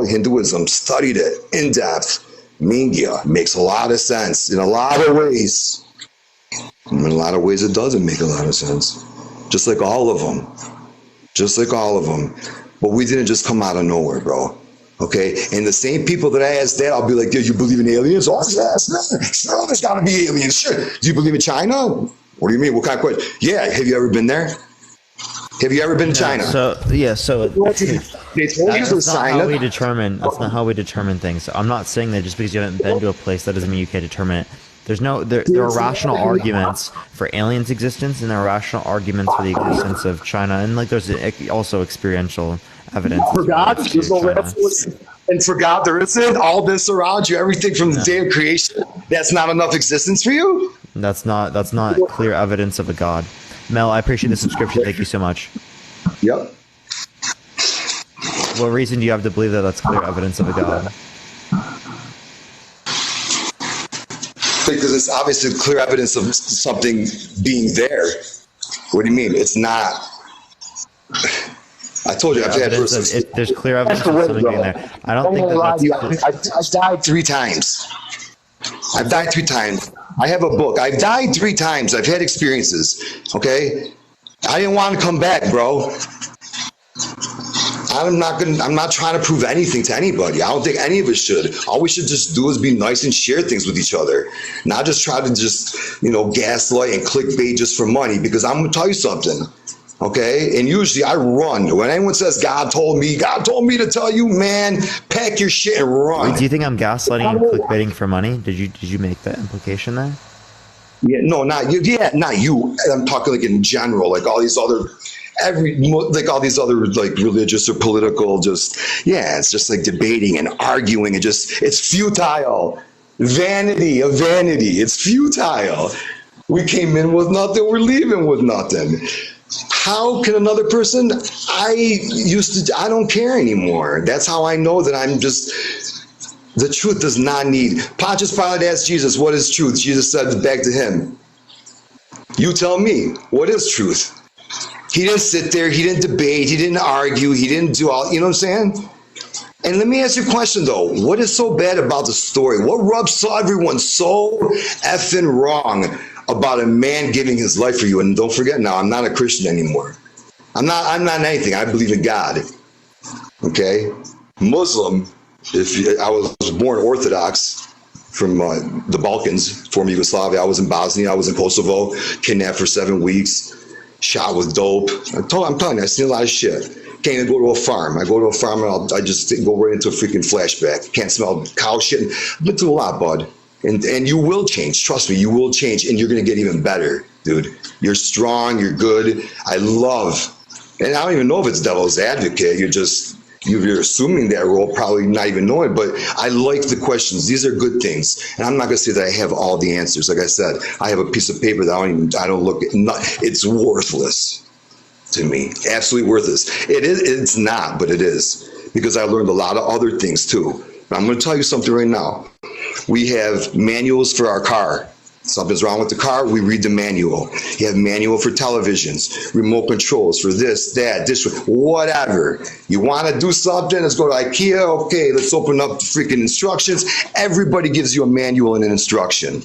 Hinduism, studied it in depth. Mingya makes a lot of sense in a lot of ways. In a lot of ways it doesn't make a lot of sense. Just like all of them. Just like all of them. But we didn't just come out of nowhere, bro. Okay, and the same people that I ask that, I'll be like, "Do you believe in aliens?" Oh, yes, sure, there's got to be aliens. Sure. Do you believe in China? What do you mean? What kind of question? Yeah. Have you ever been there? Have you ever been to China? So they told you that's not how we determine. That's not how we determine things. I'm not saying that just because you haven't been to a place, that doesn't mean you can't determine it. There are rational arguments for aliens' existence, and there are rational arguments for the existence of China, and like there's also experiential evidence. For God, and for God, there isn't all this around you, everything from the day of creation. That's not enough existence for you. That's not clear evidence of a God. Mel, I appreciate the subscription. Thank you so much. Yep. What reason do you have to believe that that's clear evidence of a God? Because it's obviously clear evidence of something being there. What do you mean? It's not. I told you, I've had there's clear evidence of something being there. I don't think I've died 3 times. I've died 3 times. I have a book. I've died 3 times. I've had experiences. Okay? I didn't want to come back, bro. I'm not trying to prove anything to anybody. I don't think any of us should. All we should just do is be nice and share things with each other. Not just try to gaslight and clickbait just for money, because I'm going to tell you something. Okay? And usually I run. When anyone says, God told me to tell you, man, pack your shit and run. Wait, do you think I'm gaslighting and clickbaiting for money? Did you make that implication there? Yeah, no, not you. Yeah, not you. I'm talking like in general, like all these other, all these other like religious or political, it's just like debating and arguing and it's futile. Vanity of vanity. It's futile. We came in with nothing. We're leaving with nothing. How can another person? I don't care anymore. That's how I know that I'm just. The truth does not need. Pontius Pilate asked Jesus, "What is truth?" Jesus said back to him, "You tell me, what is truth?" He didn't sit there. He didn't debate. He didn't argue. He didn't do all. You know what I'm saying? And let me ask you a question though. What is so bad about the story? What rubs everyone so effing wrong about a man giving his life for you? And don't forget now, I'm not a Christian anymore. I'm not anything. I believe in God. Okay? Muslim. I was born Orthodox from the Balkans, former Yugoslavia. I was in Bosnia. I was in Kosovo, kidnapped for 7 weeks, shot with dope. I'm telling you, I've seen a lot of shit. Can't even go to a farm. I go to a farm and I just go right into a freaking flashback. Can't smell cow shit. I've been through a lot, bud. And you will change. Trust me, you will change, and you're going to get even better, dude. You're strong. You're good. I love, and I don't even know if it's devil's advocate. You're assuming that role, probably not even knowing, but I like the questions. These are good things. And I'm not going to say that I have all the answers. Like I said, I have a piece of paper that I don't look at. It's worthless to me. Absolutely worthless. It's not, but it is. Because I learned a lot of other things too. But I'm going to tell you something right now. We have manuals for our car. Something's wrong with the car, we read the manual. You have manual for televisions, remote controls for this, that, whatever. You want to do something, let's go to IKEA. Okay, let's open up the freaking instructions. Everybody gives you a manual and an instruction.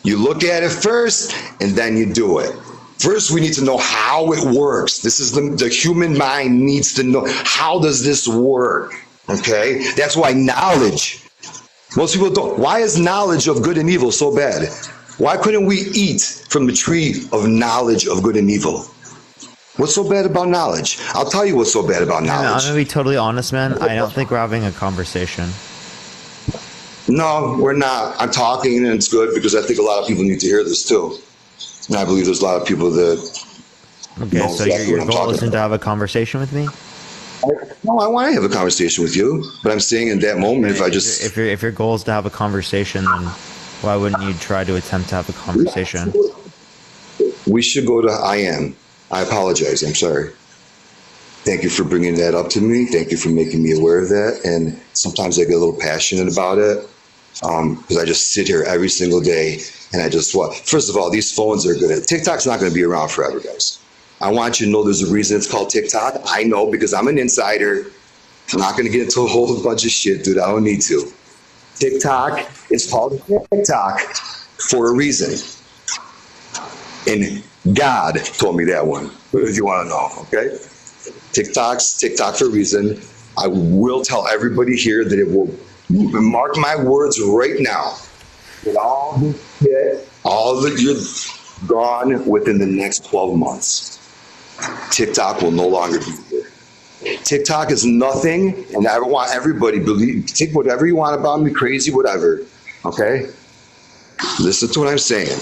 You look at it first, and then you do it. First, we need to know how it works. This is the human mind needs to know, how does this work? Okay, that's why knowledge. Most people don't. Why is knowledge of good and evil so bad? Why couldn't we eat from the tree of knowledge of good and evil? What's so bad about knowledge? I'll tell you what's so bad about I'm knowledge. gonna be totally honest, man. I don't think we're having a conversation. No, we're not. I'm talking, and it's good because I think a lot of people need to hear this too. And I believe there's a lot of people that. Okay, so your goal isn't to have a conversation with me? No, I want to have a conversation with you, but I'm saying in that moment, if your goal is to have a conversation, then why wouldn't you try to attempt to have a conversation? We should go to I am. I apologize. I'm sorry. Thank you for bringing that up to me. Thank you for making me aware of that. And sometimes I get a little passionate about it because I just sit here every single day and I just first of all, these phones are good. TikTok's not going to be around forever, guys. I want you to know there's a reason it's called TikTok. I know because I'm an insider. I'm not going to get into a whole bunch of shit, dude. I don't need to. TikTok is called TikTok for a reason. And God told me that one, if you want to know, okay? TikTok's TikTok for a reason. I will tell everybody here that it will, mark my words right now, that all this shit, all that you're gone within the next 12 months. TikTok will no longer be here. TikTok is nothing, and I want everybody believe. Take whatever you want about me, crazy, whatever. Okay? Listen to what I'm saying.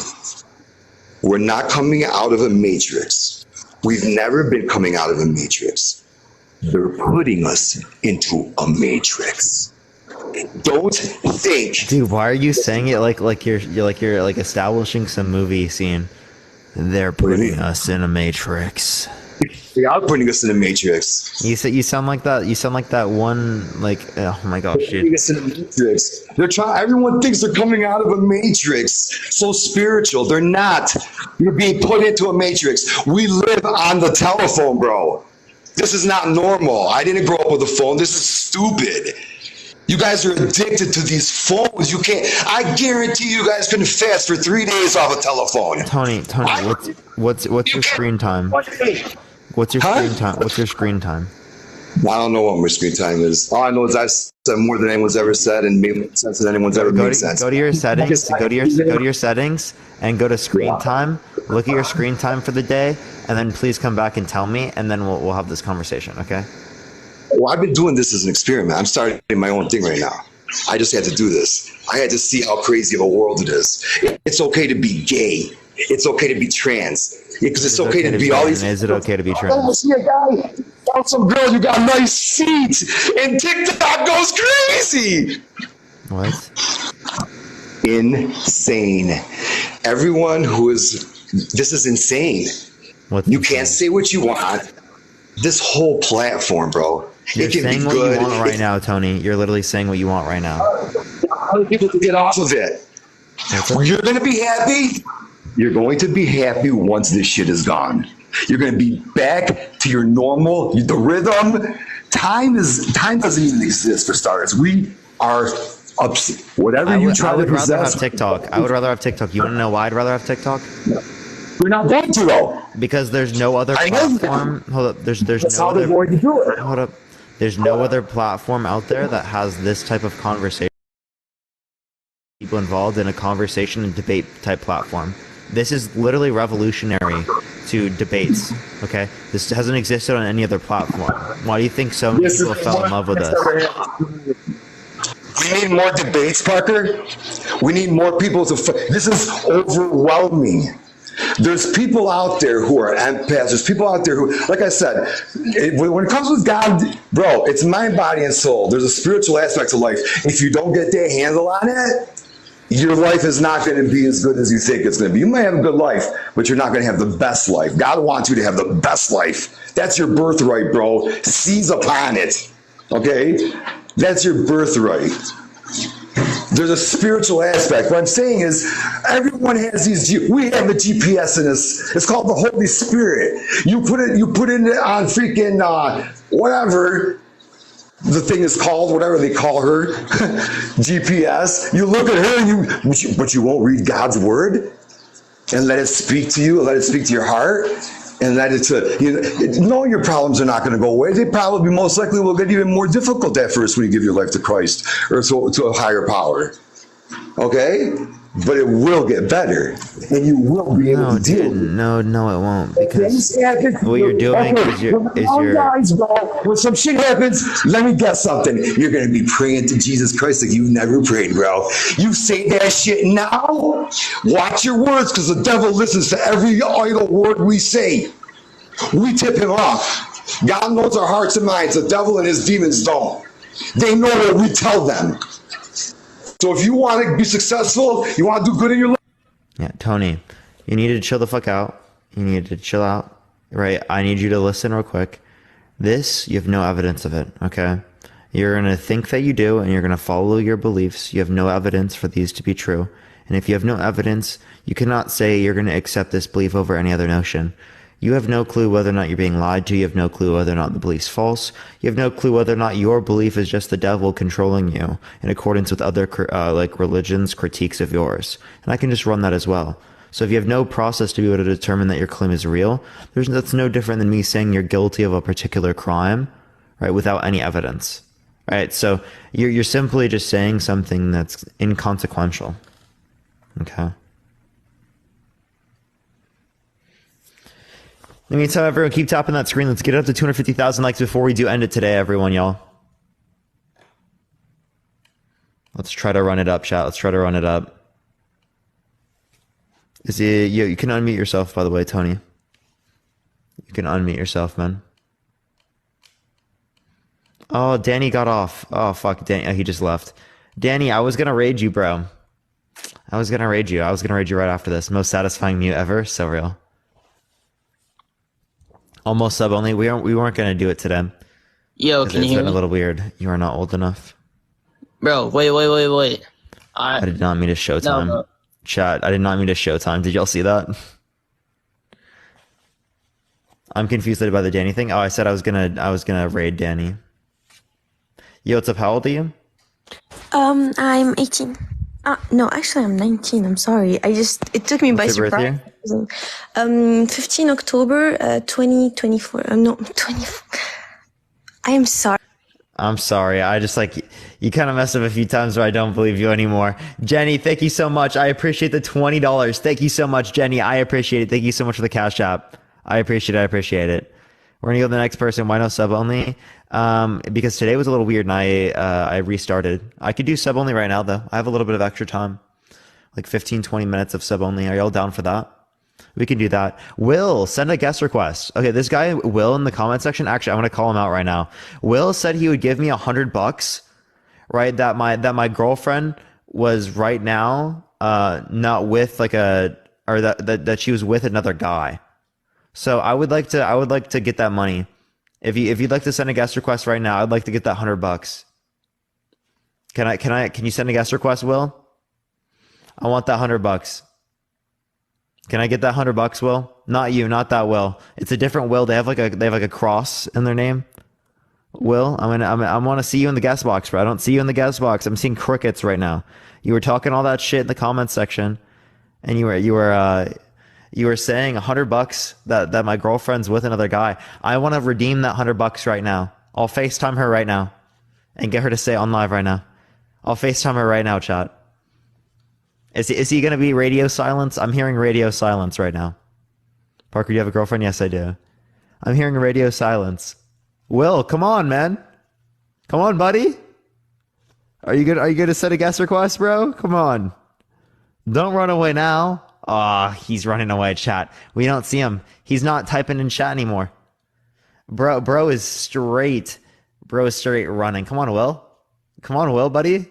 We're not coming out of a matrix. We've never been coming out of a matrix. They're putting us into a matrix. Don't think. Dude, why are you saying it like you're establishing some movie scene? They're putting us in a matrix. They are putting us in a matrix. You sound like that. You sound like that one. Oh my gosh, dude. Putting us in a matrix. They're trying. Everyone thinks they're coming out of a matrix. So spiritual. They're not. You're being put into a matrix. We live on the telephone, bro. This is not normal. I didn't grow up with a phone. This is stupid. You guys are addicted to these phones. You can't. I guarantee you guys couldn't fast for 3 days off a telephone. Tony, what's your screen time? What's your screen time? What's your screen time? I don't know what my screen time is. All I know is I've said more than anyone's ever said and made more sense than anyone's ever made sense. Go to your settings. Go to your settings and go to screen time. Look at your screen time for the day, and then please come back and tell me, and then we'll have this conversation. Okay? Well, I've been doing this as an experiment. I'm starting my own thing right now. I just had to do this. I had to see how crazy of a world it is. It's okay to be gay. It's okay to be trans. Because it's okay to be all these. Is it okay to be trans? I see a guy, some girl, you got nice seats, and TikTok goes crazy. What? Insane. Everyone who is, this is insane. You can't say what you want. This whole platform, bro. You're saying what you want right now, Tony. You're literally saying what you want right now. How do people get off of it? You're going to be happy. You're going to be happy once this shit is gone. You're going to be back to your normal, the rhythm. Time doesn't even exist for starters. We are up. Whatever you try to possess. I would rather have TikTok. I would rather have TikTok. You want to know why I'd rather have TikTok? We're not going to though. Because there's no other platform. Hold up. There's That's no how other. they're going to do it. Hold up. There's no other platform out there that has this type of conversation. People involved in a conversation and debate type platform. This is literally revolutionary to debates. Okay, this hasn't existed on any other platform. Why do you think so many people fell in love with us? We need more debates, Parker. We need more people to. This is overwhelming. There's people out there who are empaths. There's people out there who, like I said, when it comes with God, bro, it's mind, body, and soul. There's a spiritual aspect to life. If you don't get that handle on it, your life is not going to be as good as you think it's going to be. You might have a good life, but you're not going to have the best life. God wants you to have the best life. That's your birthright, bro. Seize upon it. Okay? That's your birthright. There's a spiritual aspect. What I'm saying is, everyone has these. We have a GPS in us. It's called the Holy Spirit. You put it on freaking whatever the thing is called, whatever they call her, GPS. You look at her, but you won't read God's word and let it speak to you, let it speak to your heart, and let it knowing your problems are not going to go away. They probably most likely will get even more difficult at first when you give your life to Christ or to a higher power. Okay? but it will get better, and you will be able to deal with it. No, it won't. Because what you're doing is you're guys, bro, when some shit happens, let me guess something. You're gonna be praying to Jesus Christ like you've never prayed, bro. You say that shit now. Watch your words, because the devil listens to every idle word we say. We tip him off. God knows our hearts and minds. The devil and his demons don't. They know what we tell them. So if you want to be successful, you want to do good in your life. Yeah, Tony, you need to chill the fuck out. You need to chill out, right? I need you to listen real quick. This, you have no evidence of it, okay? You're going to think that you do, and you're going to follow your beliefs. You have no evidence for these to be true. And if you have no evidence, you cannot say you're going to accept this belief over any other notion. You have no clue whether or not you're being lied to. You have no clue whether or not the belief's false. You have no clue whether or not your belief is just the devil controlling you in accordance with other like religions' critiques of yours. And I can just run that as well. So if you have no process to be able to determine that your claim is real, that's no different than me saying you're guilty of a particular crime, right, without any evidence, right? So you're simply just saying something that's inconsequential, okay? In the meantime, everyone, keep tapping that screen. Let's get it up to 250,000 likes before we do end it today, everyone, y'all. Let's try to run it up, chat. Let's try to run it up. You can unmute yourself, by the way, Tony. You can unmute yourself, man. Oh, Danny got off. Oh, fuck. Danny, he just left. Danny, I was going to raid you, bro. I was going to raid you right after this. Most satisfying mute ever. So real. Almost sub only. We weren't gonna do it today. Yo, can you hear me? It's been a little weird. You are not old enough. Bro, wait. I did not mean to show time. No. Chat, I did not mean to show time. Did y'all see that? I'm confused by the Danny thing. Oh, I said I was gonna raid Danny. Yo, what's up? How old are you? I'm 18. No, actually, I'm 19. I'm sorry. It took me by surprise. 15 October 2024. No, 24. I am sorry. I'm sorry. I just you kind of messed up a few times where I don't believe you anymore. Jenny, thank you so much. I appreciate the $20. Thank you so much, Jenny. I appreciate it. Thank you so much for the Cash App. I appreciate it. We're gonna go to the next person. Why no sub only? Because today was a little weird and I restarted. I could do sub only right now though. I have a little bit of extra time. Like 15-20 minutes of sub only. Are y'all down for that? We can do that. Will, send a guest request. Okay, this guy, Will, in the comment section, actually, I want to call him out right now. Will said he would give me $100, right? That my girlfriend was right now, not with that she was with another guy. So I would like to get that money. If you'd like to send a guest request right now, I'd like to get that $100. Can you send a guest request, Will? I want that $100. Can I get that $100, Will? Not you, not that Will. It's a different Will. They have like a cross in their name. Will, I want to see you in the guest box, bro. I don't see you in the guest box. I'm seeing crickets right now. You were talking all that shit in the comments section, and you were saying $100 that my girlfriend's with another guy. I want to redeem that $100 right now. I'll FaceTime her right now, and get her to say on live right now. I'll FaceTime her right now, chat. Is he going to be radio silence? I'm hearing radio silence right now. Parker, do you have a girlfriend? Yes, I do. I'm hearing radio silence. Will, come on, man. Come on, buddy. Are you good to set a guest request, bro? Come on. Don't run away now. He's running away, chat. We don't see him. He's not typing in chat anymore. Bro is straight. Bro is straight running. Come on, Will. Come on, Will, buddy.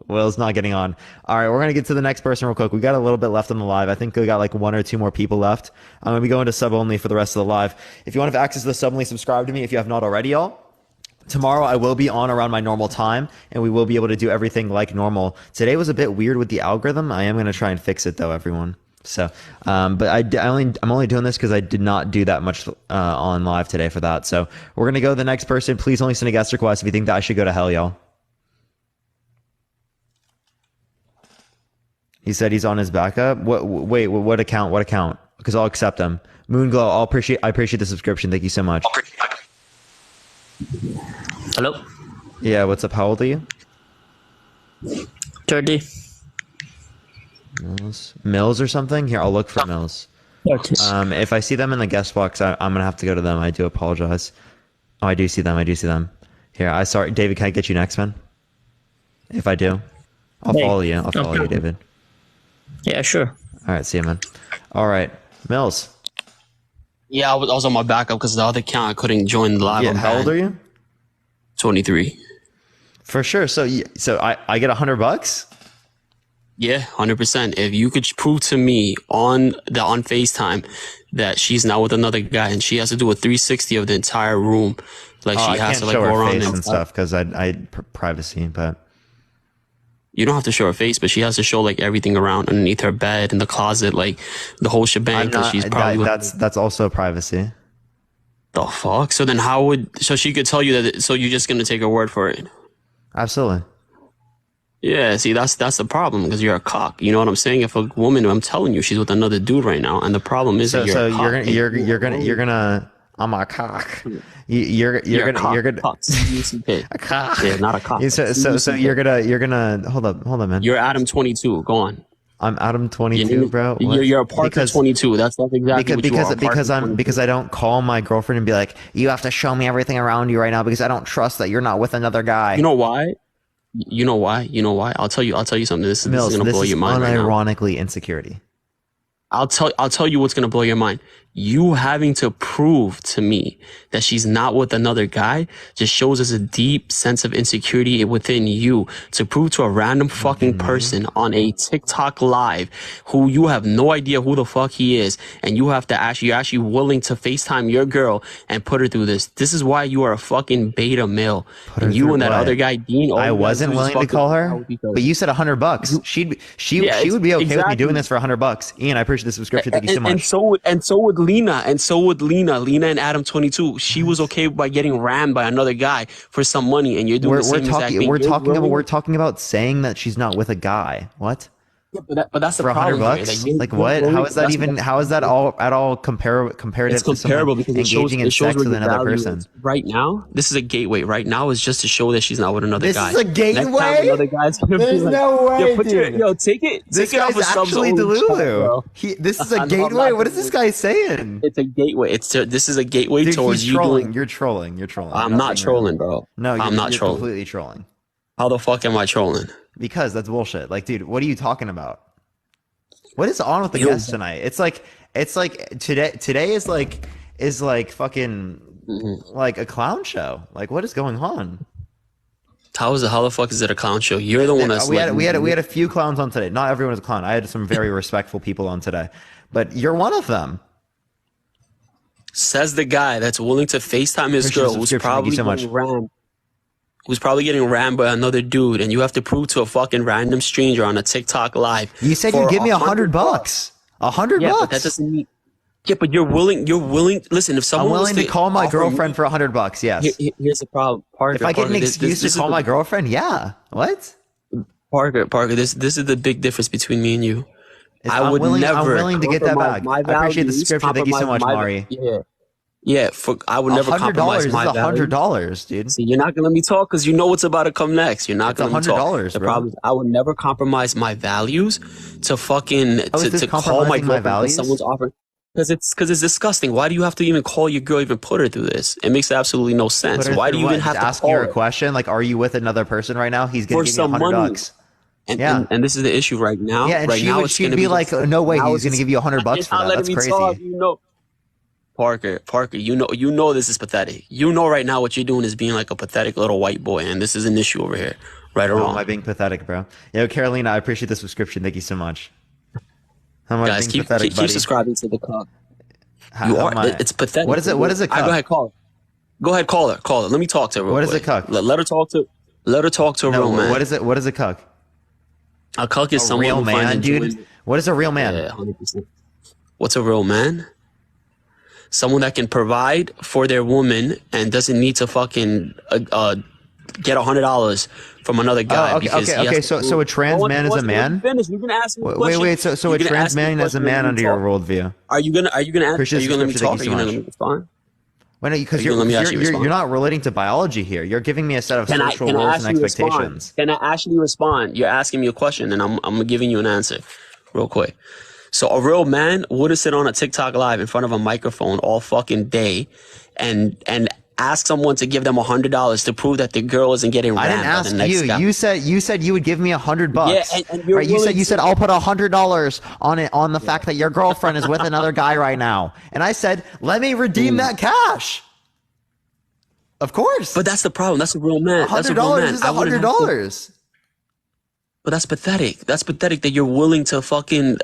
Will's not getting on. All right, we're going to get to the next person real quick. We got a little bit left on the live. I think we got like 1 or 2 more people left. I'm going to be going to sub only for the rest of the live. If you want to have access to the sub only, subscribe to me if you have not already, y'all. Tomorrow I will be on around my normal time, and we will be able to do everything like normal. Today was a bit weird with the algorithm. I am going to try and fix it though, everyone. So, but I'm only doing this because I did not do that much on live today for that. So we're going to go to the next person. Please only send a guest request if you think that I should go to hell, y'all. He said he's on his backup. Wait, what account? What account? Because I'll accept him. Moonglow, I appreciate the subscription. Thank you so much. Hello? Yeah, what's up? How old are you? 30. Mills or something? Here, I'll look for Mills. If I see them in the guest box, I'm gonna have to go to them. I do apologize. Oh, I do see them. Here, sorry, David. Can I get you next, man? If I do, I'll follow you. I'll follow you, David. Yeah, sure. All right, see you, man. All right, Mills. Yeah, I was on my backup because the other account I couldn't join the live. Yeah, how old are you? 23. For sure. So I get $100. Yeah, 100%. If you could prove to me on FaceTime that she's not with another guy and she has to do a 360 of the entire room, like she has to like go around and stuff because I privacy, but you don't have to show her face, but she has to show like everything around underneath her bed, in the closet, like the whole shebang. Because she's probably that's also privacy. The fuck? So then so she could tell you that? So you're just gonna take her word for it? Absolutely. Yeah, see, that's the problem because you're a cock. You know what I'm saying? If a woman, I'm telling you, she's with another dude right now, and the problem is that you're a cock. You're gonna. I'm a cock. You're gonna. A cock. Yeah, not a cock. So you're gonna hold up, man. You're Adam 22. Go on. I'm Adam 22, bro. You're a Parker 22. That's exactly what you are. Because I don't call my girlfriend and be like, you have to show me everything around you right now because I don't trust that you're not with another guy. You know why? I'll tell you something. This is gonna blow your mind right now. Unironically insecurity. I'll tell you what's gonna blow your mind. You having to prove to me that she's not with another guy just shows us a deep sense of insecurity within you. To prove to a random fucking person on a TikTok live who you have no idea who the fuck he is, and you're actually willing to FaceTime your girl and put her through this. This is why you are a fucking beta male. And you and that other guy, Dean. I wasn't willing to call her, but you said $100. She would be okay with me doing this for $100. Ian, I appreciate the subscription. Thank you so much. And so would Lena, Lena and Adam 22. She was okay by getting rammed by another guy for some money, and you're doing the same exact thing. We're talking about saying that she's not with a guy. What? Yeah, but that's the for problem. $100? Like what? How is that even? How is that all comparative? It's comparable because engaging in sex with another person. Right now, this is a gateway. Right now is just to show that she's not with another guy. This is a gateway. There's no way, dude. Take it. This guy's actually Delulu. This is a gateway. What is this guy saying? It's a gateway. This is a gateway towards you. You're trolling. I'm not trolling, bro. No, I'm not trolling. Completely trolling. How the fuck am I trolling? Because that's bullshit. Like, dude, what are you talking about? What is on with the guests tonight? It's like today is like fucking like a clown show. Like, what is going on? How the fuck is it a clown show? You're the one that's we had a few clowns on today. Not everyone is a clown. I had some very respectful people on today, but you're one of them. Says the guy that's willing to FaceTime his girl who's probably getting rammed by another dude, and you have to prove to a fucking random stranger on a TikTok live. You said you'd give me $100. $100. But that doesn't mean. Yeah, but you're willing. Listen, if someone I'm willing to call my girlfriend for $100. Yes. Here's the problem, Parker. If I get an excuse to call my girlfriend, yeah. What? Parker, this is the big difference between me and you. I'm willing to get that back. I appreciate the subscription. Thank you so much, Mari. Yeah, I would never compromise my value. $100, dude. See, you're not gonna let me talk because you know what's about to come next. You're not gonna let me talk. The problem is, I would never compromise my values to fucking to call my girlfriend someone's offering. Because it's disgusting. Why do you have to even call your girl, even put her through this? It makes absolutely no sense. Why do you even have to ask her a question? Like, are you with another person right now? He's gonna give me $100. And this is the issue right now. Yeah, and right now she'd be like, no way, he's gonna give you $100 for that. That's crazy. Parker, you know this is pathetic. You know right now what you're doing is being like a pathetic little white boy, and this is an issue over here. Right or wrong? How am I being pathetic, bro? Yo, Carolina, I appreciate the subscription. Thank you so much. How am I being pathetic, buddy? Keep subscribing to the club. It's pathetic. What is it? What is it? Go ahead, call her. Let me talk to her. What is a cuck? Let her talk to a real man. What is it? What is a cuck? A cuck is someone real man, dude. What is a real man? Yeah, 100%. What's a real man? Someone that can provide for their woman and doesn't need to fucking get $100 from another guy. Okay. So a trans man is a man? Wait. So a trans man is a man under your worldview? Are you gonna let me talk? Are you gonna let me respond? Why not? Because you're not relating to biology here. You're giving me a set of social roles and expectations. Can I actually respond? You're asking me a question, and I'm giving you an answer, real quick. So a real man wouldn't sit on a TikTok live in front of a microphone all fucking day, and ask someone to give them $100 to prove that the girl isn't getting rammed. I didn't ask you. Guy. You said you would give me $100. Yeah, and you're right? You said I'll put $100 on it, on the fact that your girlfriend is with another guy right now. And I said, let me redeem that cash. Of course. But that's the problem. That's a real man. That's a real man. Is $100. But that's pathetic. That's pathetic that you're willing to fucking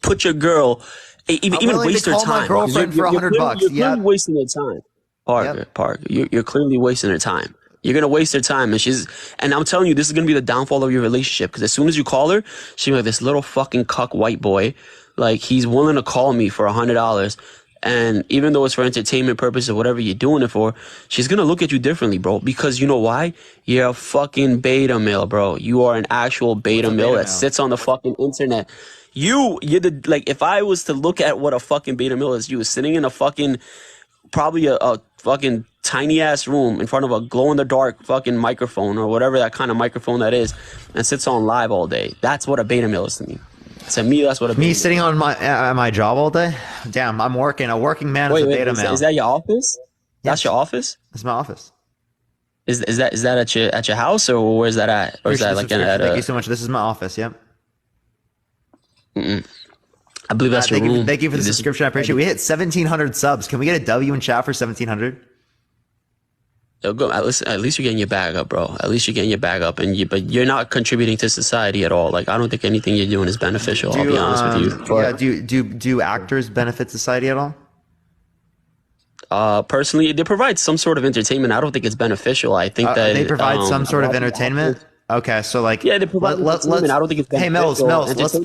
put your girl, even waste her time. My girlfriend for $100. You're clearly wasting their time. Parker, you're clearly wasting her time. You're gonna waste her time, and I'm telling you, this is gonna be the downfall of your relationship. Because as soon as you call her, she's like, this little fucking cuck white boy, like he's willing to call me for $100, and even though it's for entertainment purposes or whatever you're doing it for, she's gonna look at you differently, bro. Because you know why? You're a fucking beta male, bro. You are an actual beta male that sits on the fucking internet. You're the, like, if I was to look at what a fucking beta male is, you was sitting in a fucking, probably a fucking tiny ass room in front of a glow in the dark fucking microphone or whatever that kind of microphone that is, and sits on live all day. That's what a beta male is to me. To me, that's what a beta me sitting on my job all day. Damn, I'm working. A working man is a beta male. Is that your office? Yes. That's your office? That's my office. Is that at your house, or where's that at? Or is that like at Thank you so much. This is my office. Yep. I believe that's your room. Thank you for the subscription. I appreciate it. We hit 1,700 subs. Can we get a W in chat for 1,700? Go. At least you're getting your bag up, bro. At least you're getting your bag up, but you're not contributing to society at all. Like, I don't think anything you're doing is beneficial. I'll be honest with you. Yeah. Do actors benefit society at all? Personally, they provide some sort of entertainment. I don't think it's beneficial. I think that they provide some sort of entertainment. Okay, so like, yeah, they provide entertainment. I don't think it's beneficial. Hey, Mills,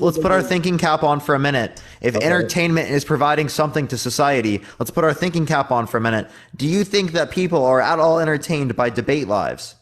let's put our thinking cap on for a minute. If entertainment is providing something to society, let's put our thinking cap on for a minute. Do you think that people are at all entertained by debate lives?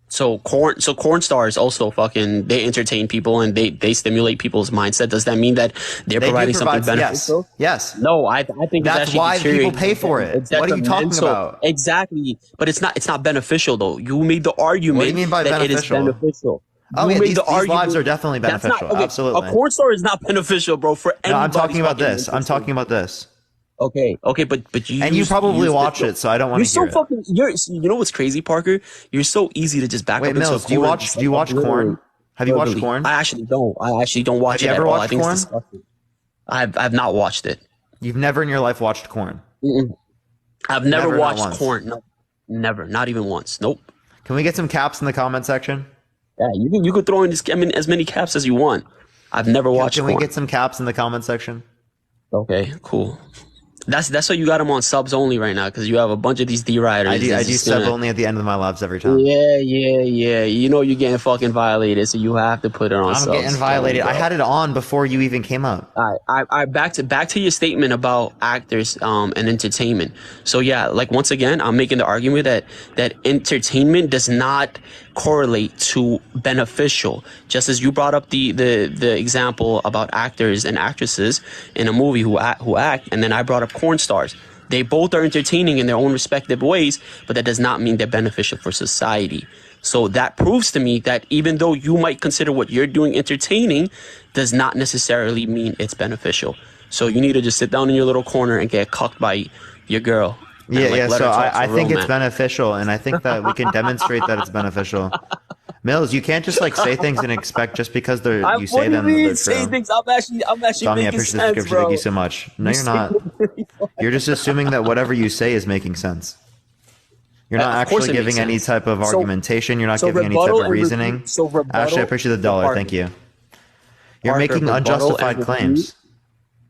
So corn stars also fucking, they entertain people and they stimulate people's mindset. Does that mean that they're providing something beneficial? Yes. No, I think that's why people pay for it. What are you talking about? Exactly, but it's not beneficial though. You made the argument. What do you mean by that beneficial? It is beneficial. Oh, yeah, these lives are definitely beneficial. Absolutely. A corn star is not beneficial, bro. For anybody. No, I'm talking about this. I'm talking about this. Okay, but you probably watch it, so I don't want to hear it. You know what's crazy, Parker? You're so easy to just back up into a corner. Do you watch Corn? Have you watched Corn? I actually don't watch it at all. I think it's disgusting. I've not watched it. You've never in your life watched Corn? I've never watched Corn. No, never, not even once. Nope. Can we get some caps in the comment section? Yeah, you could throw in as many caps as you want. I've never watched Corn. Can we get some caps in the comment section? Okay, cool. That's why you got them on subs only right now, because you have a bunch of these D-riders. I do sub only at the end of my lives every time. Yeah. You know you're getting fucking violated, so you have to put it on subs. I'm getting violated. I had it on before you even came up. I back to your statement about actors and entertainment. So yeah, like once again, I'm making the argument that entertainment does not correlate to beneficial. Just as you brought up the example about actors and actresses in a movie who act, and then I brought up corn stars. They both are entertaining in their own respective ways, but that does not mean they're beneficial for society. So that proves to me that even though you might consider what you're doing entertaining, does not necessarily mean it's beneficial. So you need to just sit down in your little corner and get cucked by your girl. Yeah. So I think it's beneficial, and I think that we can demonstrate that it's beneficial. Mills, you can't just like say things and expect just because you say them. They're say things. I'm actually Tommy, making I appreciate sense, the description. bro. Thank you so much. No, you're not. You're just assuming that whatever you say is making sense. You're not actually giving any type of argumentation. You're not giving any type of reasoning. Actually, I appreciate the dollar. Thank you. You're making unjustified claims.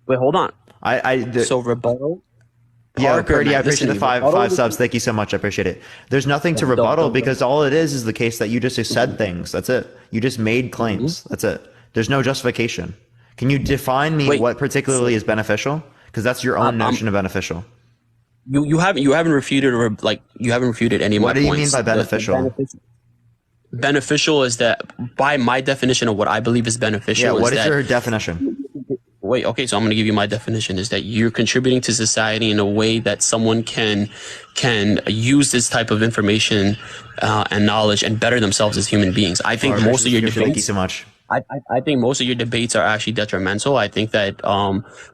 Wait, hold on. So rebuttal. Yeah, Birdie, I appreciate the five subs. Thank you so much. I appreciate it. There's nothing to rebuttal because all it is the case that you just said things. That's it. You just made claims. That's it. There's no justification. Can you define me what particularly is beneficial? Because that's your own notion of beneficial. You haven't refuted any of my points. What do you mean by beneficial? Beneficial is that by my definition of what I believe is beneficial. Yeah, what is your definition? Wait, okay, so I'm going to give you my definition is that you're contributing to society in a way that someone can use this type of information and knowledge and better themselves as human beings. I think most of your debates. Thank you so much. I think most of your debates are actually detrimental. I think that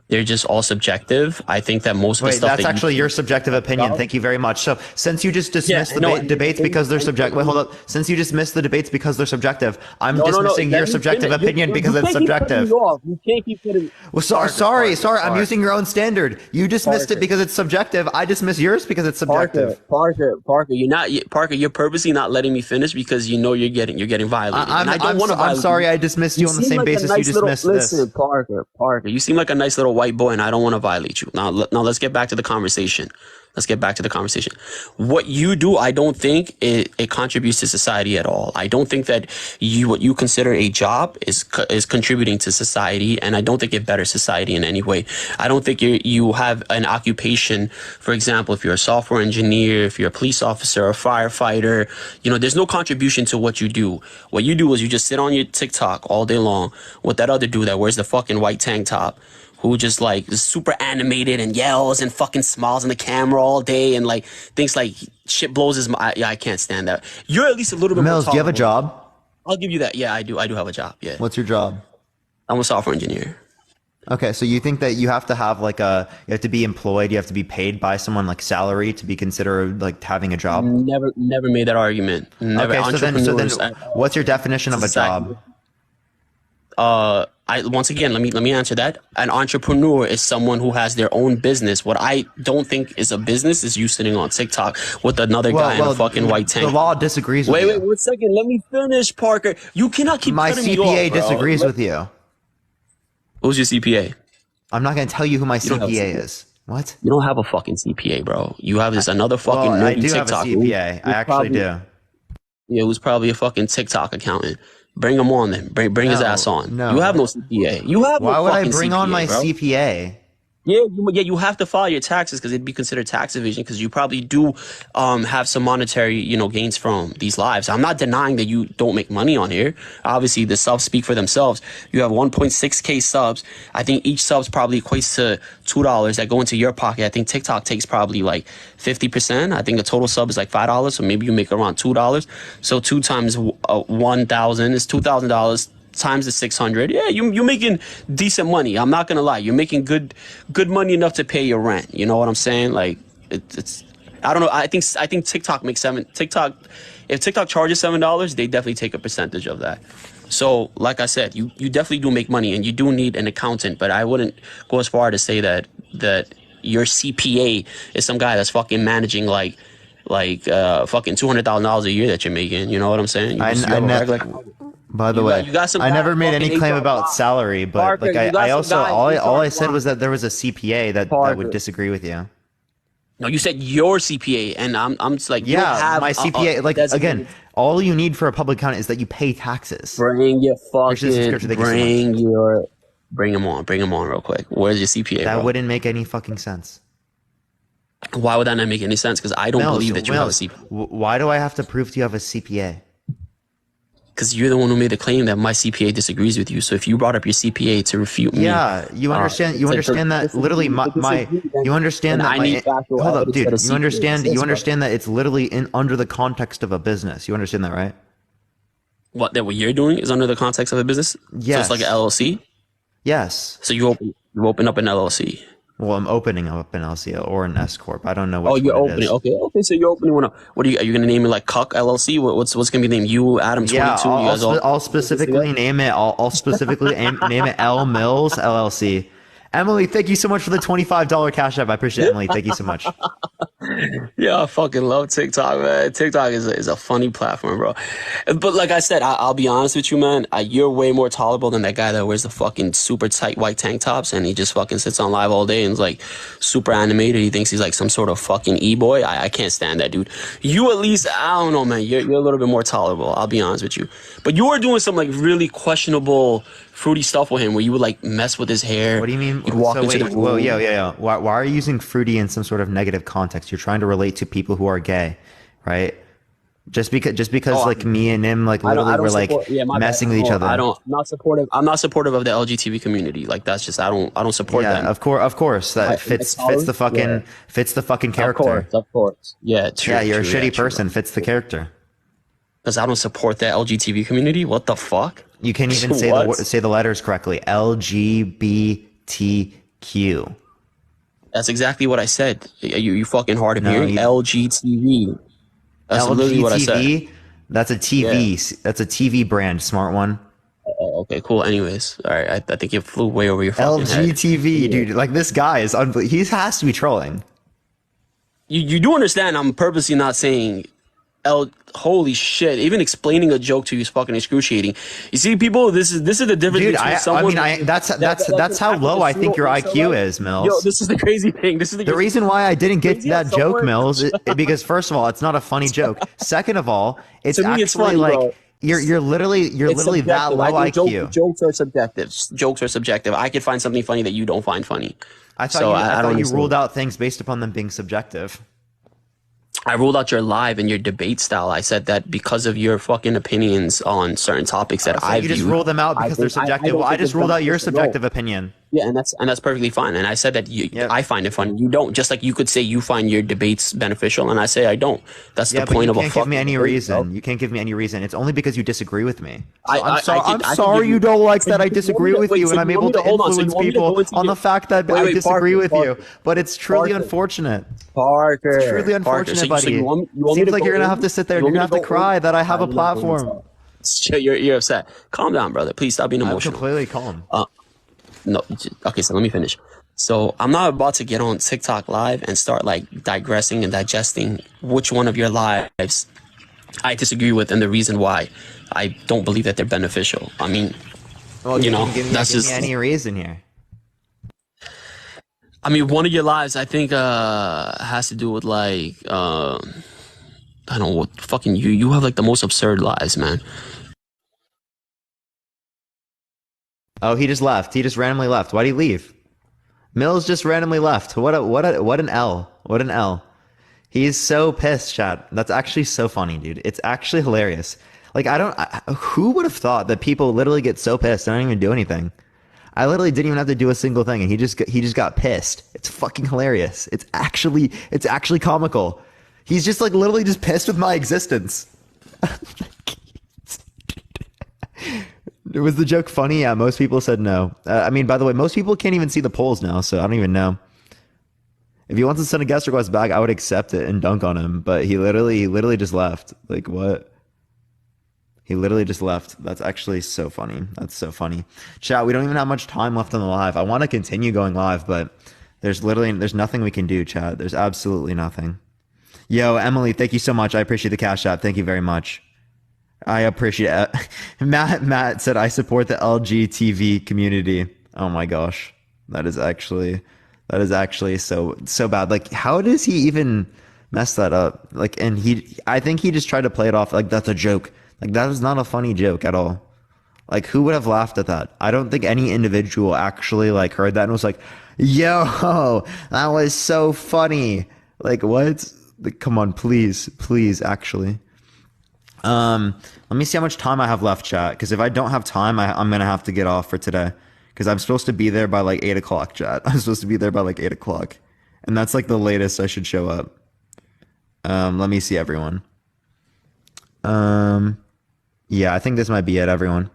they're just all subjective. I think that most of the stuff that's actually your subjective opinion. Thank you very much. So since you just dismissed debates because they're subjective, wait, hold up. Since you dismissed the debates because they're subjective, I'm dismissing your subjective opinion because it's subjective. You can't keep putting. Well, sorry. I'm using your own standard. You dismissed it because it's subjective. I dismiss yours because it's subjective. Parker, you're purposely not letting me finish because you know you're getting violated. I don't want to violate. I'm sorry, I dismissed you on the same basis you dismissed this. Listen, Parker, you seem like a nice little white boy, and I don't want to violate you. Now let's get back to the conversation. What you do, I don't think it contributes to society at all. I don't think that what you consider a job is contributing to society, and I don't think it betters society in any way. I don't think you have an occupation. For example, if you're a software engineer, if you're a police officer, a firefighter, there's no contribution to what you do. What you do is you just sit on your TikTok all day long with that other dude that wears the fucking white tank top, who just like is super animated and yells and fucking smiles in the camera all day and like thinks like shit blows his mind. I can't stand that. You're at least a little bit Mills, more do you have a job? I'll give you that. Yeah, I do have a job. Yeah. What's your job? I'm a software engineer. Okay, so you think that you have to have you have to be employed, you have to be paid by someone like salary to be considered like having a job? Never made that argument. Never. Okay, so then what's your definition of a job? Once again, let me answer that. An entrepreneur is someone who has their own business. What I don't think is a business is you sitting on TikTok with another guy in a fucking white tank. The law disagrees with you. Wait 1 second. Let me finish, Parker. You cannot keep my cutting me off, bro. CPA disagrees with you. Who's your CPA? I'm not going to tell you who my CPA is. What? You don't have a fucking CPA, bro. You have this another fucking I do TikTok. have a CPA. I actually do. Yeah, who's probably a fucking TikTok accountant. Bring him on then. Bring his ass on. No. You have no CPA. Why would I bring on my CPA? Yeah, you have to file your taxes because it'd be considered tax evasion because you probably do have some monetary, gains from these lives. I'm not denying that you don't make money on here. Obviously, the subs speak for themselves. You have 1.6K subs. I think each subs probably equates to $2 that go into your pocket. I think TikTok takes probably like 50%. I think the total sub is like $5, so maybe you make around $2. So 2 times 1,000 is $2,000. Times the 600. Yeah, you're making decent money. I'm not gonna lie. You're making good money enough to pay your rent. You know what I'm saying? Like it's I don't know. I think TikTok makes if TikTok charges $7, they definitely take a percentage of that. So like I said, you definitely do make money and you do need an accountant, but I wouldn't go as far to say that your CPA is some guy that's fucking managing like fucking $200,000 a year that you're making. You know what I'm saying? By the way, I never made any claim about salary, but Parker, all I said was that there was a CPA that would disagree with you. No, you said your CPA, and I'm just like, yeah, my CPA. Again, all you need for a public accountant is that you pay taxes. Bring him on real quick. Where's your CPA? That wouldn't make any fucking sense. Why would that not make any sense? Because I don't believe that you have a CPA. Why do I have to prove to you have a CPA? Because you're the one who made the claim that my CPA disagrees with you. So if you brought up your CPA to refute me, you understand. You understand that literally you understand that. Hold up, dude. You understand that it's literally under the context of a business. You understand that, right? What you're doing is under the context of a business. Yes. So it's like an LLC. Yes. So you open up an LLC. Well, I'm opening up an LLC or an S corp. I don't know. Which you're opening. Okay. So you're opening one up. What are you going to name it? Like Cuck LLC? What's going to be named? You, Adam 22. I'll specifically name it. I'll specifically name it L Mills LLC. Emily, thank you so much for the $25 Cash App. I appreciate it, Emily. Thank you so much. Yeah, I fucking love TikTok, man. TikTok is a funny platform, bro. But like I said, I'll be honest with you, man. You're way more tolerable than that guy that wears the fucking super tight white tank tops and he just fucking sits on live all day and is like super animated. He thinks he's like some sort of fucking e-boy. I can't stand that, dude. You at least, I don't know, man. You're a little bit more tolerable. I'll be honest with you. But you were doing some like really questionable fruity stuff with him where you would like mess with his hair. What do you mean? Yeah. Why are you using fruity in some sort of negative context? You're trying to relate to people who are gay, right? Just because Oh, like me and him like I don't. literally I don't were like support. Yeah, my bad. messing with each Oh, other. I don't. I'm not supportive. I'm not supportive of the LGTB community. Like that's just. I don't support Yeah, them. of course that fits the fucking character. Of course. Yeah. True. Yeah, you're true, a shitty true. person. Fits the character. Because I don't support that LGTB community. What the fuck? You can't even say the letters correctly. LGBTQ. That's exactly what I said. You fucking hard of No, hearing. LGTV. That's literally what I said. That's a TV. Yeah. That's a TV brand. Smart one. Oh, okay, cool. Anyways, all right. I think you flew way over your fucking head. LGTV, dude. Like this guy is unbelievable. He has to be trolling. You do understand? I'm purposely not saying Holy shit! Even explaining a joke to you is fucking excruciating. You see, people, this is the difference Dude, between someone. that's how low I think your IQ is, Mills. Yo, this is the crazy thing. This is the reason why I didn't get that joke, Mills, is because first of all, it's not a funny joke. Second of all, it's actually funny, like bro. you're literally that low IQ. Jokes are subjective. Jokes are subjective. I could find something funny that you don't find funny. I thought you ruled out things based upon them being subjective. I ruled out your live and your debate style. I said that because of your fucking opinions on certain topics that you just ruled them out because they're subjective. Well, I just ruled out your subjective opinion. Yeah, and that's perfectly fine. And I said that I find it funny. You don't. Just like you could say you find your debates beneficial, and I say I don't. That's the point of a fucking You can't give me any debate, reason. bro. You can't give me any reason. It's only because you disagree with me. I I'm can sorry give you don't like that I you disagree with you, and I'm able to influence people on the fact that I disagree with you. But it's truly unfortunate. Parker, it's truly unfortunate, buddy. Seems like you're gonna have to sit there and you're gonna have to cry that I have a platform. You're upset. Calm down, brother. Please stop being emotional. I'm completely calm. No, okay, so let me finish. So I'm not about to get on TikTok live and start like digressing and digesting which one of your lives I disagree with and the reason why I don't believe that they're beneficial. I mean, you know, that's just any reason here. I mean, one of your lives I think has to do with like I don't know what fucking you have like the most absurd lives, man. Oh, he just left. He just randomly left. Why'd he leave? Mills just randomly left. What an L. What an L. He's so pissed, chat. That's actually so funny, dude. It's actually hilarious. Like who would have thought that people literally get so pissed and don't even do anything? I literally didn't even have to do a single thing, and he just got pissed. It's fucking hilarious. It's actually comical. He's just like literally just pissed with my existence. Was the joke funny? Yeah, most people said no. I mean, by the way, most people can't even see the polls now, so I don't even know. If he wants to send a guest request back, I would accept it and dunk on him. But he literally just left. Like what? He literally just left. That's actually so funny. That's so funny. Chat, we don't even have much time left on the live. I want to continue going live, but there's nothing we can do, chat. There's absolutely nothing. Yo, Emily, thank you so much. I appreciate the cash app. Thank you very much. I appreciate it. Matt said, I support the LGTV community. Oh my gosh. That is actually so bad. Like, how does he even mess that up? Like, and I think he just tried to play it off like that's a joke. Like, that is not a funny joke at all. Like, who would have laughed at that? I don't think any individual actually like heard that and was like, yo, that was so funny. Like, what? Like, come on, please, actually. Let me see how much time I have left, chat. Because if I don't have time, I'm gonna have to get off for today. Because I'm supposed to be there by like 8 o'clock, chat. I'm supposed to be there by like 8 o'clock, and that's like the latest I should show up. Let me see everyone. Yeah, I think this might be it, everyone.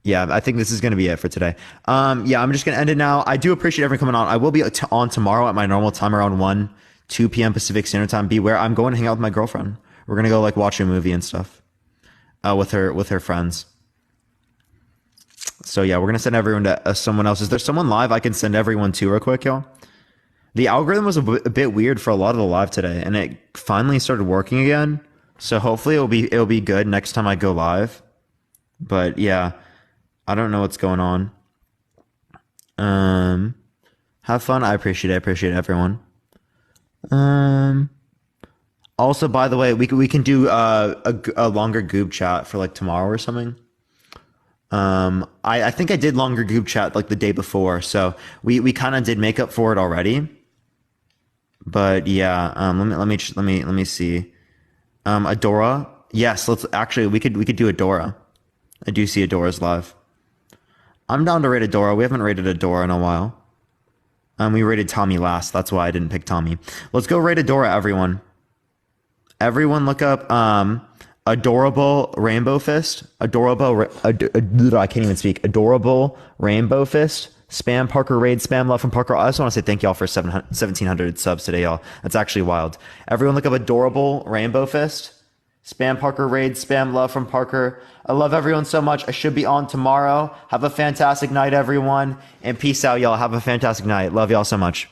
Yeah, I think this is gonna be it for today. Yeah, I'm just gonna end it now. I do appreciate everyone coming on. I will be on tomorrow at my normal time around 2 p.m. Pacific Standard Time. Beware, I'm going to hang out with my girlfriend. We're gonna go like watch a movie and stuff with her friends. So yeah, we're gonna send everyone to someone else. Is there someone live I can send everyone to real quick, y'all? The algorithm was a bit weird for a lot of the live today, and it finally started working again. So hopefully it'll be good next time I go live. But yeah, I don't know what's going on. Have fun. I appreciate everyone. Also, by the way, we can do a longer Goob chat for like tomorrow or something. I think I did longer Goob chat like the day before, so we kind of did make up for it already. But yeah, let me see. Adora. Yes, we could do Adora. I do see Adora's live. I'm down to rate Adora. We haven't rated Adora in a while. We rated Tommy last. That's why I didn't pick Tommy. Let's go rate Adora, everyone. Everyone look up Adorable Rainbow Fist. I can't even speak. Adorable Rainbow Fist. Spam Parker Raid, spam love from Parker. I just want to say thank y'all for 1,700 subs today, y'all. That's actually wild. Everyone look up Adorable Rainbow Fist. Spam Parker Raid, spam love from Parker. I love everyone so much. I should be on tomorrow. Have a fantastic night, everyone. And peace out, y'all. Have a fantastic night. Love y'all so much.